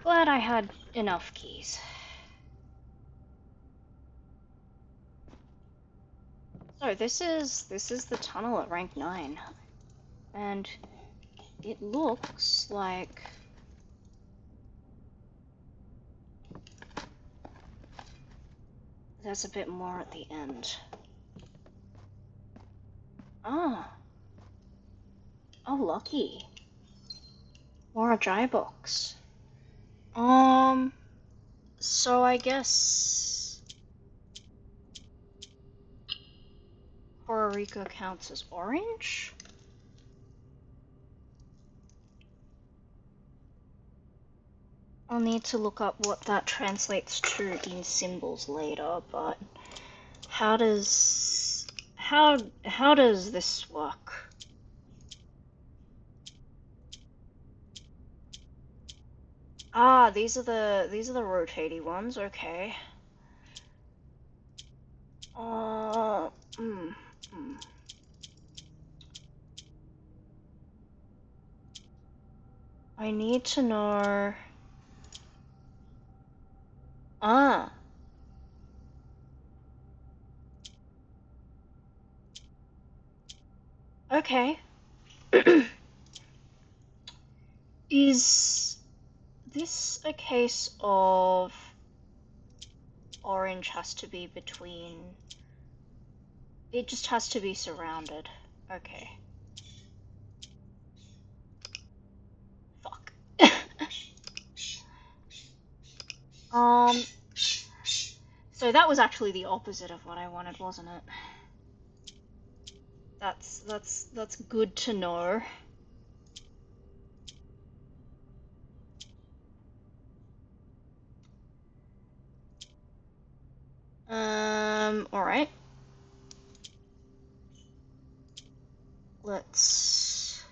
Glad I had enough keys. So this is the tunnel at rank 9, and it looks like there's a bit more at the end. Ah. Oh, lucky. More a dry box. So I guess Hororico counts as orange? I'll need to look up what that translates to in symbols later, but how does this work? Ah, these are the rotating ones, okay. Hmm. I need to know. Ah. Okay. Is this a case of orange has to be between... It just has to be surrounded. Okay. Fuck. So that was actually the opposite of what I wanted, wasn't it? That's good to know. Alright. Let's...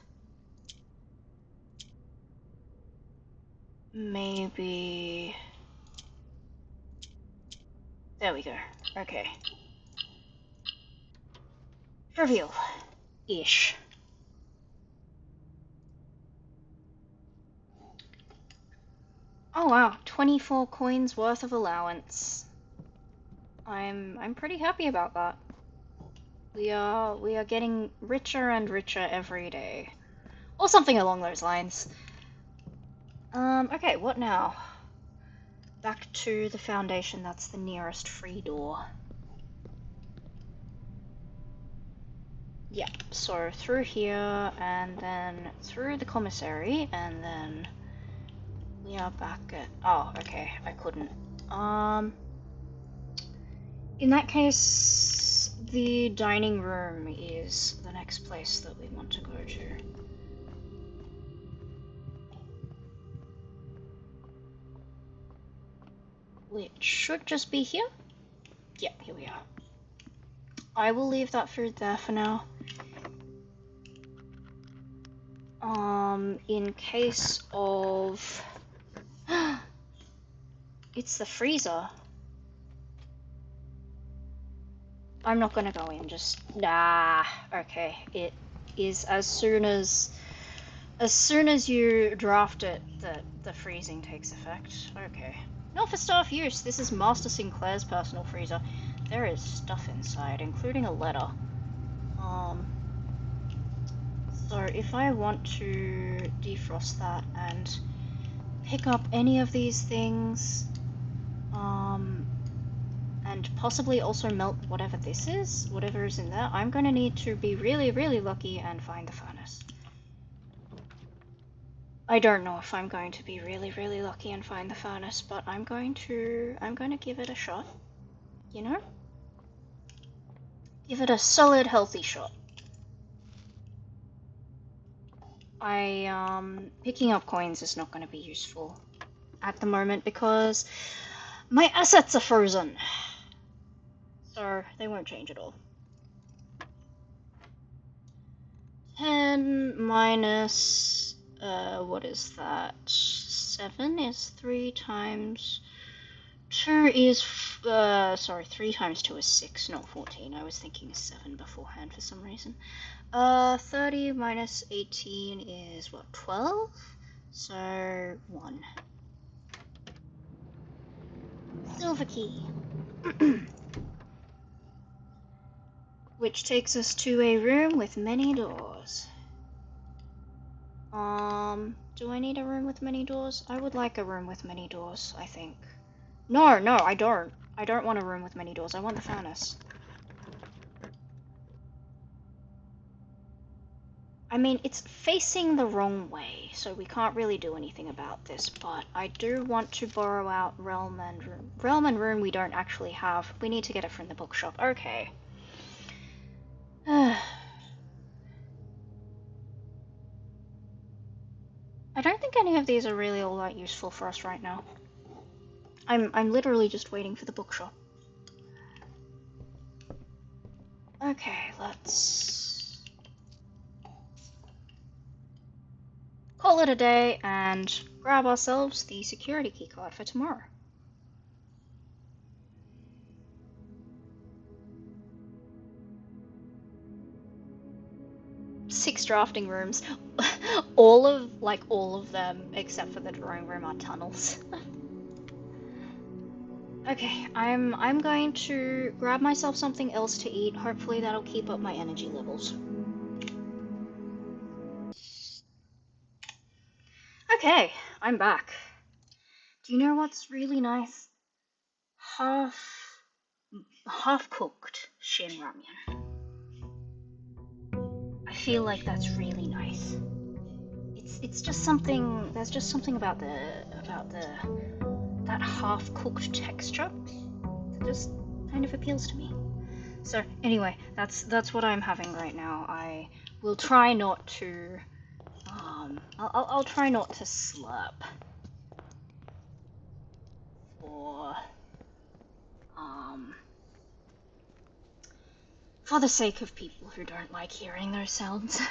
maybe... There we go. Okay. Trivial. Ish. Oh wow, 24 coins worth of allowance. I'm pretty happy about that. We are getting richer and richer every day. Or something along those lines. Okay, what now? Back to the foundation, that's the nearest free door. Yeah, so through here, and then through the commissary, and then we are back at... Oh, okay, I couldn't. In that case, the dining room is the next place that we want to go to. Which should just be here? Yep, here we are. I will leave that food there for now. In case of... It's the freezer. I'm not gonna go in, just... Nah, okay. It is as soon as you draft it that the freezing takes effect. Okay. Not for staff use, this is Master Sinclair's personal freezer. There is stuff inside, including a letter. So if I want to defrost that and pick up any of these things, and possibly also melt whatever this is, whatever is in there, I'm going to need to be really, really lucky and find the furnace. I don't know if I'm going to be really, really lucky and find the furnace, but I'm going to give it a shot, you know? Give it a solid, healthy shot. Picking up coins is not going to be useful at the moment because my assets are frozen. So they won't change at all. 10 minus, what is that? 7 is 3 times 2 is, 3 times 2 is 6, not 14. I was thinking 7 beforehand for some reason. 30 minus 18 is, what, 12? So, 1. Silver key. Which takes us to a room with many doors. Do I need a room with many doors? I would like a room with many doors, I think. No, I don't. I don't want a room with many doors. I want the furnace. I mean, it's facing the wrong way, so we can't really do anything about this, but I do want to borrow out Realm and Room. Realm and Room we don't actually have. We need to get it from the bookshop. Okay. I don't think any of these are really all that useful for us right now. I'm literally just waiting for the bookshop. Okay, let's call it a day and grab ourselves the security keycard for tomorrow. 6 drafting rooms. all of them except for the drawing room are tunnels. Okay, I'm going to grab myself something else to eat. Hopefully that'll keep up my energy levels. Okay, I'm back. Do you know what's really nice? Half cooked shin ramyun. I feel like that's really nice. It's just something. There's just something about that half cooked texture that just kind of appeals to me. So anyway, that's what I'm having right now. I will try not to. I'll try not to slurp um for the sake of people who don't like hearing those sounds.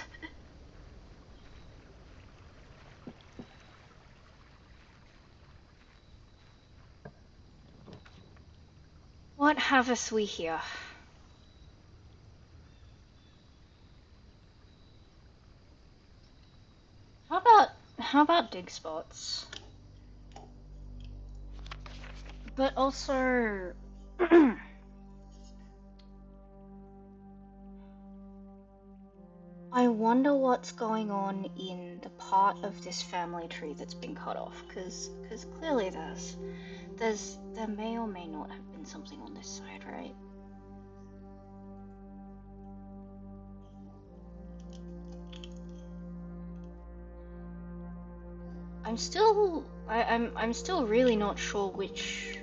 What haveth we here? How about dig spots? But also I wonder what's going on in the part of this family tree that's been cut off, because clearly there may or may not have been something on this side, right? I'm still really not sure which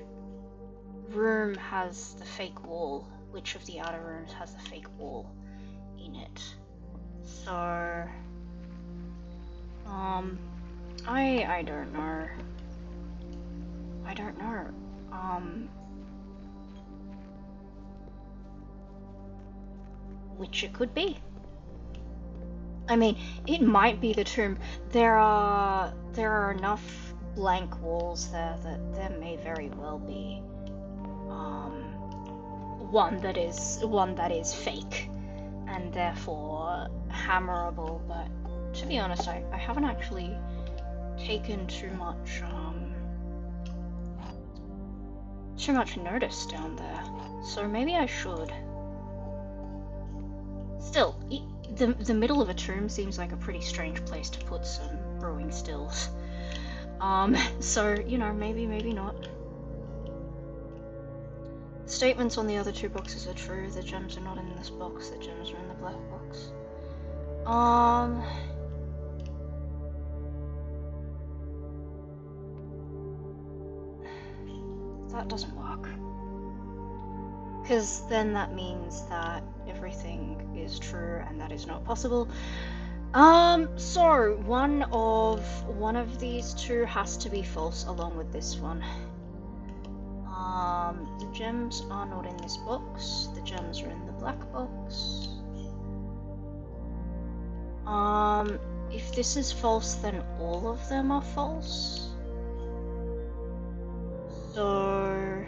room has the fake wall, which of the outer rooms has the fake wall in it. So I don't know. I don't know. Which it could be. I mean, it might be the tomb. There are enough blank walls there that there may very well be one that is fake and therefore hammerable. But to be honest, I haven't actually taken too much notice down there. So maybe I should. Still, the middle of a tomb seems like a pretty strange place to put some brewing stills. So, you know, maybe not. Statements on the other two boxes are true. The gems are not in this box. The gems are in the black box. That doesn't work. Because then that means that everything is true, and that is not possible. So one of these two has to be false along with this one. The gems are not in this box. The gems are in the black box. If this is false, then all of them are false. So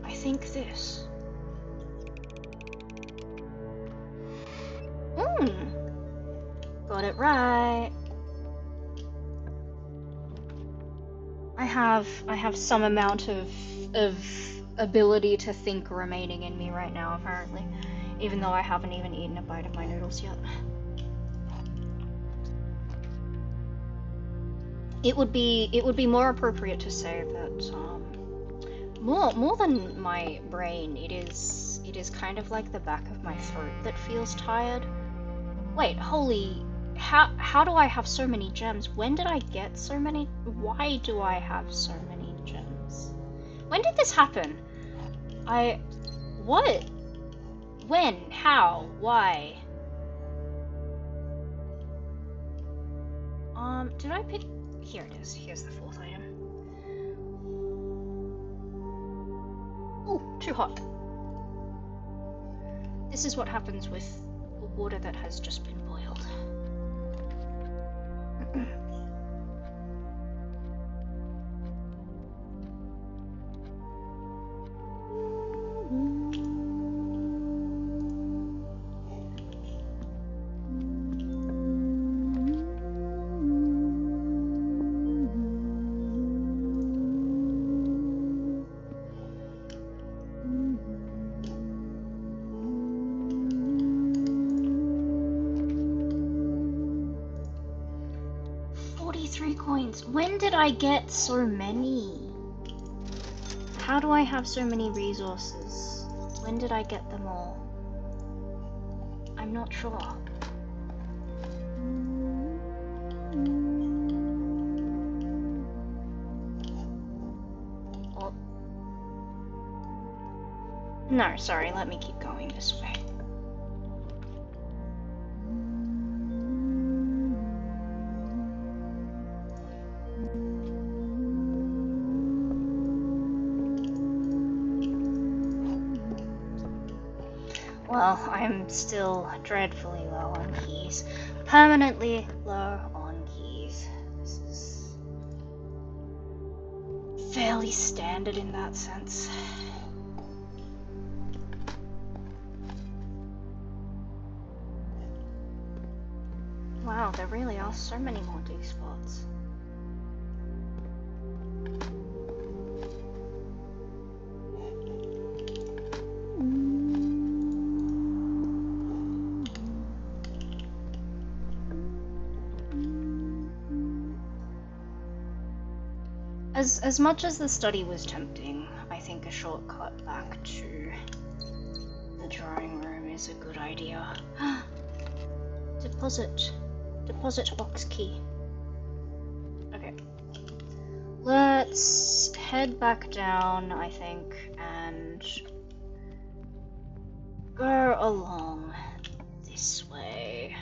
I think this. Got it right. I have some amount of ability to think remaining in me right now, apparently, even though I haven't even eaten a bite of my noodles yet. It would be more appropriate to say that more than my brain, it is kind of like the back of my throat that feels tired. Wait, holy, how do I have so many gems? When did I get so many? Why do I have so many gems? When did this happen? What? When? How? Why? Did I pick? Here it is. Here's the fourth item. Oh, too hot. This is what happens with water that has just been boiled. 33 coins. When did I get so many? How do I have so many resources? When did I get them all? I'm not sure. Oh. No, sorry, let me keep going this way. Well, I'm still dreadfully low on keys. Permanently low on keys. This is fairly standard in that sense. Wow, there really are so many more D spots. As much as the study was tempting, I think a shortcut back to the drawing room is a good idea. Deposit box key. Okay. Let's head back down, I think, and go along this way.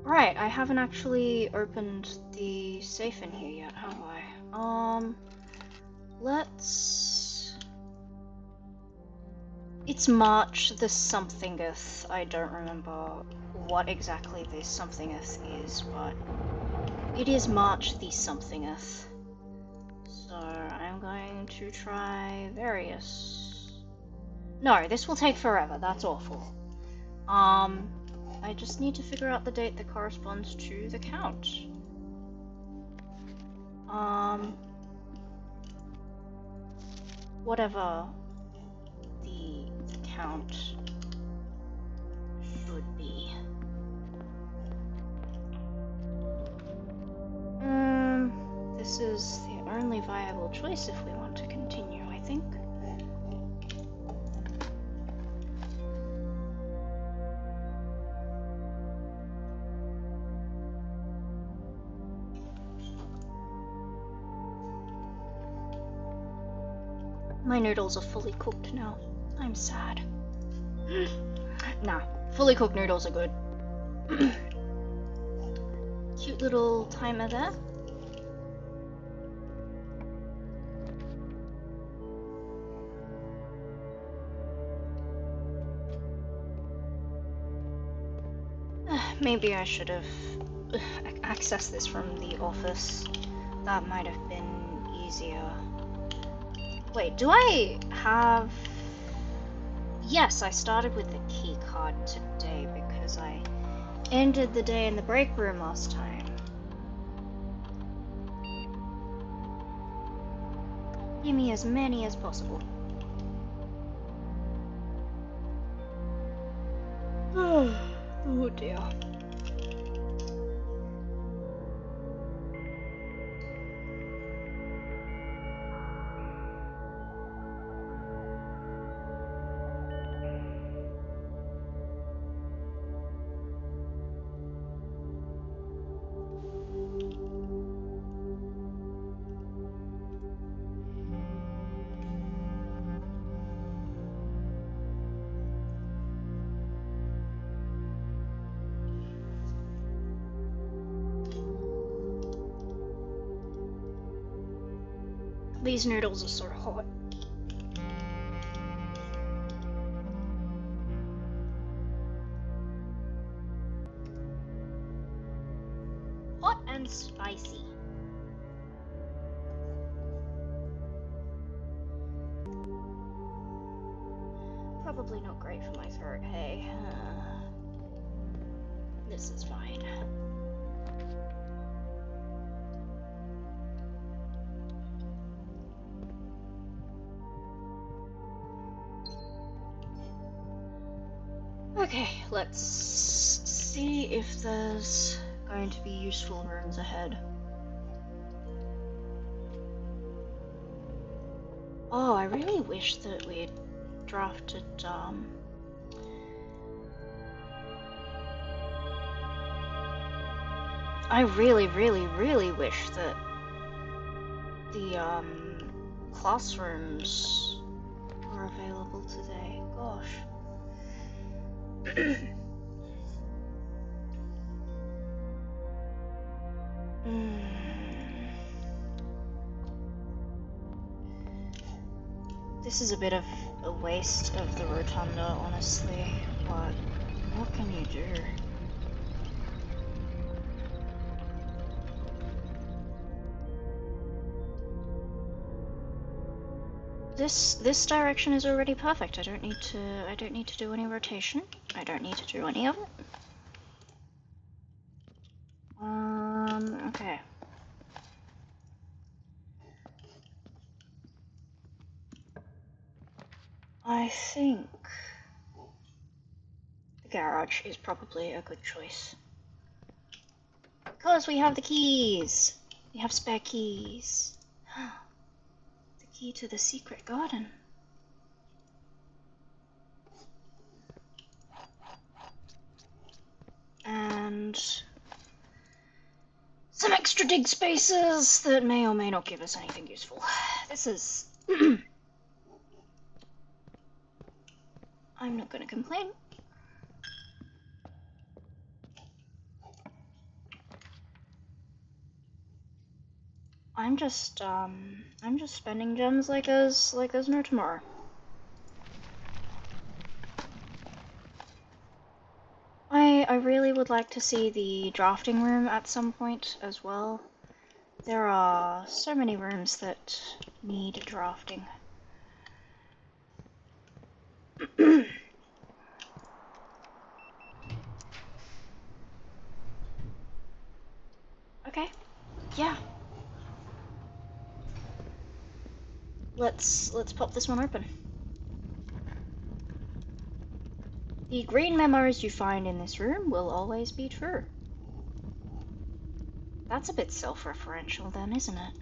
Right, I haven't actually opened the safe in here yet, have I? Let's... It's March the somethingeth. I don't remember what exactly this somethingeth is, but it is March the somethingeth. So I'm going to try various... No, this will take forever, that's awful. I just need to figure out the date that corresponds to the count. Whatever the count should be. This is the only viable choice if we want to continue, I think. My noodles are fully cooked now. I'm sad. Nah, fully cooked noodles are good. Cute little timer there. Maybe I should have accessed this from the office. That might have been easier. Wait, do I have... Yes, I started with the key card today because I ended the day in the break room last time. Give me as many as possible. Oh dear. These noodles are so hot. Hot and spicy. Probably not great for my throat, hey. This is fine. Okay, let's see if there's going to be useful rooms ahead. Oh, I really wish that we'd drafted, I really, really, really wish that the, classrooms were available today. Gosh. This is a bit of a waste of the rotunda, honestly, but what can you do? This direction is already perfect. I don't need to do any rotation. I don't need to do any of it. Okay. I think the garage is probably a good choice. Because we have the keys! We have spare keys. The key to the secret garden. And some extra dig spaces that may or may not give us anything useful. This is... I'm not gonna complain. I'm just spending gems like there's no tomorrow. I really would like to see the drafting room at some point as well. There are so many rooms that need drafting. Okay, yeah. Let's pop this one open. The green memos you find in this room will always be true. That's a bit self-referential then, isn't it?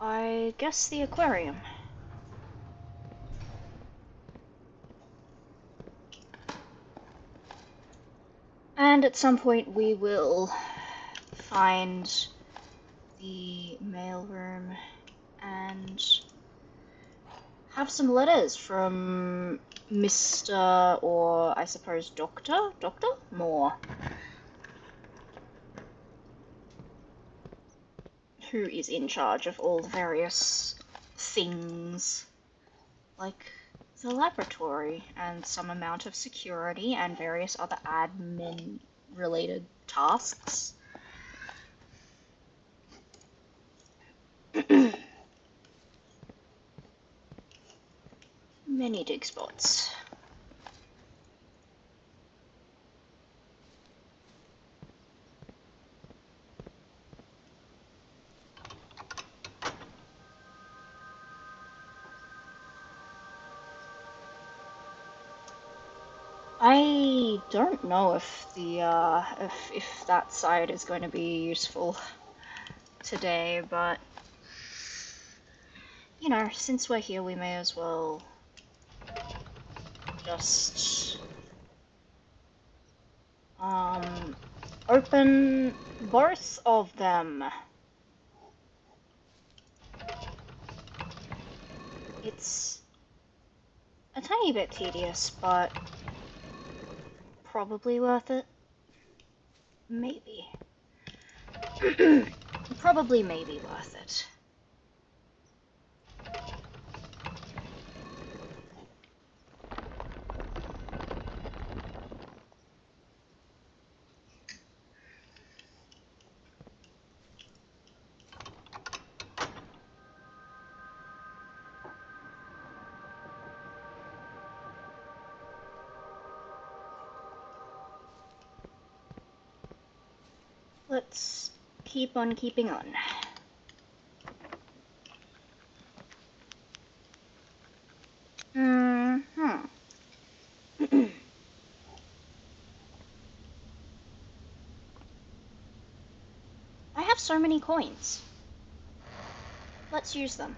I guess the aquarium. And at some point we will find the mailroom and have some letters from Mr. or I suppose Dr. Moore, who is in charge of all the various things, like the laboratory and some amount of security and various other admin related tasks. Many dig spots. I don't know if the if that side is going to be useful today, but you know, since we're here, we may as well just open both of them. It's a tiny bit tedious, but probably worth it. Maybe. Probably maybe worth it. Let's keep on keeping on. I have so many coins. Let's use them.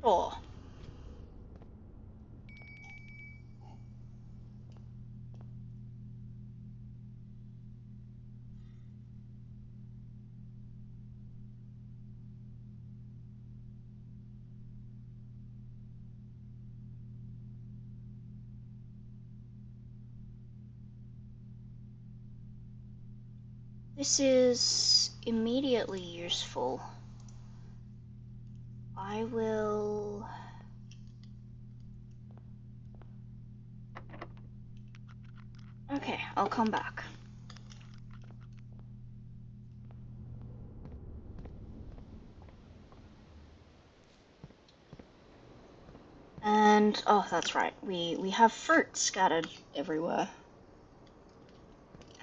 Sure. This is immediately useful. I will... Okay, I'll come back. And, oh, that's right, we have fruit scattered everywhere.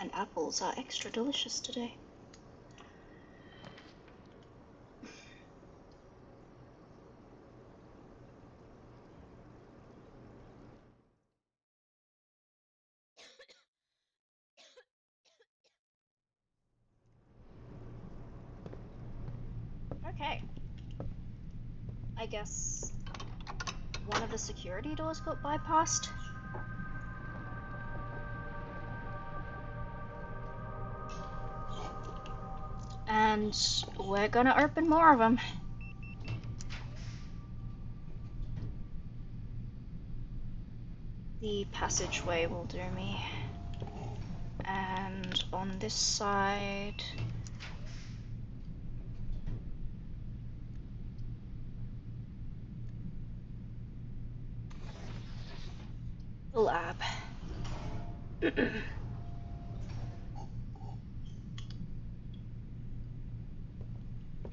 And apples are extra delicious today. Okay. I guess one of the security doors got bypassed. And we're gonna open more of them. The passageway will do me. And on this side... the lab.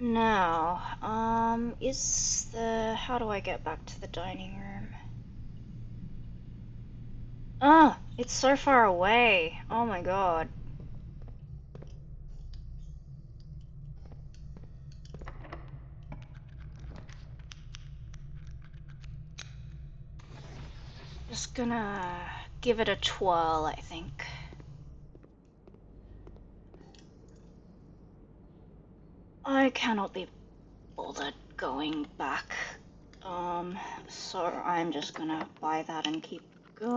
Now, is the... how do I get back to the dining room? Ah, it's so far away. Oh my god. Just gonna give it a twirl, I think. I cannot be bothered going back. So I'm just gonna buy that and keep going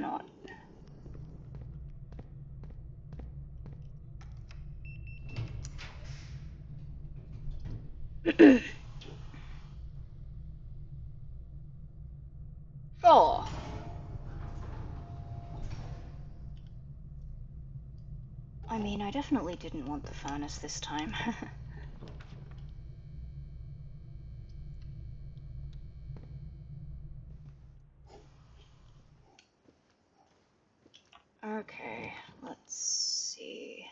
on. Sure. I mean, I definitely didn't want the furnace this time. Okay, let's see.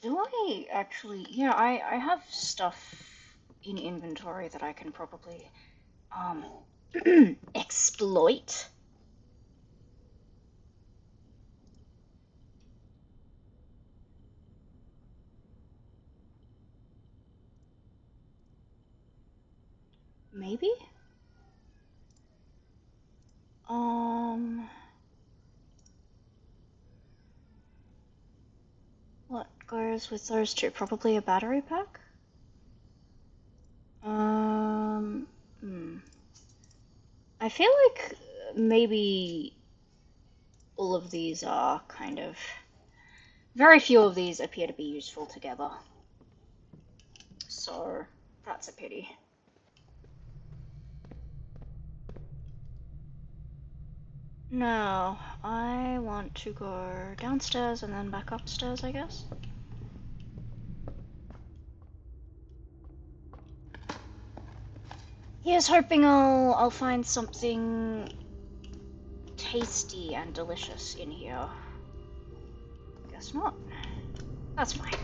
Do I actually... yeah, I have stuff in inventory that I can probably, exploit. Maybe? What goes with those two? Probably a battery pack? Hmm. I feel like maybe all of these are kind of... very few of these appear to be useful together. So, that's a pity. No, I want to go downstairs and then back upstairs, I guess. Here's hoping I'll find something tasty and delicious in here. Guess not. That's fine.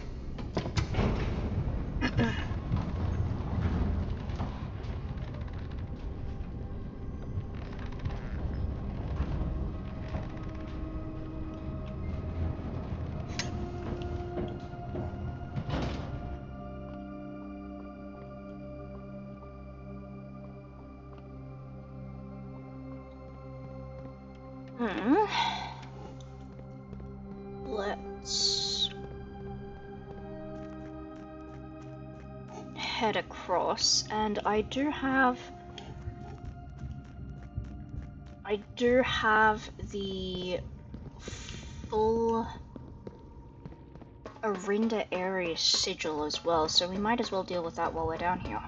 Hmm. Let's head across, and I do have the full Arinda Aries sigil as well, so we might as well deal with that while we're down here.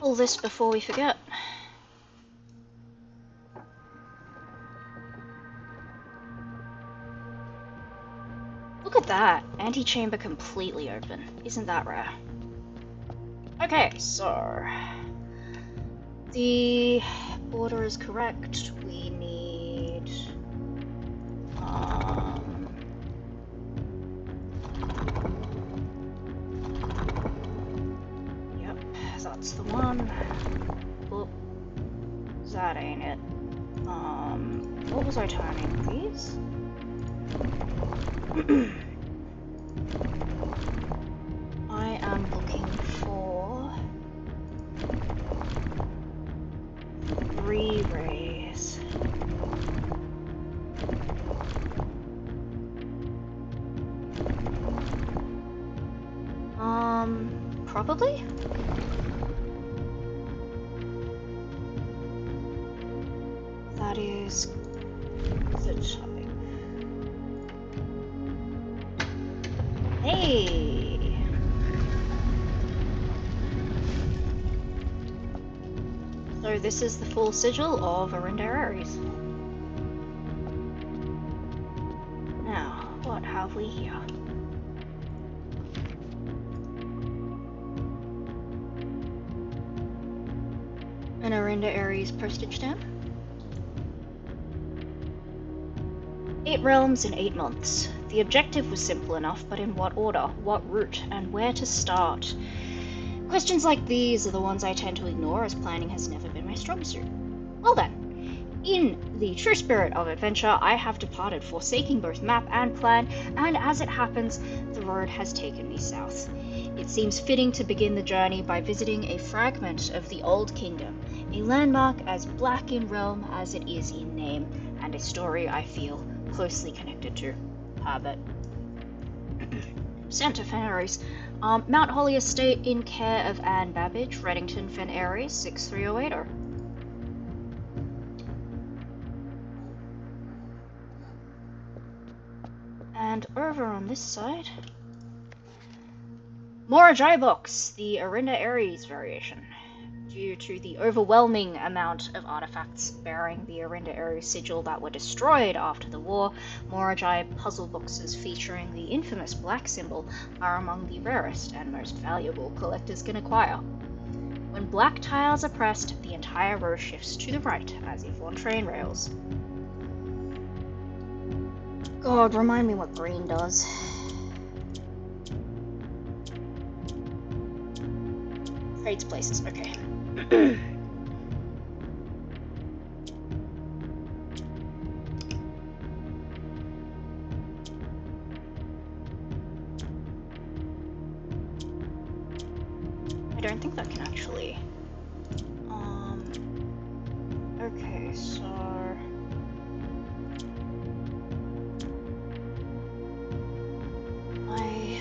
All this before we forget. Look at that! Antechamber completely open. Isn't that rare? Okay, so the order is correct. We need yep, that's the one. Oop, that ain't it. What was I turning? These? I am looking for 3 rays. Probably? That is the type. Hey! So this is the full sigil of Arinda Aries. Now, what have we here? An Arinda Aries postage stamp. 8 realms in 8 months. The objective was simple enough, but in what order, what route, and where to start? Questions like these are the ones I tend to ignore, as planning has never been my strong suit. Well then, in the true spirit of adventure, I have departed, forsaking both map and plan, and as it happens, the road has taken me south. It seems fitting to begin the journey by visiting a fragment of the Old Kingdom, a landmark as black in realm as it is in name, and a story I feel closely connected to. Habit. Santa Fen Aries. Mount Holly Estate in care of Anne Babbage, Reddington Fen Aries, 63080. And over on this side, Morajai Box, the Arinda Aries variation. Due to the overwhelming amount of artifacts bearing the Arinda Aries sigil that were destroyed after the war, Morajai puzzle boxes featuring the infamous black symbol are among the rarest and most valuable collectors can acquire. When black tiles are pressed, the entire row shifts to the right, as if on train rails. God, remind me what green does. Trades places, okay. I don't think that can actually. Okay, so I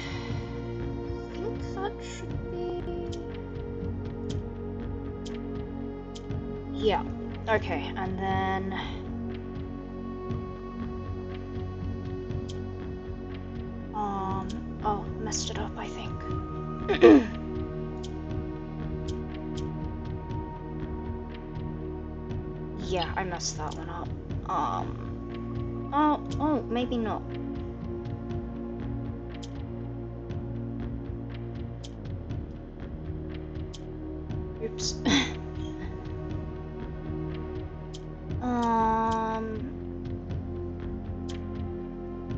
think that should be. Yeah. Okay, and then oh, messed it up, I think. Yeah, I messed that one up. Oh, maybe not. Oops.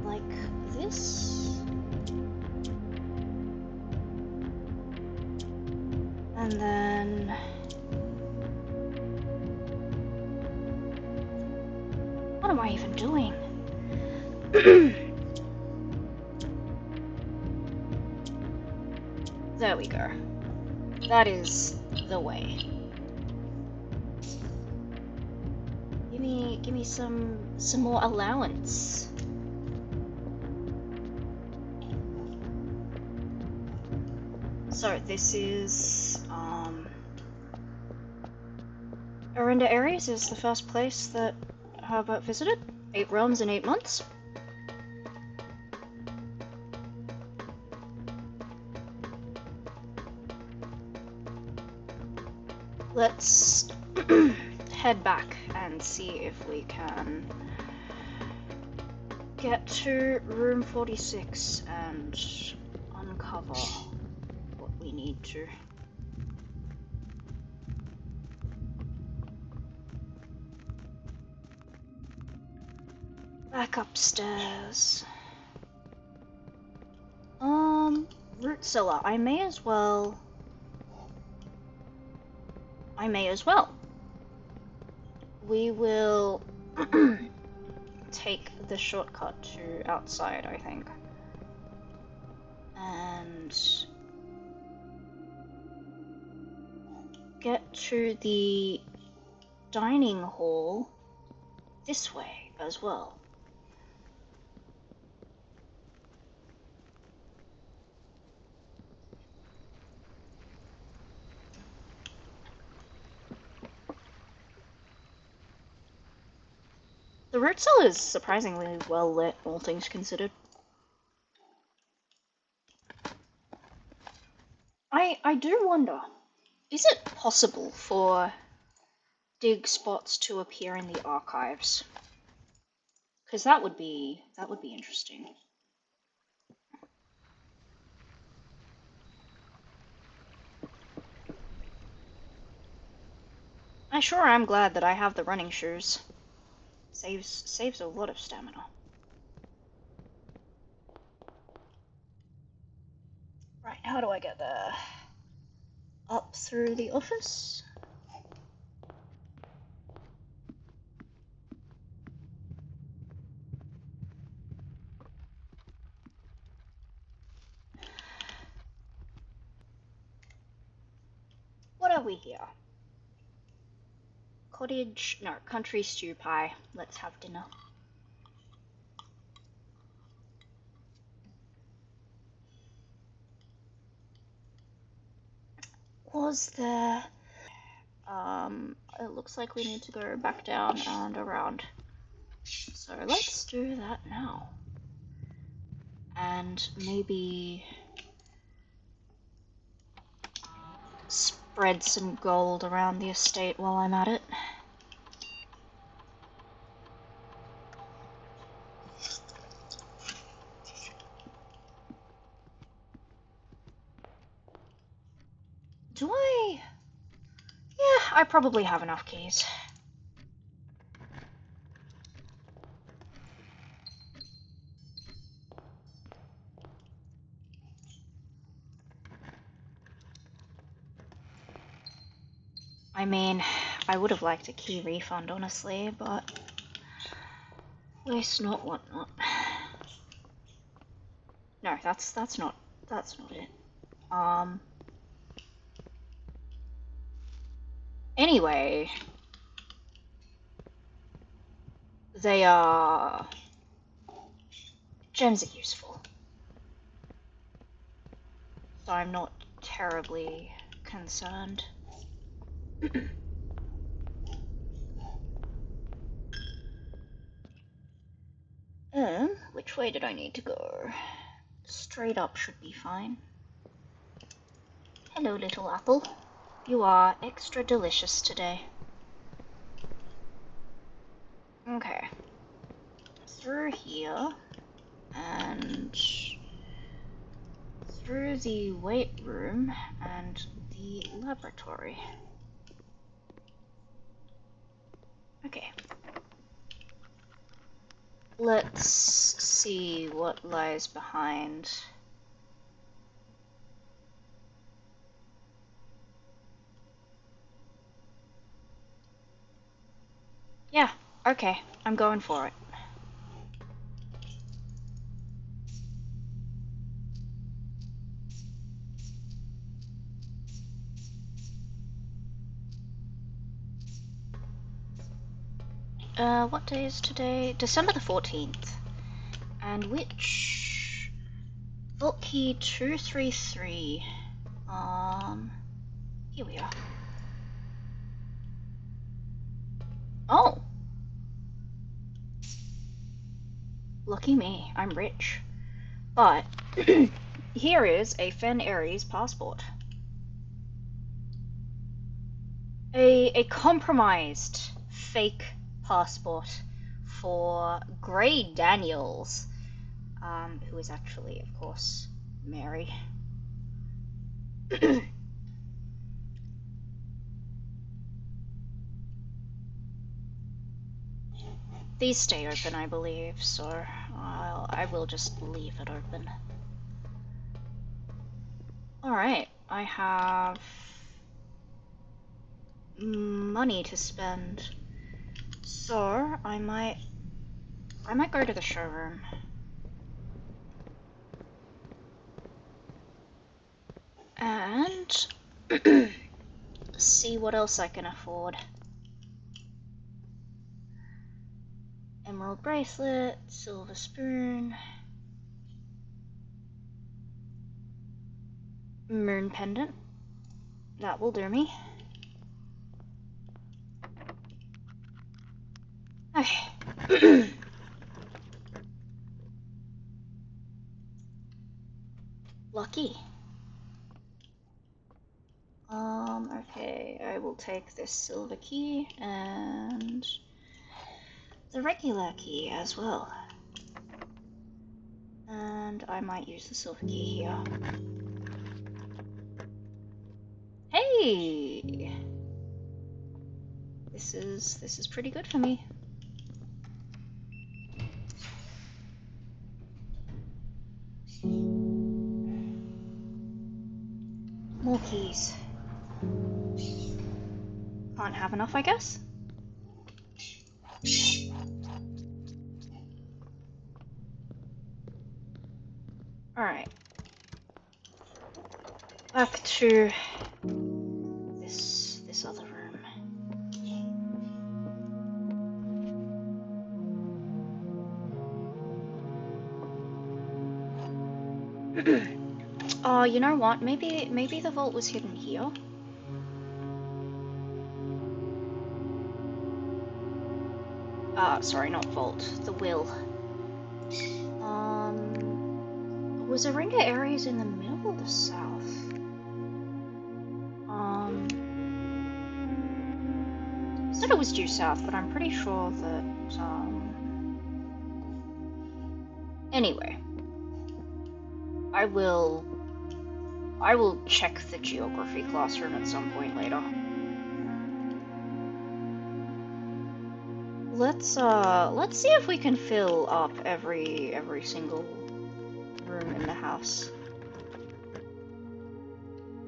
Like this? And then... What am I even doing? There we go. That is the way. Give me some more allowance. So this is Arinda Aries is the first place that Herbert visited. 8 realms in 8 months. Let's head back and see if we can get to room 46 and uncover what we need to. Back upstairs. Root cellar. I may as well. We will take the shortcut to outside, I think. And get to the dining hall this way as well. The root cellar is surprisingly well lit, all things considered. I do wonder, is it possible for dig spots to appear in the archives? Because that would be interesting. I sure am glad that I have the running shoes. Saves a lot of stamina. Right, how do I get there? Up through the office? What are we here? Cottage, no, country stew pie. Let's have dinner. Was there... it looks like we need to go back down and around. So let's do that now. And maybe spread some gold around the estate while I'm at it. Do I? Yeah, I probably have enough keys. I mean, I would have liked a key refund, honestly, but waste not, want not. No, that's not it. Anyway, they are gems are useful, so I'm not terribly concerned. Which way did I need to go? Straight up should be fine. Hello, little apple. You are extra delicious today. Okay. Through here, and through the weight room and the laboratory. Okay. Let's see what lies behind. Yeah, okay, I'm going for it. What day is today? December the 14th. And which... Vault key 233. Here we are. Oh! Lucky me, I'm rich. But, here is a Fen Ares passport. A compromised fake passport for Grey Daniels, who is actually, of course, Mary. These stay open, I believe, so I will just leave it open. Alright, I have money to spend, so I might go to the showroom. And see what else I can afford. Emerald bracelet, silver spoon, moon pendant. That will do me. Okay. Lucky. Okay, I will take this silver key and the regular key as well. And I might use the silver key here. Hey! This is pretty good for me. More keys. Can't have enough, I guess? Alright. Back to this other room. Oh, you know what? Maybe the vault was hidden here. Sorry, not vault. The will. Was Aringa Ares in the middle or the south? Said it was due south, but I'm pretty sure that, anyway. I will check the geography classroom at some point later. Let's see if we can fill up every single room in the house.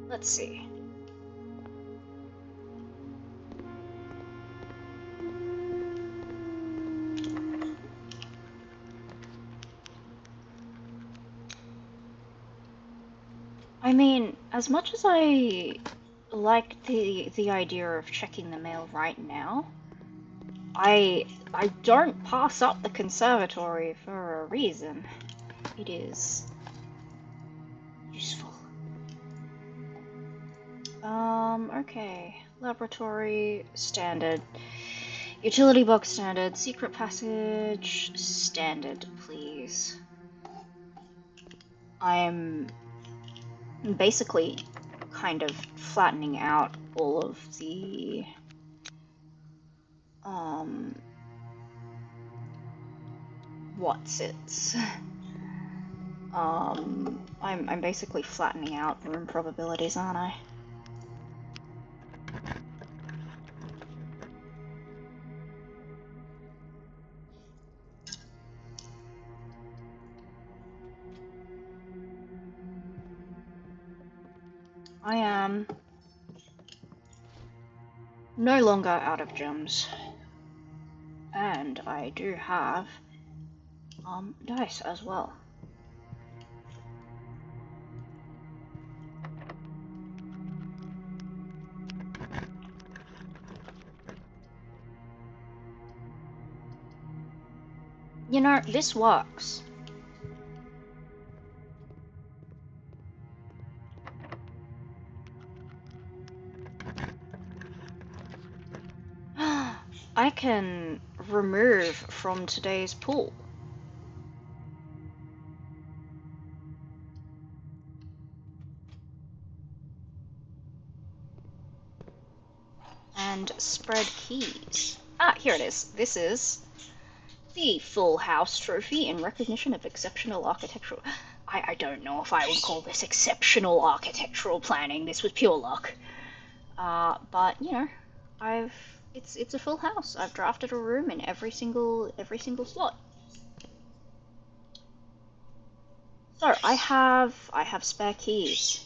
Let's see. I mean, as much as I like the idea of checking the mail right now, I don't pass up the conservatory for a reason. It is useful. Okay. Laboratory, standard. Utility box, standard. Secret passage, standard, please. I'm basically kind of flattening out all of the I'm basically flattening out room probabilities, aren't I? I am no longer out of gems. And I do have dice as well. You know, this works. I can remove from today's pool. And spread keys. Ah, here it is. This is the Full House Trophy in recognition of exceptional architectural... I don't know if I would call this exceptional architectural planning. This was pure luck. But, you know, it's a full house. I've drafted a room in every single slot. So, I have spare keys.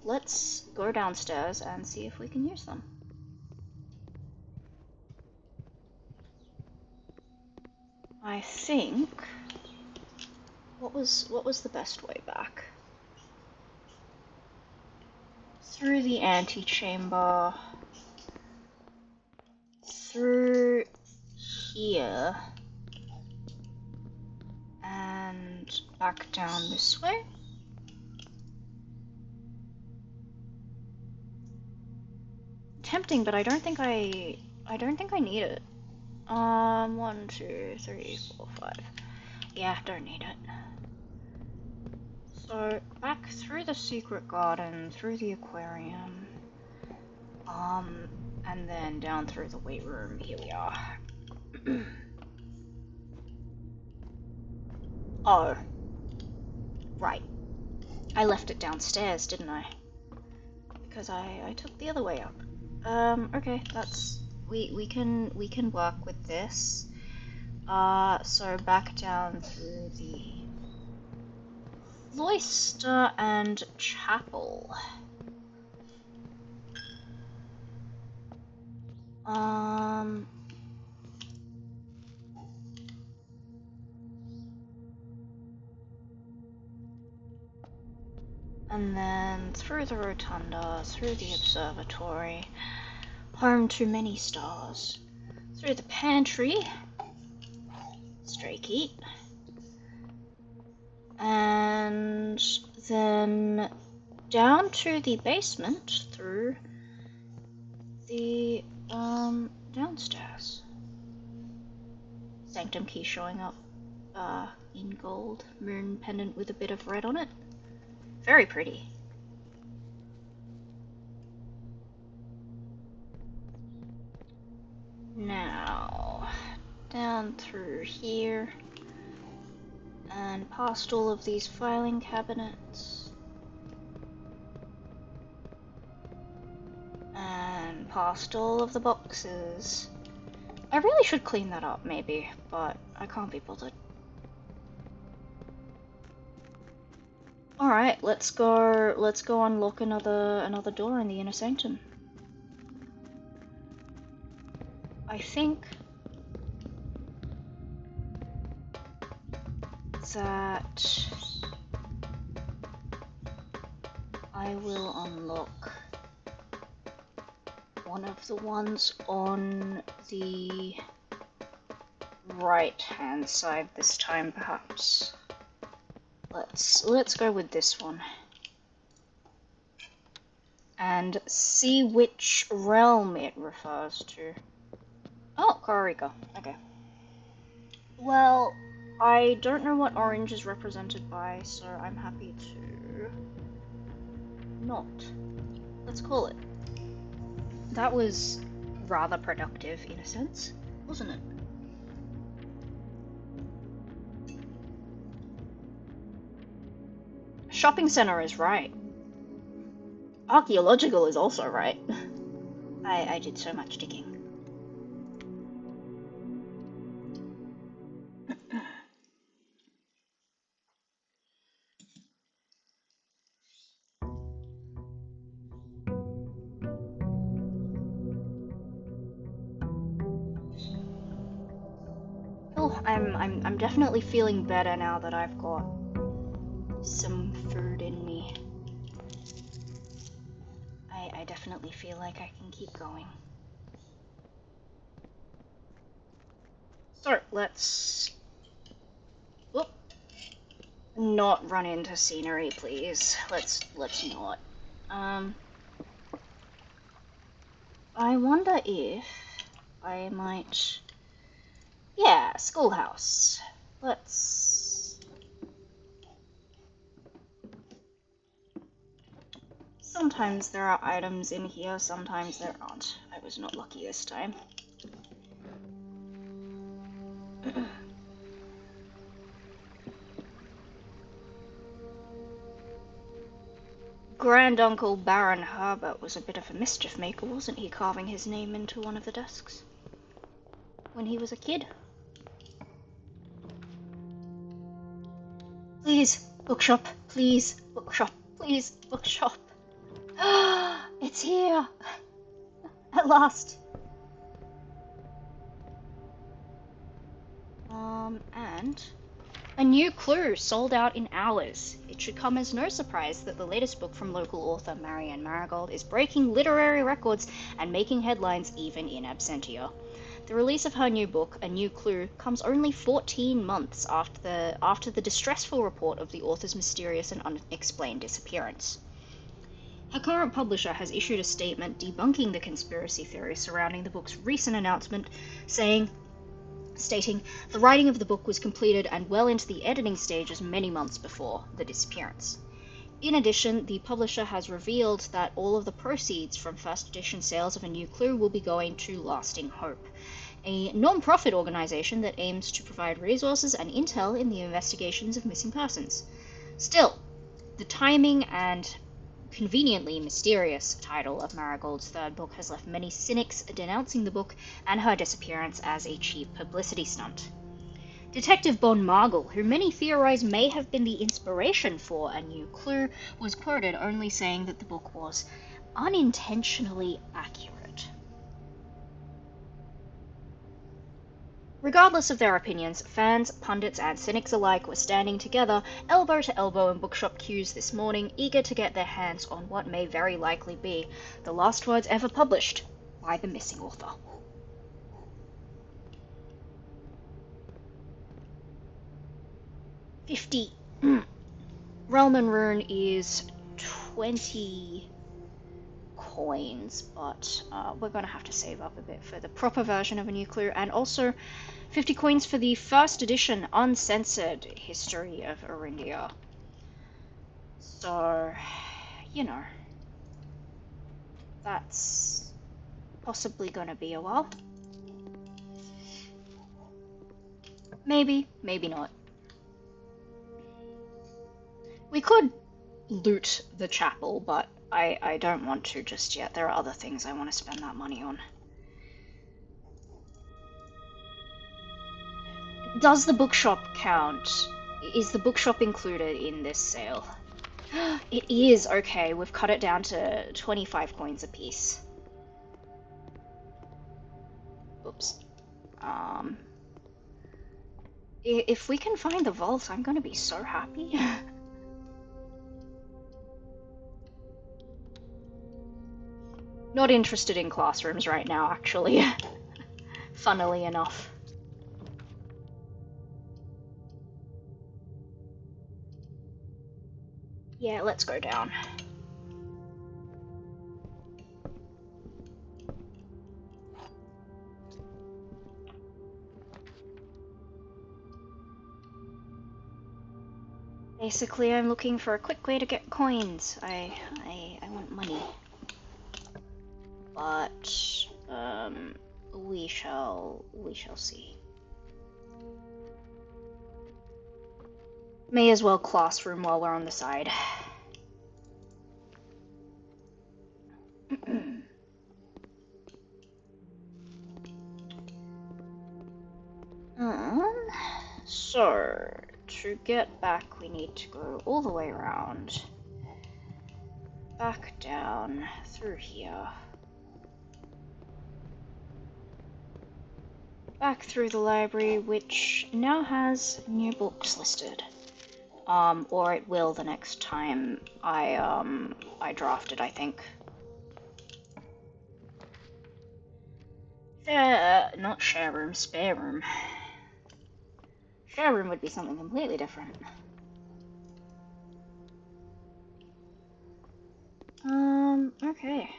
Let's go downstairs and see if we can use them. I think... What was the best way back? Through the antechamber, through here, and back down this way. Tempting, but I don't think I need it. 1, 2, 3, 4, 5. Yeah, don't need it. So, back through the secret garden, through the aquarium, and then down through the weight room. Here we are. Oh. Right. I left it downstairs, didn't I? Because I took the other way up. Okay, that's... We can work with this. So back down through the cloister and chapel. And then through the rotunda, through the observatory, home to many stars, through the pantry, stray keat, and then down to the basement through the downstairs. Sanctum key showing up in gold, moon pendant with a bit of red on it. Very pretty. Now, down through here, and past all of these filing cabinets, and past all of the boxes. I really should clean that up, maybe, but I can't be bothered. Alright, let's go unlock another door in the inner sanctum. I think that I will unlock one of the ones on the right hand side this time, perhaps. Let's go with this one and see which realm it refers to. Oh, Kororika. Okay. Well, I don't know what orange is represented by, so I'm happy to not. Let's call it. That was rather productive in a sense, wasn't it? Shopping center is right. Archaeological is also right. I did so much digging. Oh, I'm definitely feeling better now that I've got some food in me. I definitely feel like I can keep going. So, let's... Whoop. Not run into scenery, please. Let's not. I wonder if I might... Yeah, schoolhouse. Let's... Sometimes there are items in here, sometimes there aren't. I was not lucky this time. Granduncle Baron Herbert was a bit of a mischief maker, wasn't he, carving his name into one of the desks? When he was a kid? Please, bookshop, please, bookshop, please, bookshop. It's here! At last! And... a new clue sold out in hours. It should come as no surprise that the latest book from local author Marianne Marigold is breaking literary records and making headlines even in absentia. The release of her new book, A New Clue, comes only 14 months after the distressful report of the author's mysterious and unexplained disappearance. Her current publisher has issued a statement debunking the conspiracy theory surrounding the book's recent announcement, stating, the writing of the book was completed and well into the editing stages many months before the disappearance. In addition, the publisher has revealed that all of the proceeds from first edition sales of A New Clue will be going to Lasting Hope, a non-profit organization that aims to provide resources and intel in the investigations of missing persons. Still, the timing and conveniently mysterious title of Marigold's third book has left many cynics denouncing the book and her disappearance as a cheap publicity stunt. Detective Bon Margle, who many theorize may have been the inspiration for A New Clue, was quoted only saying that the book was unintentionally accurate. Regardless of their opinions, fans, pundits, and cynics alike were standing together, elbow to elbow in bookshop queues this morning, eager to get their hands on what may very likely be the last words ever published by the missing author. $50. Realm and Rune is 20 coins, but we're going to have to save up a bit for the proper version of A New Clue, and also 50 coins for the first edition uncensored history of Arindia. So, you know, that's possibly going to be a while. Maybe, maybe not. We could loot the chapel, but I don't want to just yet. There are other things I want to spend that money on. Does the bookshop count? Is the bookshop included in this sale? It is! Okay, we've cut it down to 25 coins apiece. Oops. If we can find the vault, I'm gonna be so happy. Not interested in classrooms right now, actually. Funnily enough. Yeah, let's go down. Basically, I'm looking for a quick way to get coins. I want money. But, we shall see. May as well classroom while we're on the side. So, to get back, we need to go all the way around. Back down, through here. Back through the library, which now has new books listed. Or it will the next time I draft it, I think. Not share room, spare room. Share room would be something completely different. Okay.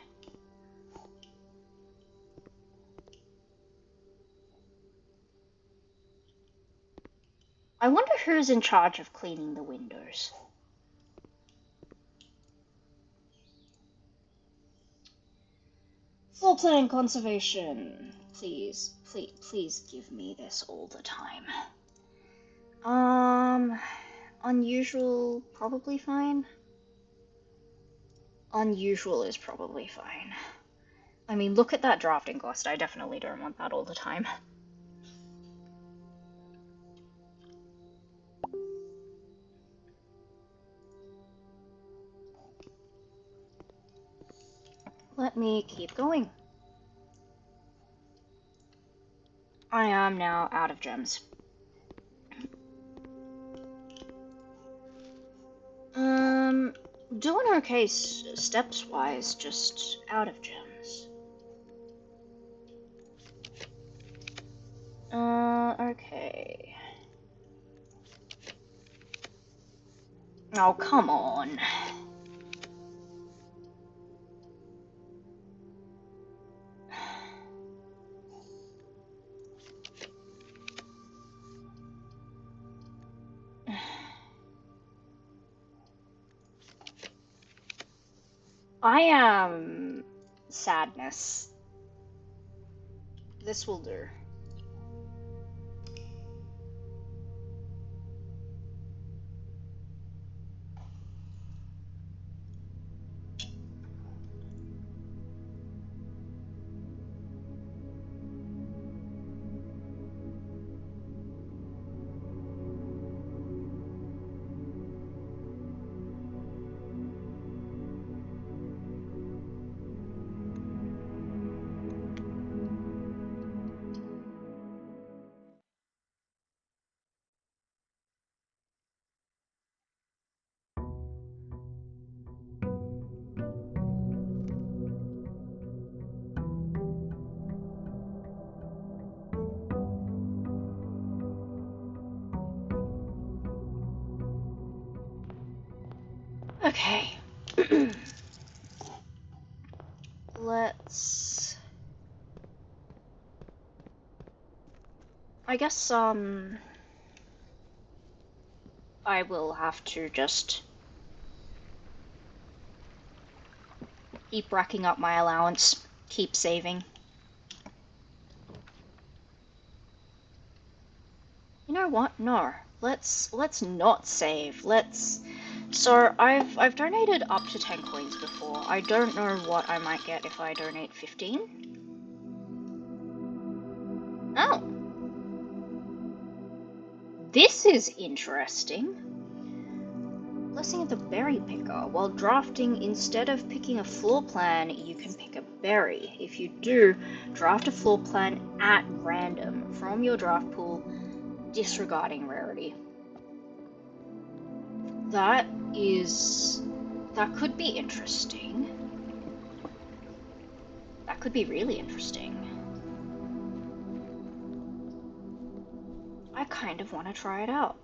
I wonder who's in charge of cleaning the windows. Floor plan conservation. Please, please, please give me this all the time. Unusual, probably fine. Unusual is probably fine. I mean, look at that drafting cost. I definitely don't want that all the time. Let me keep going. I am now out of gems. Doing okay steps-wise, just out of gems. Okay. Oh, come on. I am sadness. This will do. Okay. Let's... I guess, I will have to just keep racking up my allowance, keep saving. You know what? No. Let's not save. So I've donated up to 10 coins before. I don't know what I might get if I donate 15. Oh. This is interesting. Blessing of the Berry Picker. While drafting, instead of picking a floor plan, you can pick a berry. If you do, draft a floor plan at random from your draft pool, disregarding rarity. That could be interesting. That could be really interesting. I kind of want to try it out.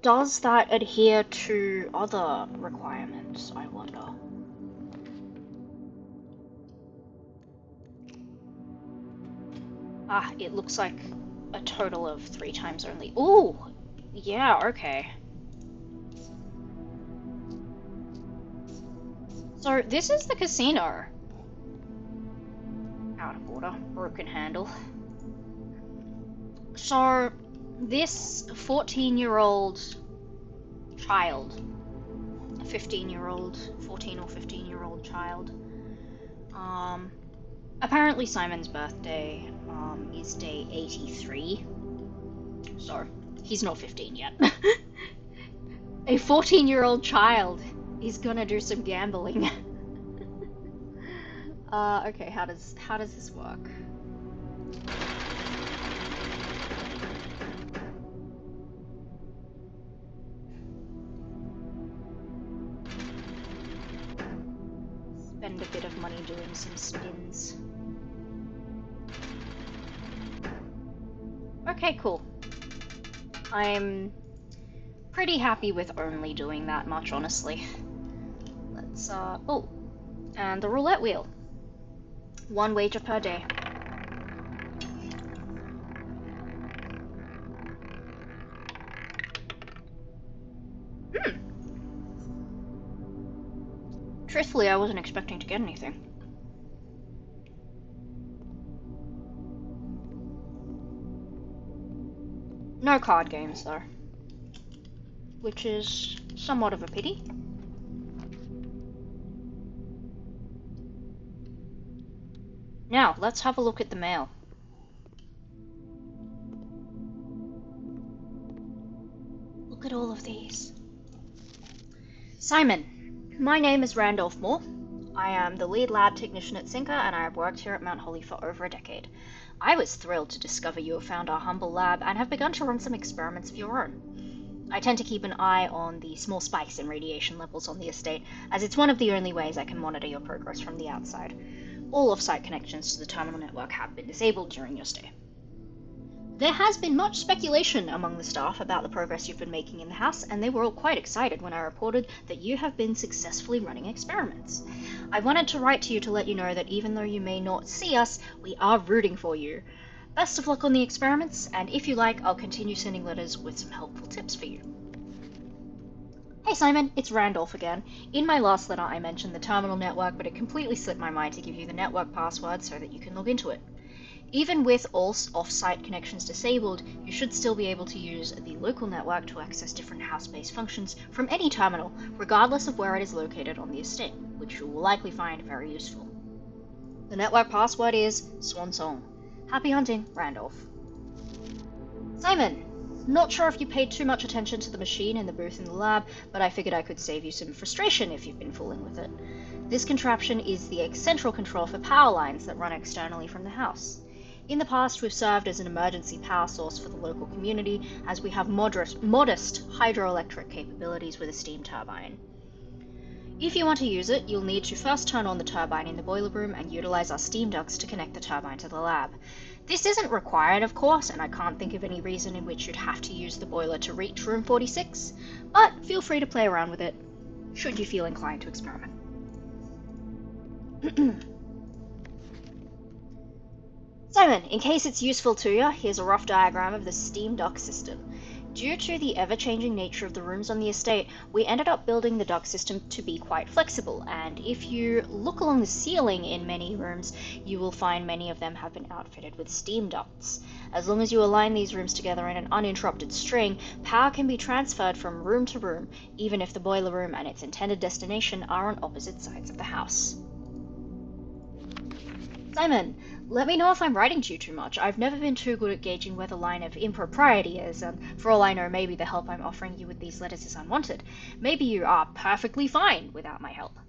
Does that adhere to other requirements, I wonder? Ah, it looks like a total of 3 times only. Ooh! Yeah, okay. So, this is the casino. Out of order. Broken handle. So, this 14-year-old child, a 15-year-old, 14 or 15-year-old child, apparently Simon's birthday, is day 83. So, he's not 15 yet. A 14-year-old child is gonna do some gambling. Okay, how does this work? Spend a bit of money doing some spins. Okay, cool. I'm pretty happy with only doing that much, honestly. Let's, oh, and the roulette wheel. 1 wager per day. Truthfully, I wasn't expecting to get anything. No card games, though. Which is somewhat of a pity. Now, let's have a look at the mail. Look at all of these. Simon, my name is Randolph Moore. I am the lead lab technician at Sinker, and I have worked here at Mount Holly for over a decade. I was thrilled to discover you have found our humble lab and have begun to run some experiments of your own. I tend to keep an eye on the small spikes in radiation levels on the estate, as it's one of the only ways I can monitor your progress from the outside. All off-site connections to the terminal network have been disabled during your stay. There has been much speculation among the staff about the progress you've been making in the house, and they were all quite excited when I reported that you have been successfully running experiments. I wanted to write to you to let you know that even though you may not see us, we are rooting for you. Best of luck on the experiments, and if you like, I'll continue sending letters with some helpful tips for you. Hey Simon, it's Randolph again. In my last letter I mentioned the terminal network, but it completely slipped my mind to give you the network password so that you can log into it. Even with all off-site connections disabled, you should still be able to use the local network to access different house-based functions from any terminal, regardless of where it is located on the estate, which you will likely find very useful. The network password is Swan Song. Happy hunting, Randolph. Simon, not sure if you paid too much attention to the machine in the booth in the lab, but I figured I could save you some frustration if you've been fooling with it. This contraption is the central control for power lines that run externally from the house. In the past, we've served as an emergency power source for the local community, as we have modest hydroelectric capabilities with a steam turbine. If you want to use it, you'll need to first turn on the turbine in the boiler room and utilize our steam ducts to connect the turbine to the lab. This isn't required, of course, and I can't think of any reason in which you'd have to use the boiler to reach room 46, but feel free to play around with it, should you feel inclined to experiment. Simon, in case it's useful to you, here's a rough diagram of the steam duct system. Due to the ever-changing nature of the rooms on the estate, we ended up building the duct system to be quite flexible, and if you look along the ceiling in many rooms, you will find many of them have been outfitted with steam ducts. As long as you align these rooms together in an uninterrupted string, power can be transferred from room to room, even if the boiler room and its intended destination are on opposite sides of the house. Simon, let me know if I'm writing to you too much. I've never been too good at gauging where the line of impropriety is, and for all I know, maybe the help I'm offering you with these letters is unwanted. Maybe you are perfectly fine without my help.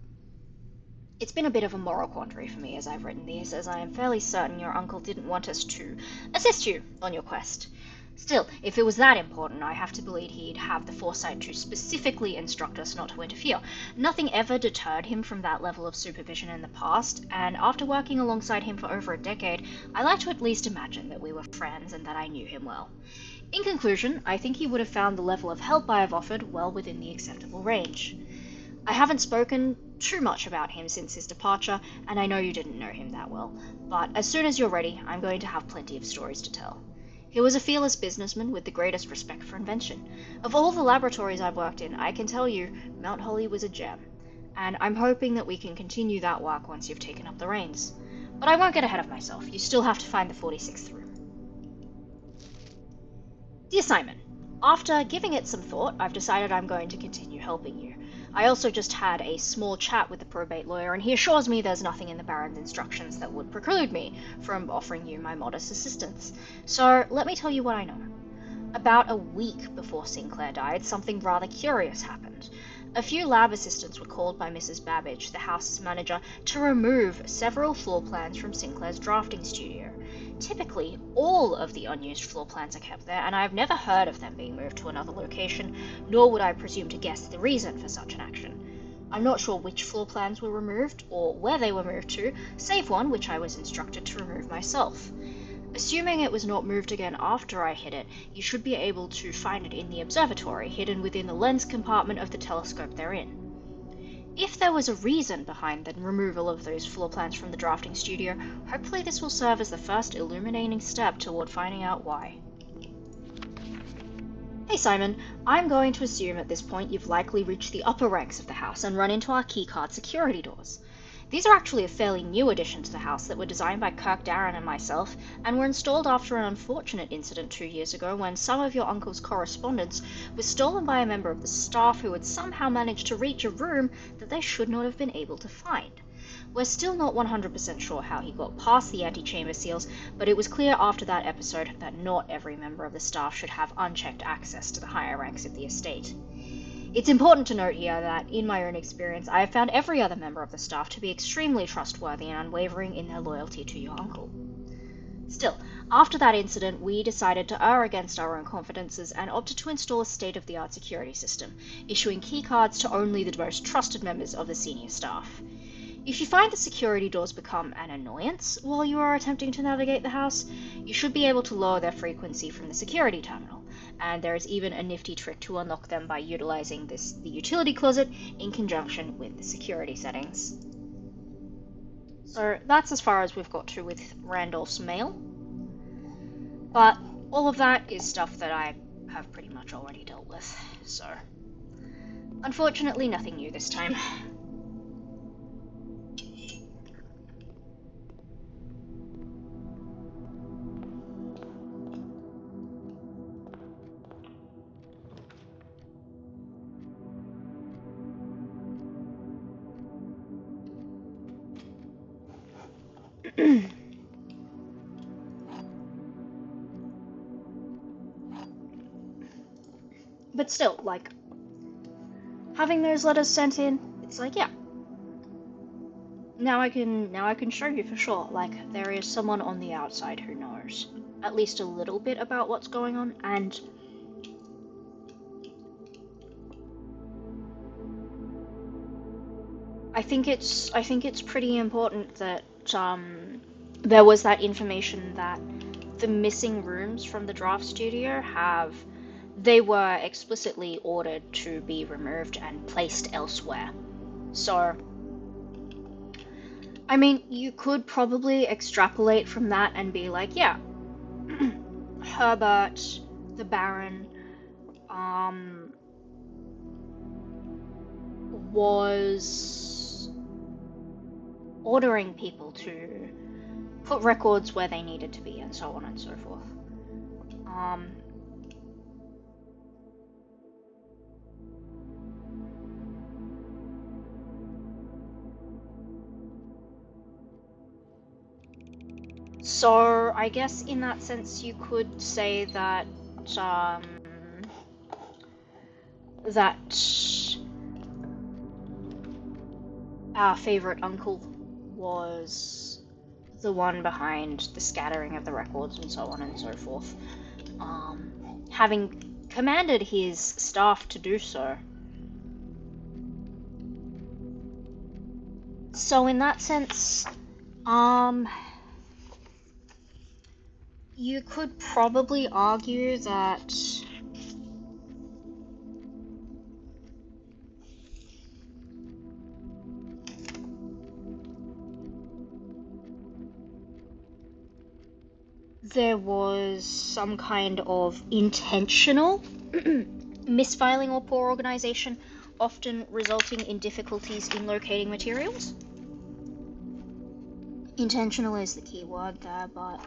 It's been a bit of a moral quandary for me as I've written these, as I am fairly certain your uncle didn't want us to assist you on your quest. Still, if it was that important, I have to believe he'd have the foresight to specifically instruct us not to interfere. Nothing ever deterred him from that level of supervision in the past, and after working alongside him for over a decade, I like to at least imagine that we were friends and that I knew him well. In conclusion, I think he would have found the level of help I have offered well within the acceptable range. I haven't spoken too much about him since his departure, and I know you didn't know him that well, but as soon as you're ready, I'm going to have plenty of stories to tell. He was a fearless businessman with the greatest respect for invention. Of all the laboratories I've worked in, I can tell you Mount Holly was a gem, and I'm hoping that we can continue that work once you've taken up the reins. But I won't get ahead of myself. You still have to find the 46th room. Dear Simon, after giving it some thought, I've decided I'm going to continue helping you. I also just had a small chat with the probate lawyer, and he assures me there's nothing in the Baron's instructions that would preclude me from offering you my modest assistance. So let me tell you what I know. About a week before Sinclair died, something rather curious happened. A few lab assistants were called by Mrs. Babbage, the house's manager, to remove several floor plans from Sinclair's drafting studio. Typically, all of the unused floor plans are kept there, and I have never heard of them being moved to another location, nor would I presume to guess the reason for such an action. I'm not sure which floor plans were removed, or where they were moved to, save one which I was instructed to remove myself. Assuming it was not moved again after I hit it, you should be able to find it in the observatory, hidden within the lens compartment of the telescope they're in. If there was a reason behind the removal of those floor plans from the drafting studio, hopefully this will serve as the first illuminating step toward finding out why. Hey Simon, I'm going to assume at this point you've likely reached the upper ranks of the house and run into our keycard security doors. These are actually a fairly new addition to the house that were designed by Kirk Darren and myself, and were installed after an unfortunate incident 2 years ago when some of your uncle's correspondence was stolen by a member of the staff who had somehow managed to reach a room that they should not have been able to find. We're still not 100% sure how he got past the antechamber seals, but it was clear after that episode that not every member of the staff should have unchecked access to the higher ranks of the estate. It's important to note here that, in my own experience, I have found every other member of the staff to be extremely trustworthy and unwavering in their loyalty to your uncle. Still, after that incident, we decided to err against our own confidences and opted to install a state-of-the-art security system, issuing keycards to only the most trusted members of the senior staff. If you find the security doors become an annoyance while you are attempting to navigate the house, you should be able to lower their frequency from the security terminal, and there is even a nifty trick to unlock them by utilizing the utility closet in conjunction with the security settings. So that's as far as we've got to with Randolph's mail, but all of that is stuff that I have pretty much already dealt with, so unfortunately nothing new this time. But still, like, having those letters sent in, it's like, yeah. Now I can show you for sure. Like, there is someone on the outside who knows at least a little bit about what's going on, and I think it's pretty important that there was that information that the missing rooms from the draft studio they were explicitly ordered to be removed and placed elsewhere. So, I mean, you could probably extrapolate from that and be like, yeah, Herbert, the Baron, was ordering people to put records where they needed to be, and so on and so forth. So I guess in that sense you could say that our favorite uncle was the one behind the scattering of the records and so on and so forth. Having commanded his staff to do so. So in that sense, you could probably argue that there was some kind of intentional misfiling or poor organization, often resulting in difficulties in locating materials. Intentional is the key word there, but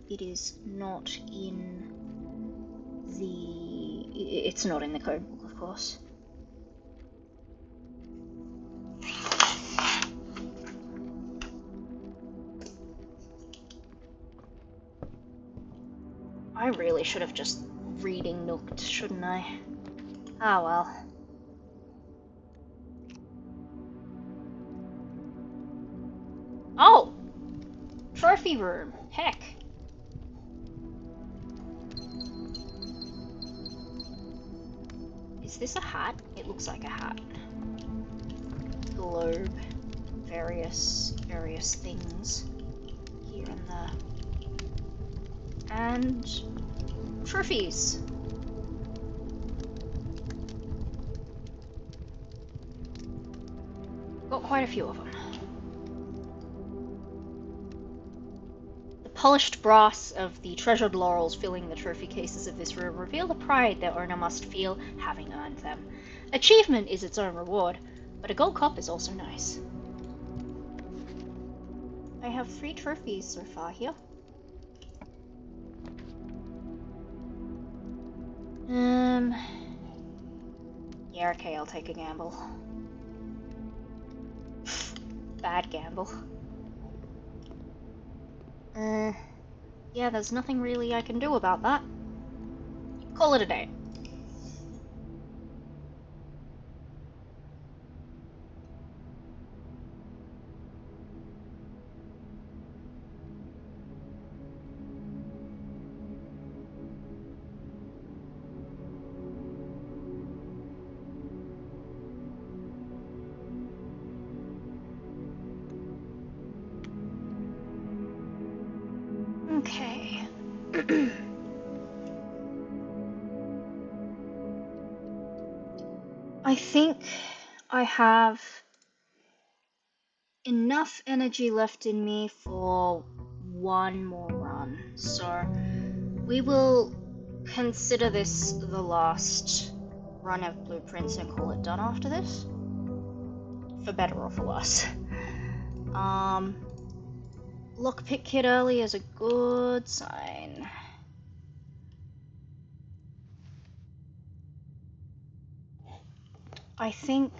it is not in it's not in the code book, of course. I really should have just reading nooked, shouldn't I? Ah well. Oh! Trophy room. Heck. Is this a hat? It looks like a hat. Globe. Various things here and there. and trophies. Got quite a few of them. The polished brass of the treasured laurels filling the trophy cases of this room reveal the pride their owner must feel having earned them. Achievement is its own reward, but a gold cup is also nice. I have 3 trophies so far here. Yeah, okay, I'll take a gamble. Bad gamble. Yeah, there's nothing really I can do about that. Call it a day. Okay. I think I have enough energy left in me for one more run. So we will consider this the last run of blueprints and call it done after this. For better or for worse. Lockpick kit early is a good sign. I think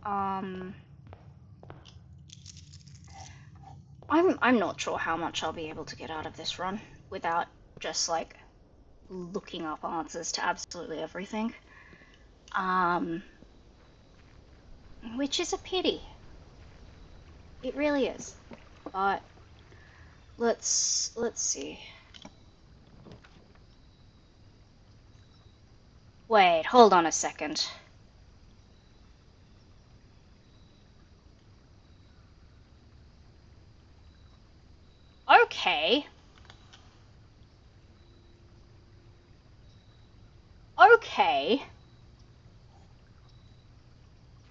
I'm not sure how much I'll be able to get out of this run without just like looking up answers to absolutely everything. Which is a pity. It really is. But let's see. Wait, hold on a second. Okay. Okay.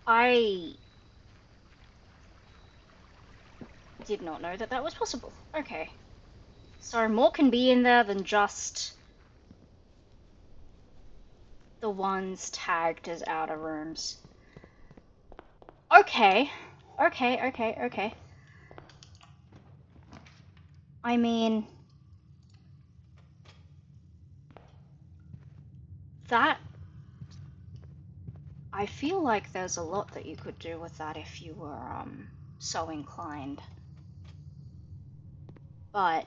I did not know that that was possible. Okay. So more can be in there than just the ones tagged as outer rooms. Okay. Okay. I mean, that... I feel like there's a lot that you could do with that if you were, so inclined. But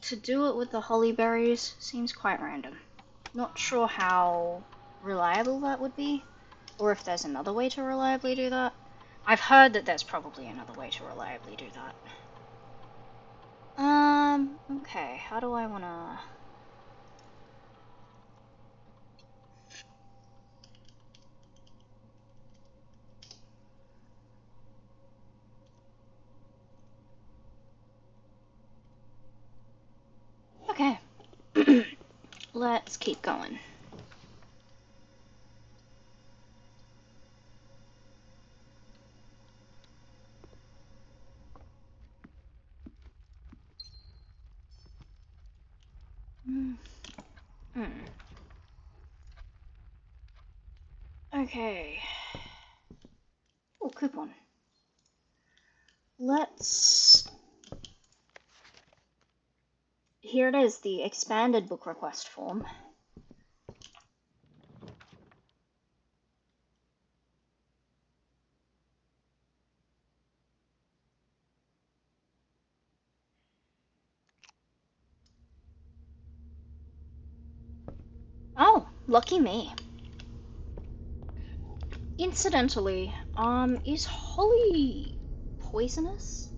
to do it with the holly berries seems quite random. Not sure how reliable that would be, or if there's another way to reliably do that. I've heard that there's probably another way to reliably do that. Okay, how do I wanna... Okay. Let's keep going. Okay. Oh, coupon. Let's... Here it is, the expanded book request form. Oh, lucky me. Incidentally, is holly poisonous?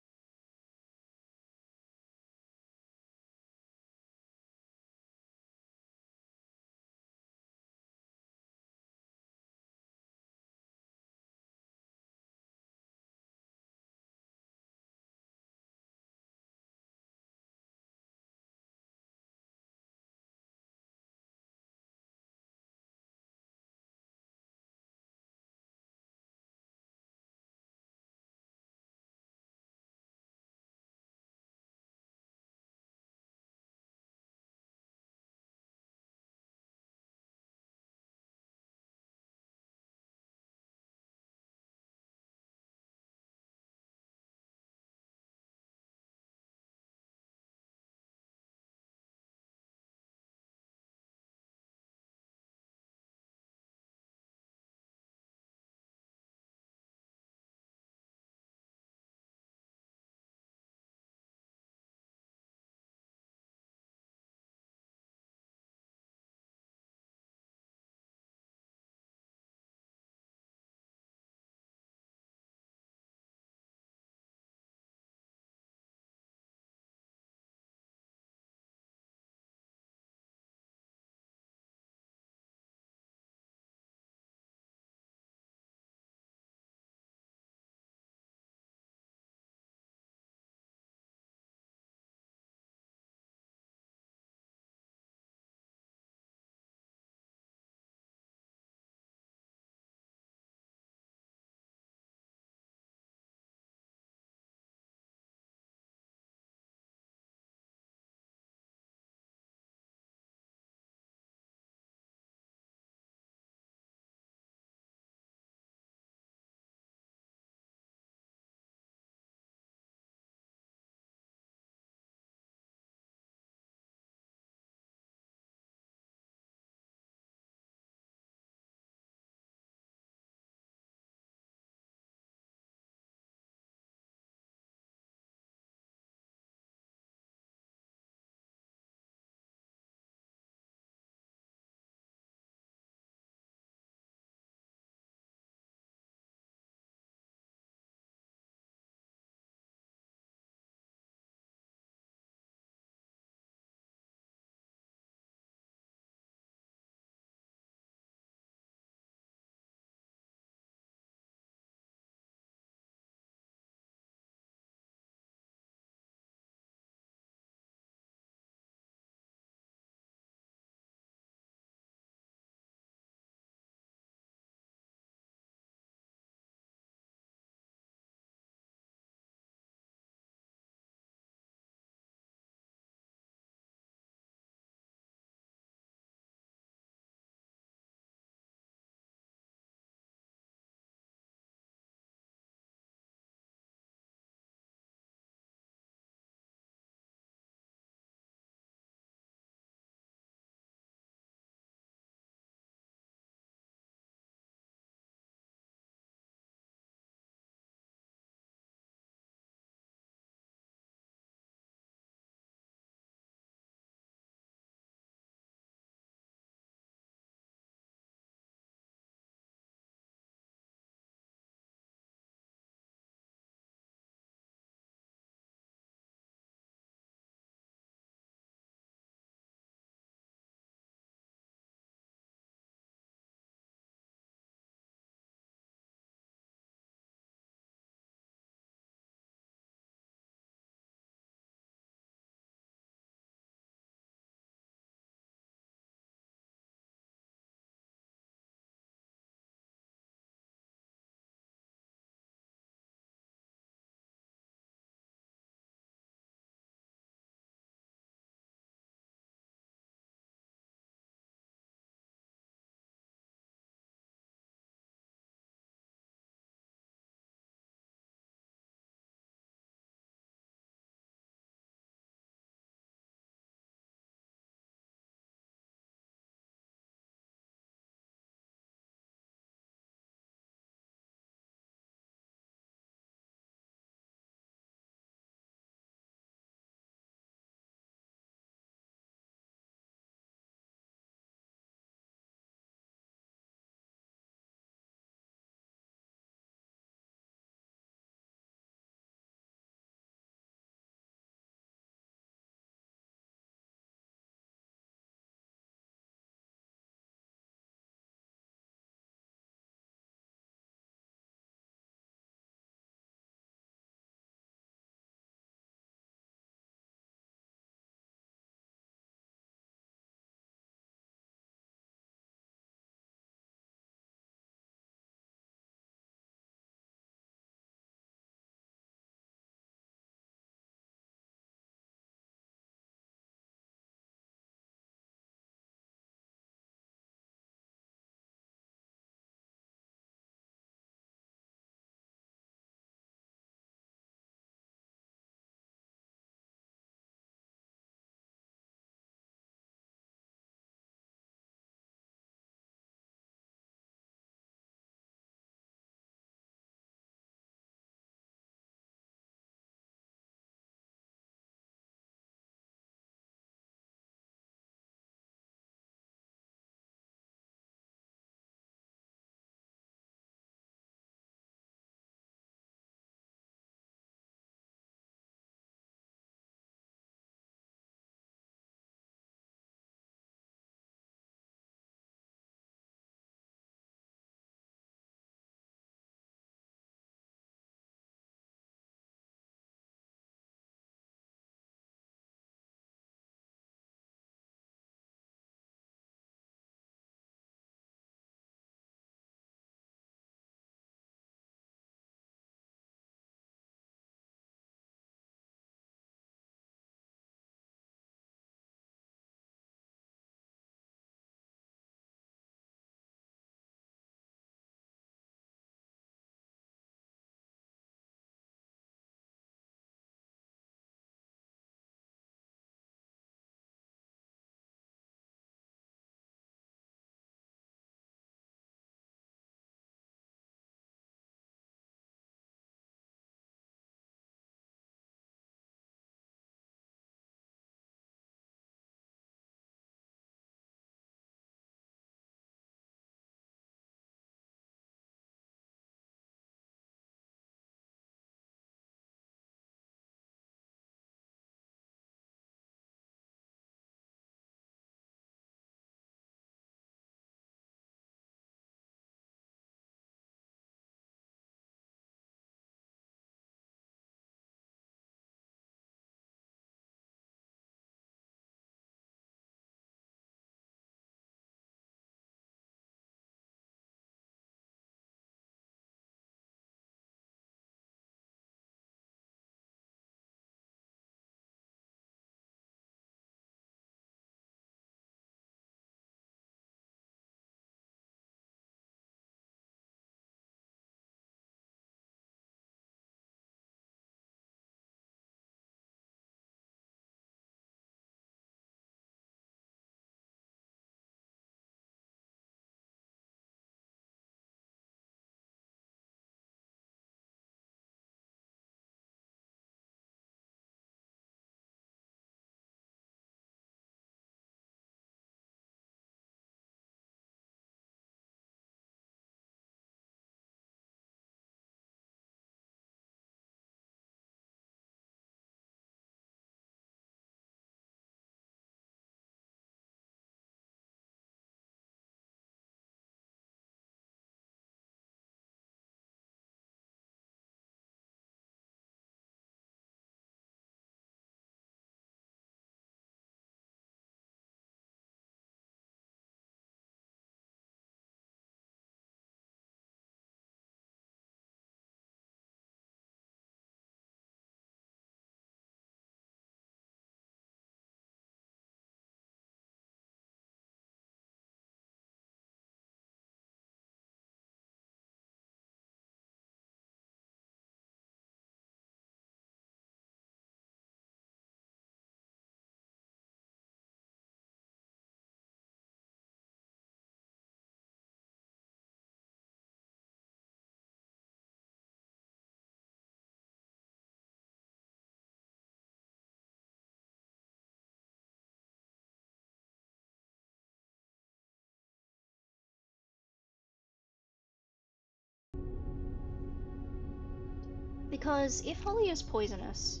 Because if holly is poisonous,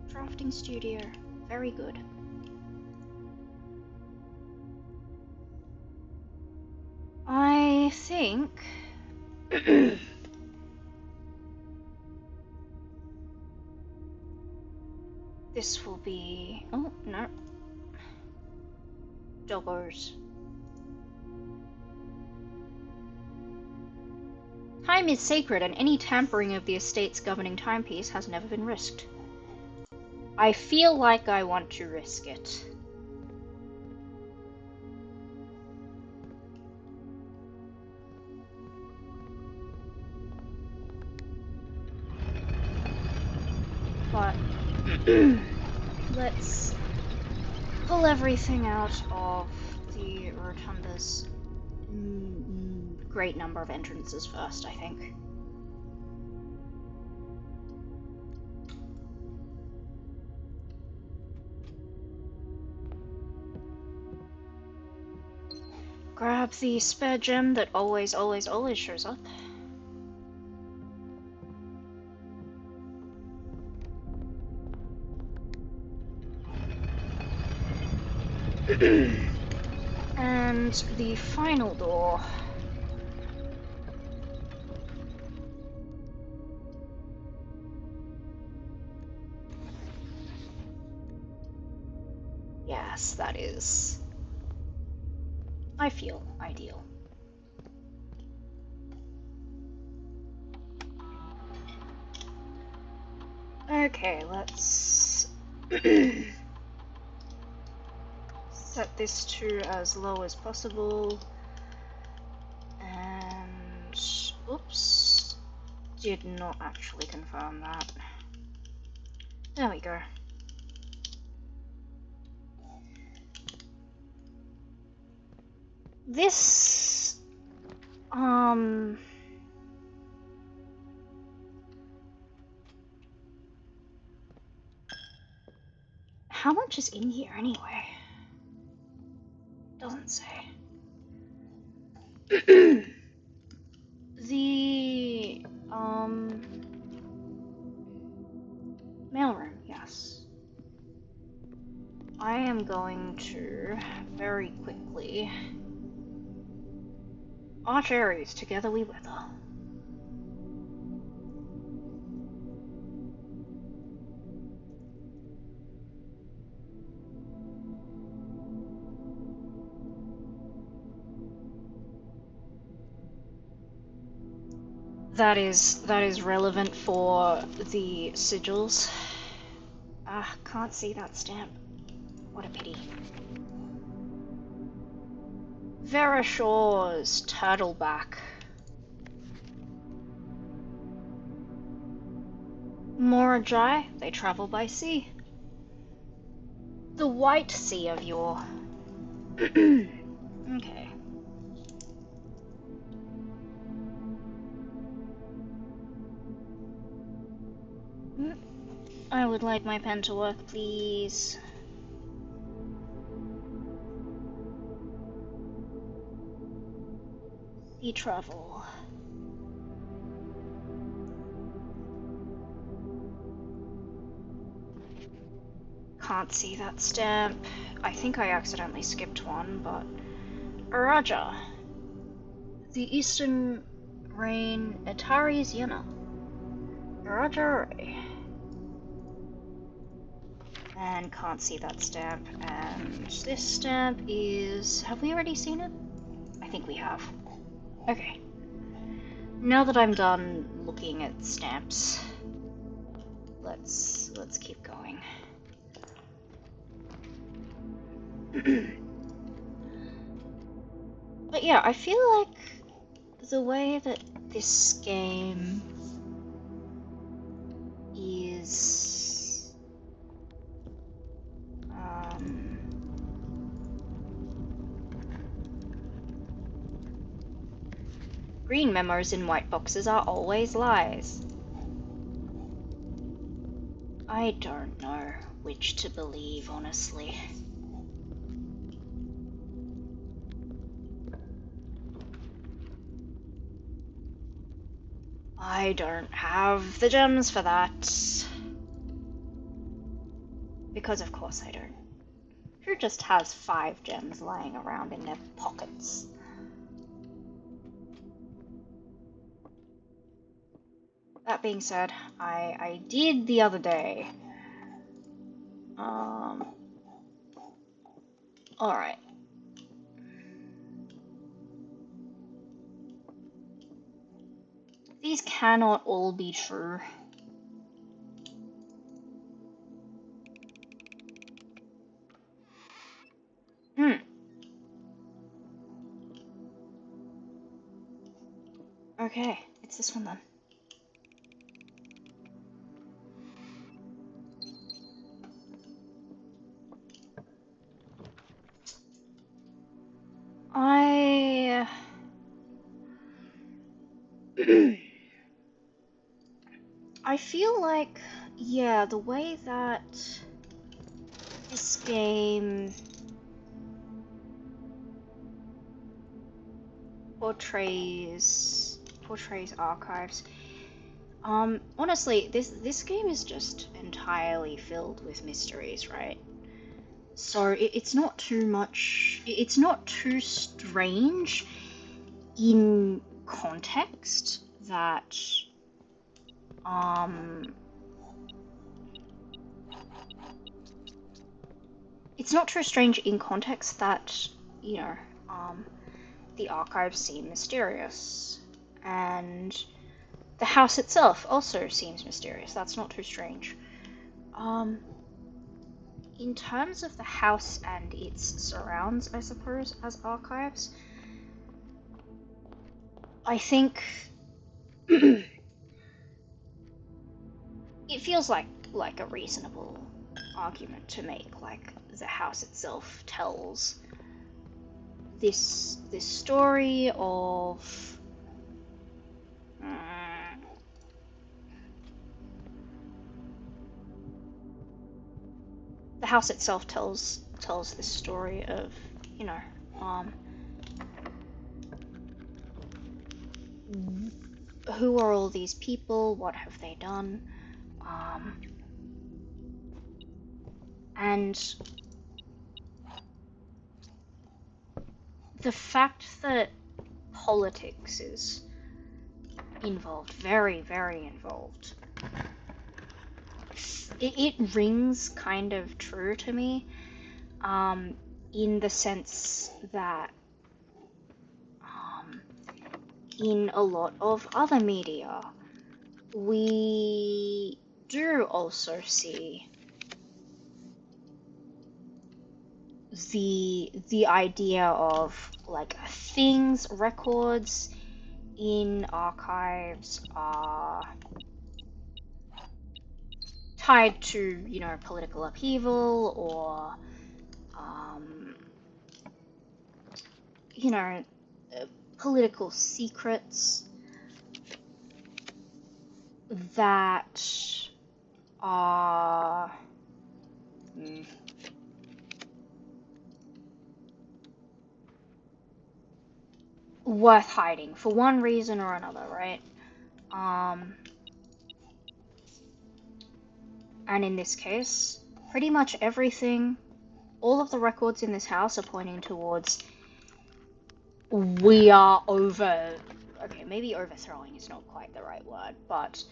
drafting studio, very good. I think this will be. Oh no, doggos. Time is sacred, and any tampering of the estate's governing timepiece has never been risked. I feel like I want to risk it. But let's pull everything out of the rotunda's great number of entrances first, I think. Grab the spare gem that always shows up. And the final door. Yes, that is, I feel, ideal. Okay, let's set this to as low as possible. And oops, did not actually confirm that. There we go. This how much is in here anyway? Doesn't say. The mailroom, yes. I am going to very quickly arch Ares, together we weather. That is relevant for the sigils. Ah, can't see that stamp. What a pity. Verashaw's turtleback. Morajai, they travel by sea. The White Sea of yore. Okay. I would like my pen to work, please. Sea travel. Can't see that stamp. I think I accidentally skipped one, but... Araja. The Eastern Rain Atari's Yuna. Araja. And can't see that stamp. And this stamp is... Have we already seen it? I think we have. Okay. Now that I'm done looking at stamps, let's keep going. But yeah, I feel like the way that this game is green memos in white boxes are always lies. I don't know which to believe, honestly. I don't have the gems for that. Because of course I don't. Who just has 5 gems lying around in their pockets? That being said, I did the other day. Alright. These cannot all be true. Okay, it's this one then. I feel like, yeah, the way that this game portrays archives. Honestly, this game is just entirely filled with mysteries, right? So it's not too much. It's not too strange in context that it's not too strange in context that you know the archives seem mysterious, and the house itself also seems mysterious. That's not too strange. In terms of the house and its surrounds, I suppose, as archives, I think it feels like a reasonable argument to make. Like the house itself tells this story of the house itself tells this story of who are all these people, what have they done, and the fact that politics is involved, very, very involved, it rings kind of true to me, in the sense that in a lot of other media, we do also see the idea of like things, records in archives are tied to, political upheaval or, political secrets that are worth hiding for one reason or another, right? And in this case, pretty much everything, all of the records in this house are pointing towards we are over. Okay, maybe overthrowing is not quite the right word, but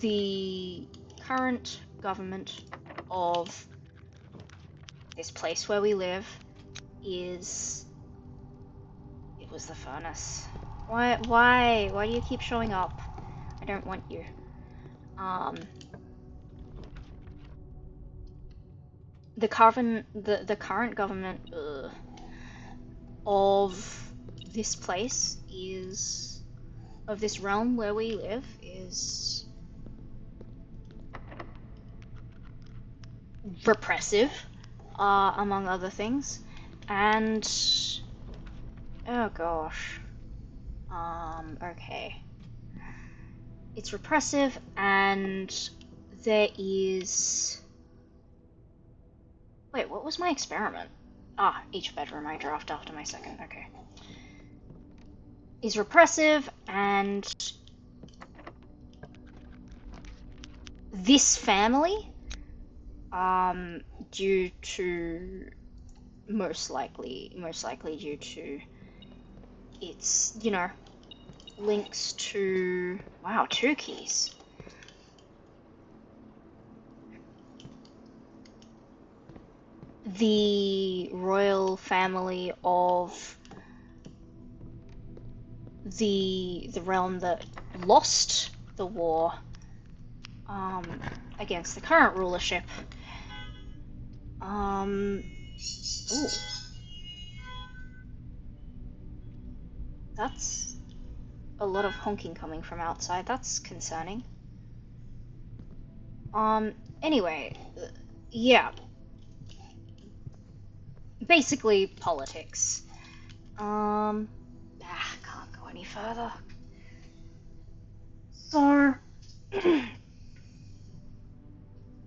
the current government of this place where we live is... It was the furnace. Why do you keep showing up? I don't want you. The current government of this place is... of this realm where we live is repressive, among other things, and oh gosh, okay, it's repressive, and there is... Wait, what was my experiment? Ah, each bedroom I draft after my second, okay. is repressive, and this family, due to most likely due to its, links to, wow, 2 keys. The royal family of the realm that lost the war against the current rulership. Ooh. That's a lot of honking coming from outside. That's concerning. Anyway, yeah. Basically, politics. Can't go any further. So,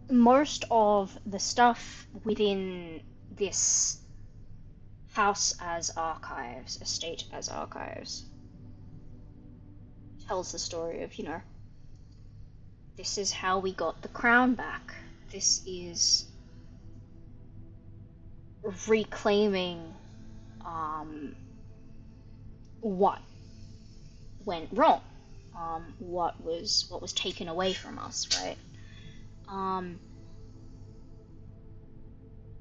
most of the stuff within this house as archives, estate as archives, tells the story of, this is how we got the crown back. This is reclaiming what went wrong, what was taken away from us, right?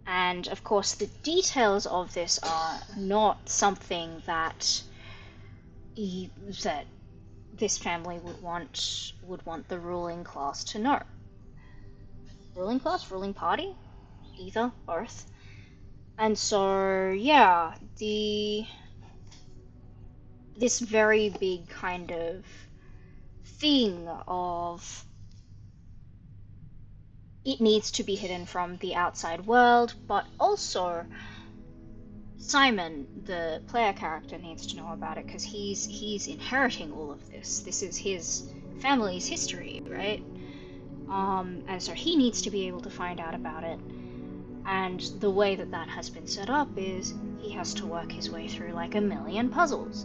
And of course, the details of this are not something that that this family would want the ruling class to know. Ruling class, ruling party, either, both. And so, yeah, this very big kind of thing of it needs to be hidden from the outside world, but also Simon, the player character, needs to know about it because he's inheriting all of this. This is his family's history, right? And so he needs to be able to find out about it. And the way that that has been set up is he has to work his way through like a million puzzles,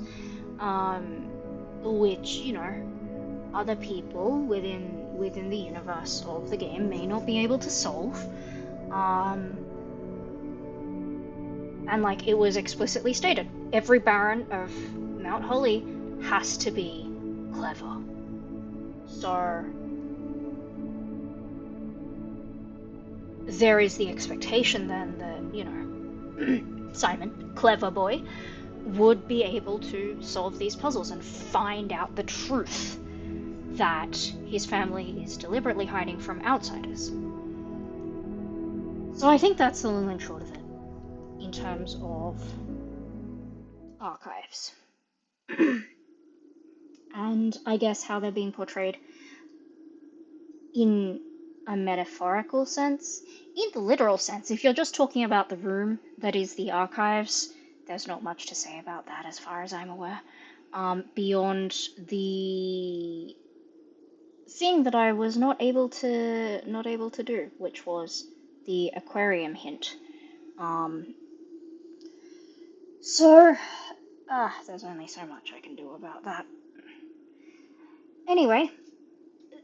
which other people within the universe of the game may not be able to solve. And like it was explicitly stated, every Baron of Mount Holy has to be clever. So there is the expectation then that, Simon, clever boy, would be able to solve these puzzles and find out the truth that his family is deliberately hiding from outsiders. So I think that's the long and short of it in terms of archives. And I guess how they're being portrayed in a metaphorical sense. In the literal sense, if you're just talking about the room that is the archives, there's not much to say about that as far as I'm aware. Beyond the thing that I was not able to do, which was the aquarium hint. So there's only so much I can do about that. Anyway,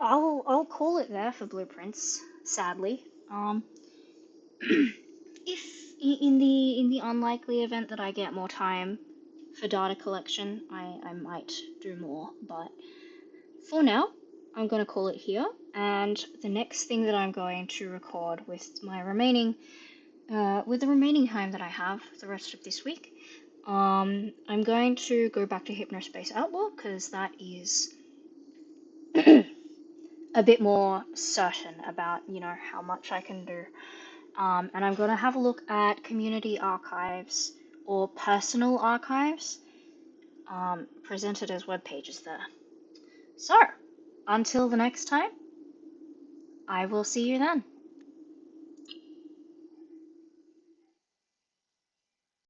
I'll call it there for blueprints. Sadly, if in the unlikely event that I get more time for data collection, I might do more. But for now, I'm gonna call it here. And the next thing that I'm going to record with my remaining, with the remaining time that I have the rest of this week, I'm going to go back to Hypnospace Outlaw because that is a bit more certain about, how much I can do. And I'm going to have a look at community archives or personal archives presented as web pages there. So, until the next time, I will see you then.